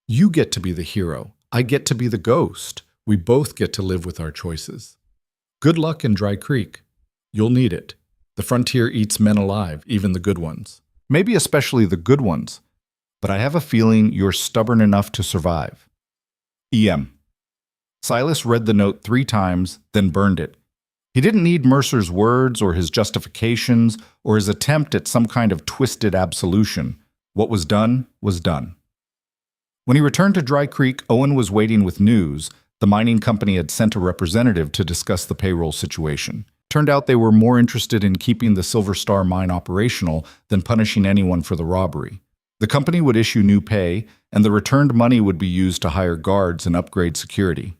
You get to be the hero. I get to be the ghost. We both get to live with our choices. Good luck in Dry Creek. You'll need it. The frontier eats men alive, even the good ones. Maybe especially the good ones. But I have a feeling you're stubborn enough to survive. E.M." Silas read the note 3 times, then burned it. He didn't need Mercer's words or his justifications or his attempt at some kind of twisted absolution. What was done was done. When he returned to Dry Creek, Owen was waiting with news. The mining company had sent a representative to discuss the payroll situation. Turned out they were more interested in keeping the Silver Star mine operational than punishing anyone for the robbery. The company would issue new pay, and the returned money would be used to hire guards and upgrade security.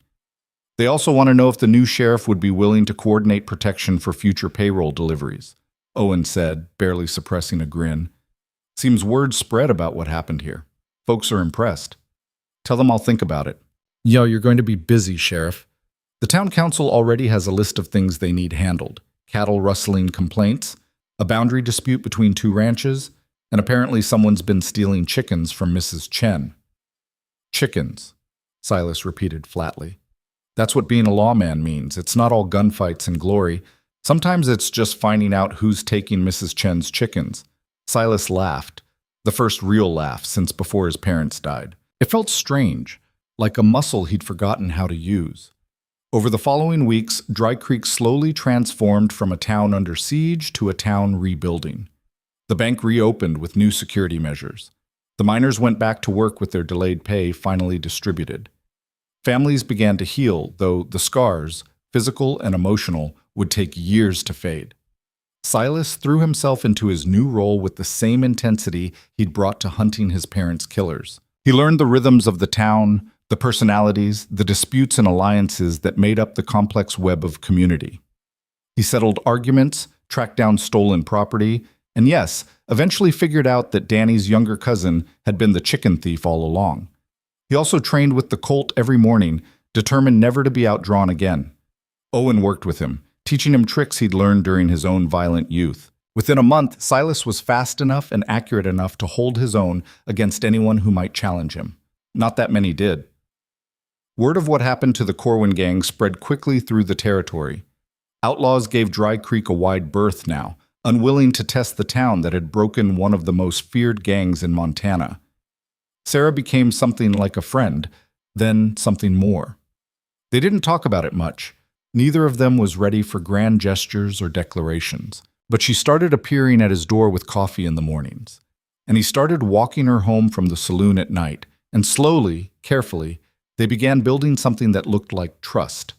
They also want to know if the new sheriff would be willing to coordinate protection for future payroll deliveries, Owen said, barely suppressing a grin. Seems word spread about what happened here. Folks are impressed. Tell them I'll think about it. Yo, you're going to be busy, Sheriff. The town council already has a list of things they need handled. Cattle rustling complaints, a boundary dispute between 2 ranches, and apparently someone's been stealing chickens from Mrs. Chen. Chickens, Silas repeated flatly. That's what being a lawman means. It's not all gunfights and glory. Sometimes it's just finding out who's taking Mrs. Chen's chickens. Silas laughed, the first real laugh since before his parents died. It felt strange, like a muscle he'd forgotten how to use. Over the following weeks, Dry Creek slowly transformed from a town under siege to a town rebuilding. The bank reopened with new security measures. The miners went back to work with their delayed pay finally distributed. Families began to heal, though the scars, physical and emotional, would take years to fade. Silas threw himself into his new role with the same intensity he'd brought to hunting his parents' killers. He learned the rhythms of the town, the personalities, the disputes and alliances that made up the complex web of community. He settled arguments, tracked down stolen property, and yes, eventually figured out that Danny's younger cousin had been the chicken thief all along. He also trained with the colt every morning, determined never to be outdrawn again. Owen worked with him, teaching him tricks he'd learned during his own violent youth. Within a month, Silas was fast enough and accurate enough to hold his own against anyone who might challenge him. Not that many did. Word of what happened to the Corwin gang spread quickly through the territory. Outlaws gave Dry Creek a wide berth now, unwilling to test the town that had broken one of the most feared gangs in Montana. Sarah became something like a friend, then something more. They didn't talk about it much. Neither of them was ready for grand gestures or declarations. But she started appearing at his door with coffee in the mornings. And he started walking her home from the saloon at night. And slowly, carefully, they began building something that looked like trust.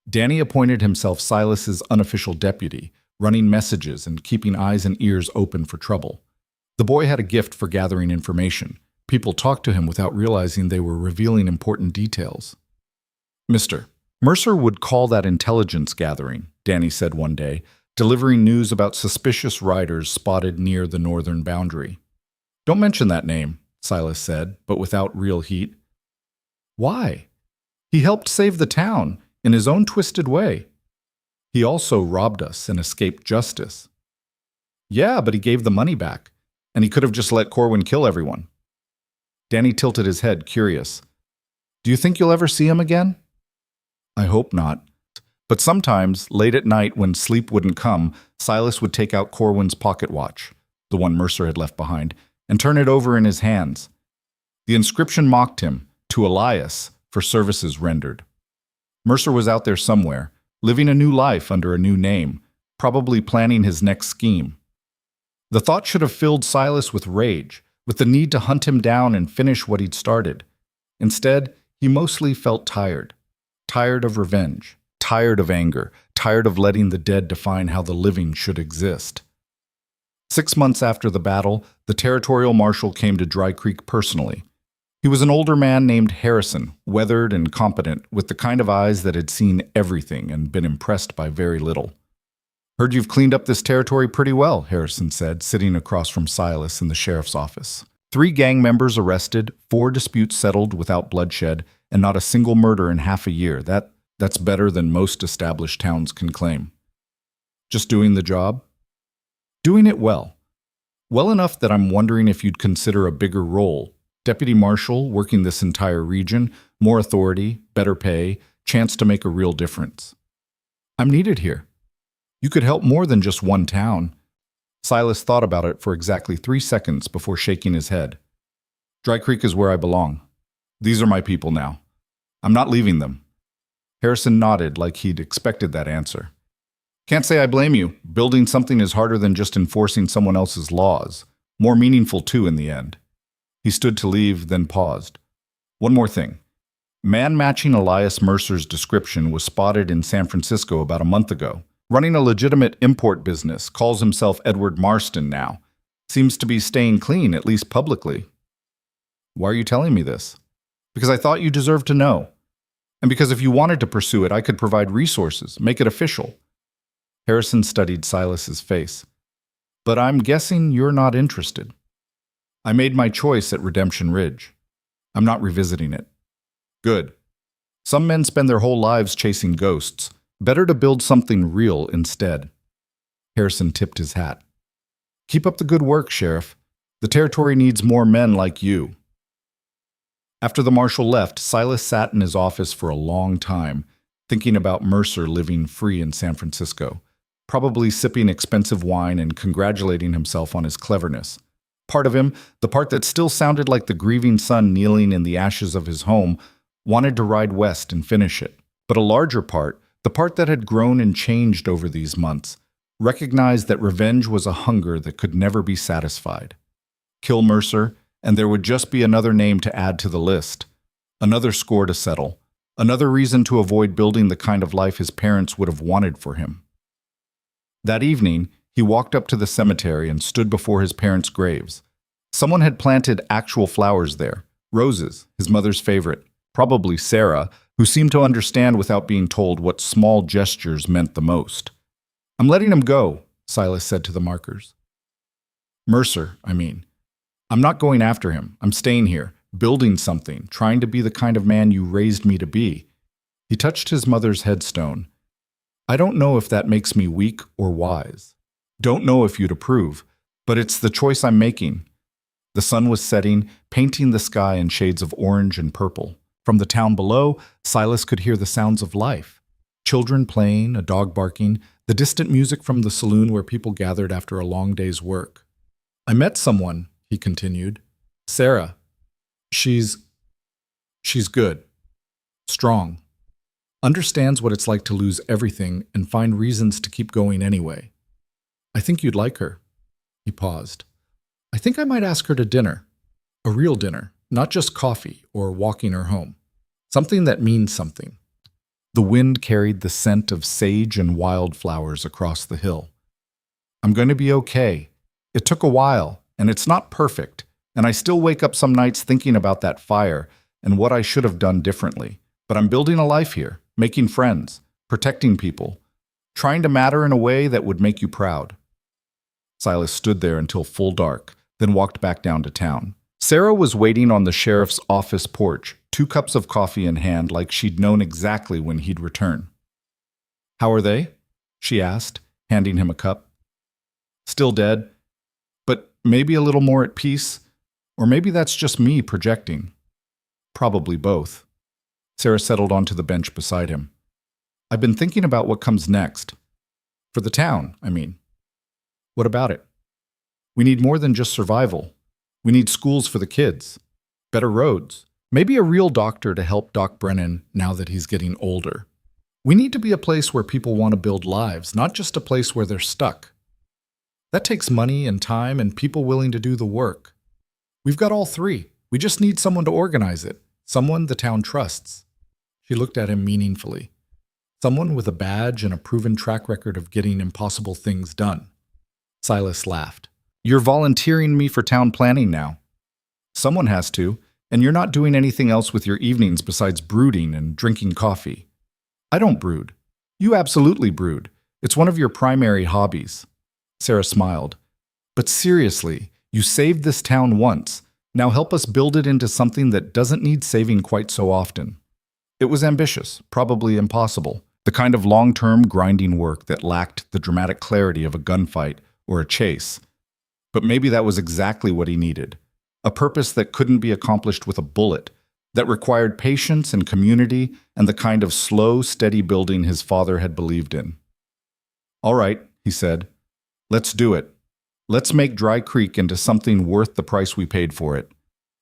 Danny appointed himself Silas's unofficial deputy, running messages and keeping eyes and ears open for trouble. The boy had a gift for gathering information. People talked to him without realizing they were revealing important details. Mr. Mercer would call that intelligence gathering, Danny said one day, delivering news about suspicious riders spotted near the northern boundary. Don't mention that name, Silas said, but without real heat. Why? He helped save the town in his own twisted way. He also robbed us and escaped justice. Yeah, but he gave the money back, and he could have just let Corwin kill everyone. Danny tilted his head, curious. Do you think you'll ever see him again? I hope not. But sometimes, late at night when sleep wouldn't come, Silas would take out Corwin's pocket watch, the one Mercer had left behind, and turn it over in his hands. The inscription mocked him, to Elias, for services rendered. Mercer was out there somewhere, living a new life under a new name, probably planning his next scheme. The thought should have filled Silas with rage, with the need to hunt him down and finish what he'd started. Instead, he mostly felt tired. Tired of revenge, tired of anger, tired of letting the dead define how the living should exist. 6 months after the battle, the territorial marshal came to Dry Creek personally. He was an older man named Harrison, weathered and competent, with the kind of eyes that had seen everything and been impressed by very little. "Heard you've cleaned up this territory pretty well," Harrison said, sitting across from Silas in the sheriff's office. 3 gang members arrested, 4 disputes settled without bloodshed, and not a single murder in half a year. That's better than most established towns can claim. Just doing the job? Doing it well. Well enough that I'm wondering if you'd consider a bigger role. Deputy Marshal, working this entire region, more authority, better pay, chance to make a real difference. I'm needed here. You could help more than just one town. Silas thought about it for exactly 3 seconds before shaking his head. Dry Creek is where I belong. These are my people now. I'm not leaving them. Harrison nodded like he'd expected that answer. Can't say I blame you. Building something is harder than just enforcing someone else's laws. More meaningful too in the end. He stood to leave, then paused. One more thing. Man matching Elias Mercer's description was spotted in San Francisco about a month ago. Running a legitimate import business, calls himself Edward Marston now. Seems to be staying clean, at least publicly. Why are you telling me this? Because I thought you deserved to know. And because if you wanted to pursue it, I could provide resources, make it official. Harrison studied Silas's face. But I'm guessing you're not interested. I made my choice at Redemption Ridge. I'm not revisiting it. Good. Some men spend their whole lives chasing ghosts. Better to build something real instead. Harrison tipped his hat. Keep up the good work, Sheriff. The territory needs more men like you. After the marshal left, Silas sat in his office for a long time, thinking about Mercer living free in San Francisco, probably sipping expensive wine and congratulating himself on his cleverness. Part of him, the part that still sounded like the grieving son kneeling in the ashes of his home, wanted to ride west and finish it. But a larger part, the part that had grown and changed over these months, recognized that revenge was a hunger that could never be satisfied. Kill Mercer, and there would just be another name to add to the list, another score to settle, another reason to avoid building the kind of life his parents would have wanted for him. That evening, he walked up to the cemetery and stood before his parents' graves. Someone had planted actual flowers there, roses, his mother's favorite, probably Sarah, who seemed to understand without being told what small gestures meant the most. I'm letting him go, Silas said to the markers. Mercer, I mean. I'm not going after him. I'm staying here, building something, trying to be the kind of man you raised me to be. He touched his mother's headstone. I don't know if that makes me weak or wise. Don't know if you'd approve, but it's the choice I'm making. The sun was setting, painting the sky in shades of orange and purple. From the town below, Silas could hear the sounds of life. Children playing, a dog barking, the distant music from the saloon where people gathered after a long day's work. I met someone, he continued. Sarah. She's good. Strong. Understands what it's like to lose everything and find reasons to keep going anyway. I think you'd like her. He paused. I think I might ask her to dinner. A real dinner, not just coffee or walking her home. Something that means something. The wind carried the scent of sage and wildflowers across the hill. I'm going to be okay. It took a while, and it's not perfect, and I still wake up some nights thinking about that fire and what I should have done differently. But I'm building a life here, making friends, protecting people, trying to matter in a way that would make you proud. Silas stood there until full dark, then walked back down to town. Sarah was waiting on the sheriff's office porch, 2 cups of coffee in hand like she'd known exactly when he'd return. How are they? She asked, handing him a cup. Still dead, but maybe a little more at peace, or maybe that's just me projecting. Probably both. Sarah settled onto the bench beside him. I've been thinking about what comes next. For the town, I mean. What about it? We need more than just survival. We need schools for the kids, better roads, maybe a real doctor to help Doc Brennan now that he's getting older. We need to be a place where people want to build lives, not just a place where they're stuck. That takes money and time and people willing to do the work. We've got all three. We just need someone to organize it, someone the town trusts. She looked at him meaningfully. Someone with a badge and a proven track record of getting impossible things done. Silas laughed. You're volunteering me for town planning now. Someone has to, and you're not doing anything else with your evenings besides brooding and drinking coffee. I don't brood. You absolutely brood. It's one of your primary hobbies. Sarah smiled. But seriously, you saved this town once. Now help us build it into something that doesn't need saving quite so often. It was ambitious, probably impossible, the kind of long-term grinding work that lacked the dramatic clarity of a gunfight or a chase. But maybe that was exactly what he needed. A purpose that couldn't be accomplished with a bullet, that required patience and community and the kind of slow, steady building his father had believed in. All right, he said. Let's do it. Let's make Dry Creek into something worth the price we paid for it.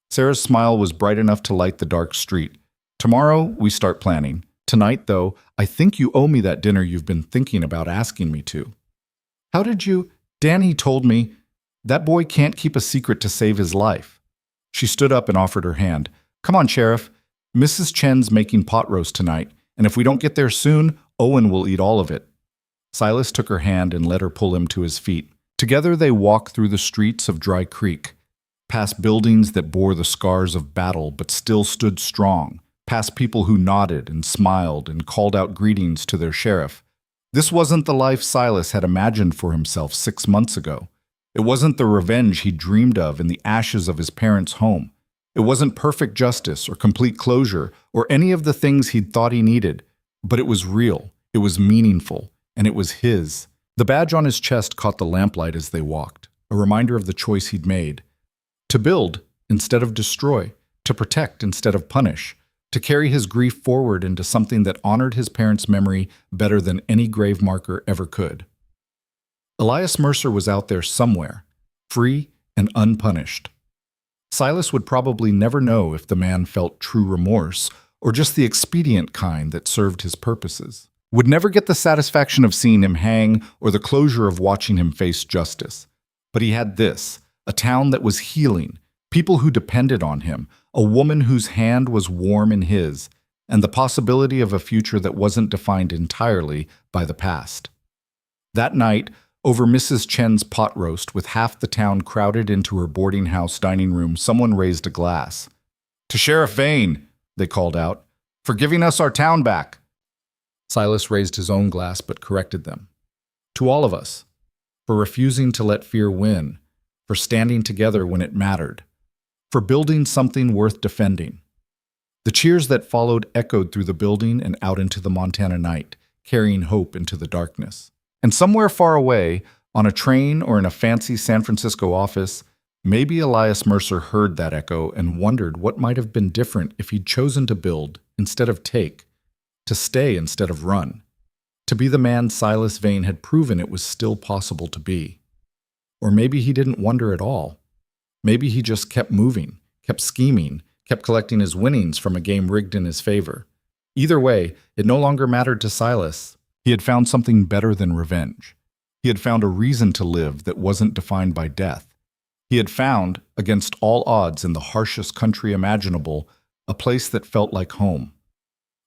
Sarah's smile was bright enough to light the dark street. Tomorrow, we start planning. Tonight, though, I think you owe me that dinner you've been thinking about asking me to. How did you? Danny told me. That boy can't keep a secret to save his life. She stood up and offered her hand. Come on, Sheriff. Mrs. Chen's making pot roast tonight, and if we don't get there soon, Owen will eat all of it. Silas took her hand and let her pull him to his feet. Together they walked through the streets of Dry Creek, past buildings that bore the scars of battle but still stood strong, past people who nodded and smiled and called out greetings to their sheriff. This wasn't the life Silas had imagined for himself 6 months ago. It wasn't the revenge he dreamed of in the ashes of his parents' home. It wasn't perfect justice or complete closure or any of the things he'd thought he needed. But it was real, it was meaningful, and it was his. The badge on his chest caught the lamplight as they walked, a reminder of the choice he'd made. To build instead of destroy, to protect instead of punish, to carry his grief forward into something that honored his parents' memory better than any grave marker ever could. Elias Mercer was out there somewhere, free and unpunished. Silas would probably never know if the man felt true remorse or just the expedient kind that served his purposes. Would never get the satisfaction of seeing him hang or the closure of watching him face justice. But he had this, a town that was healing, people who depended on him, a woman whose hand was warm in his, and the possibility of a future that wasn't defined entirely by the past. That night, over Mrs. Chen's pot roast, with half the town crowded into her boarding house dining room, someone raised a glass. To Sheriff Vane, they called out, for giving us our town back. Silas raised his own glass but corrected them. To all of us, for refusing to let fear win, for standing together when it mattered, for building something worth defending. The cheers that followed echoed through the building and out into the Montana night, carrying hope into the darkness. And somewhere far away, on a train or in a fancy San Francisco office, maybe Elias Mercer heard that echo and wondered what might have been different if he'd chosen to build instead of take, to stay instead of run, to be the man Silas Vane had proven it was still possible to be. Or maybe he didn't wonder at all. Maybe he just kept moving, kept scheming, kept collecting his winnings from a game rigged in his favor. Either way, it no longer mattered to Silas. He had found something better than revenge. He had found a reason to live that wasn't defined by death. He had found, against all odds in the harshest country imaginable, a place that felt like home.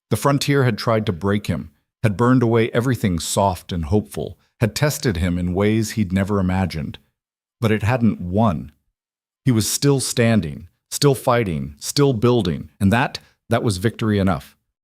The frontier had tried to break him, had burned away everything soft and hopeful, had tested him in ways he'd never imagined. But it hadn't won. He was still standing, still fighting, still building, and that was victory enough.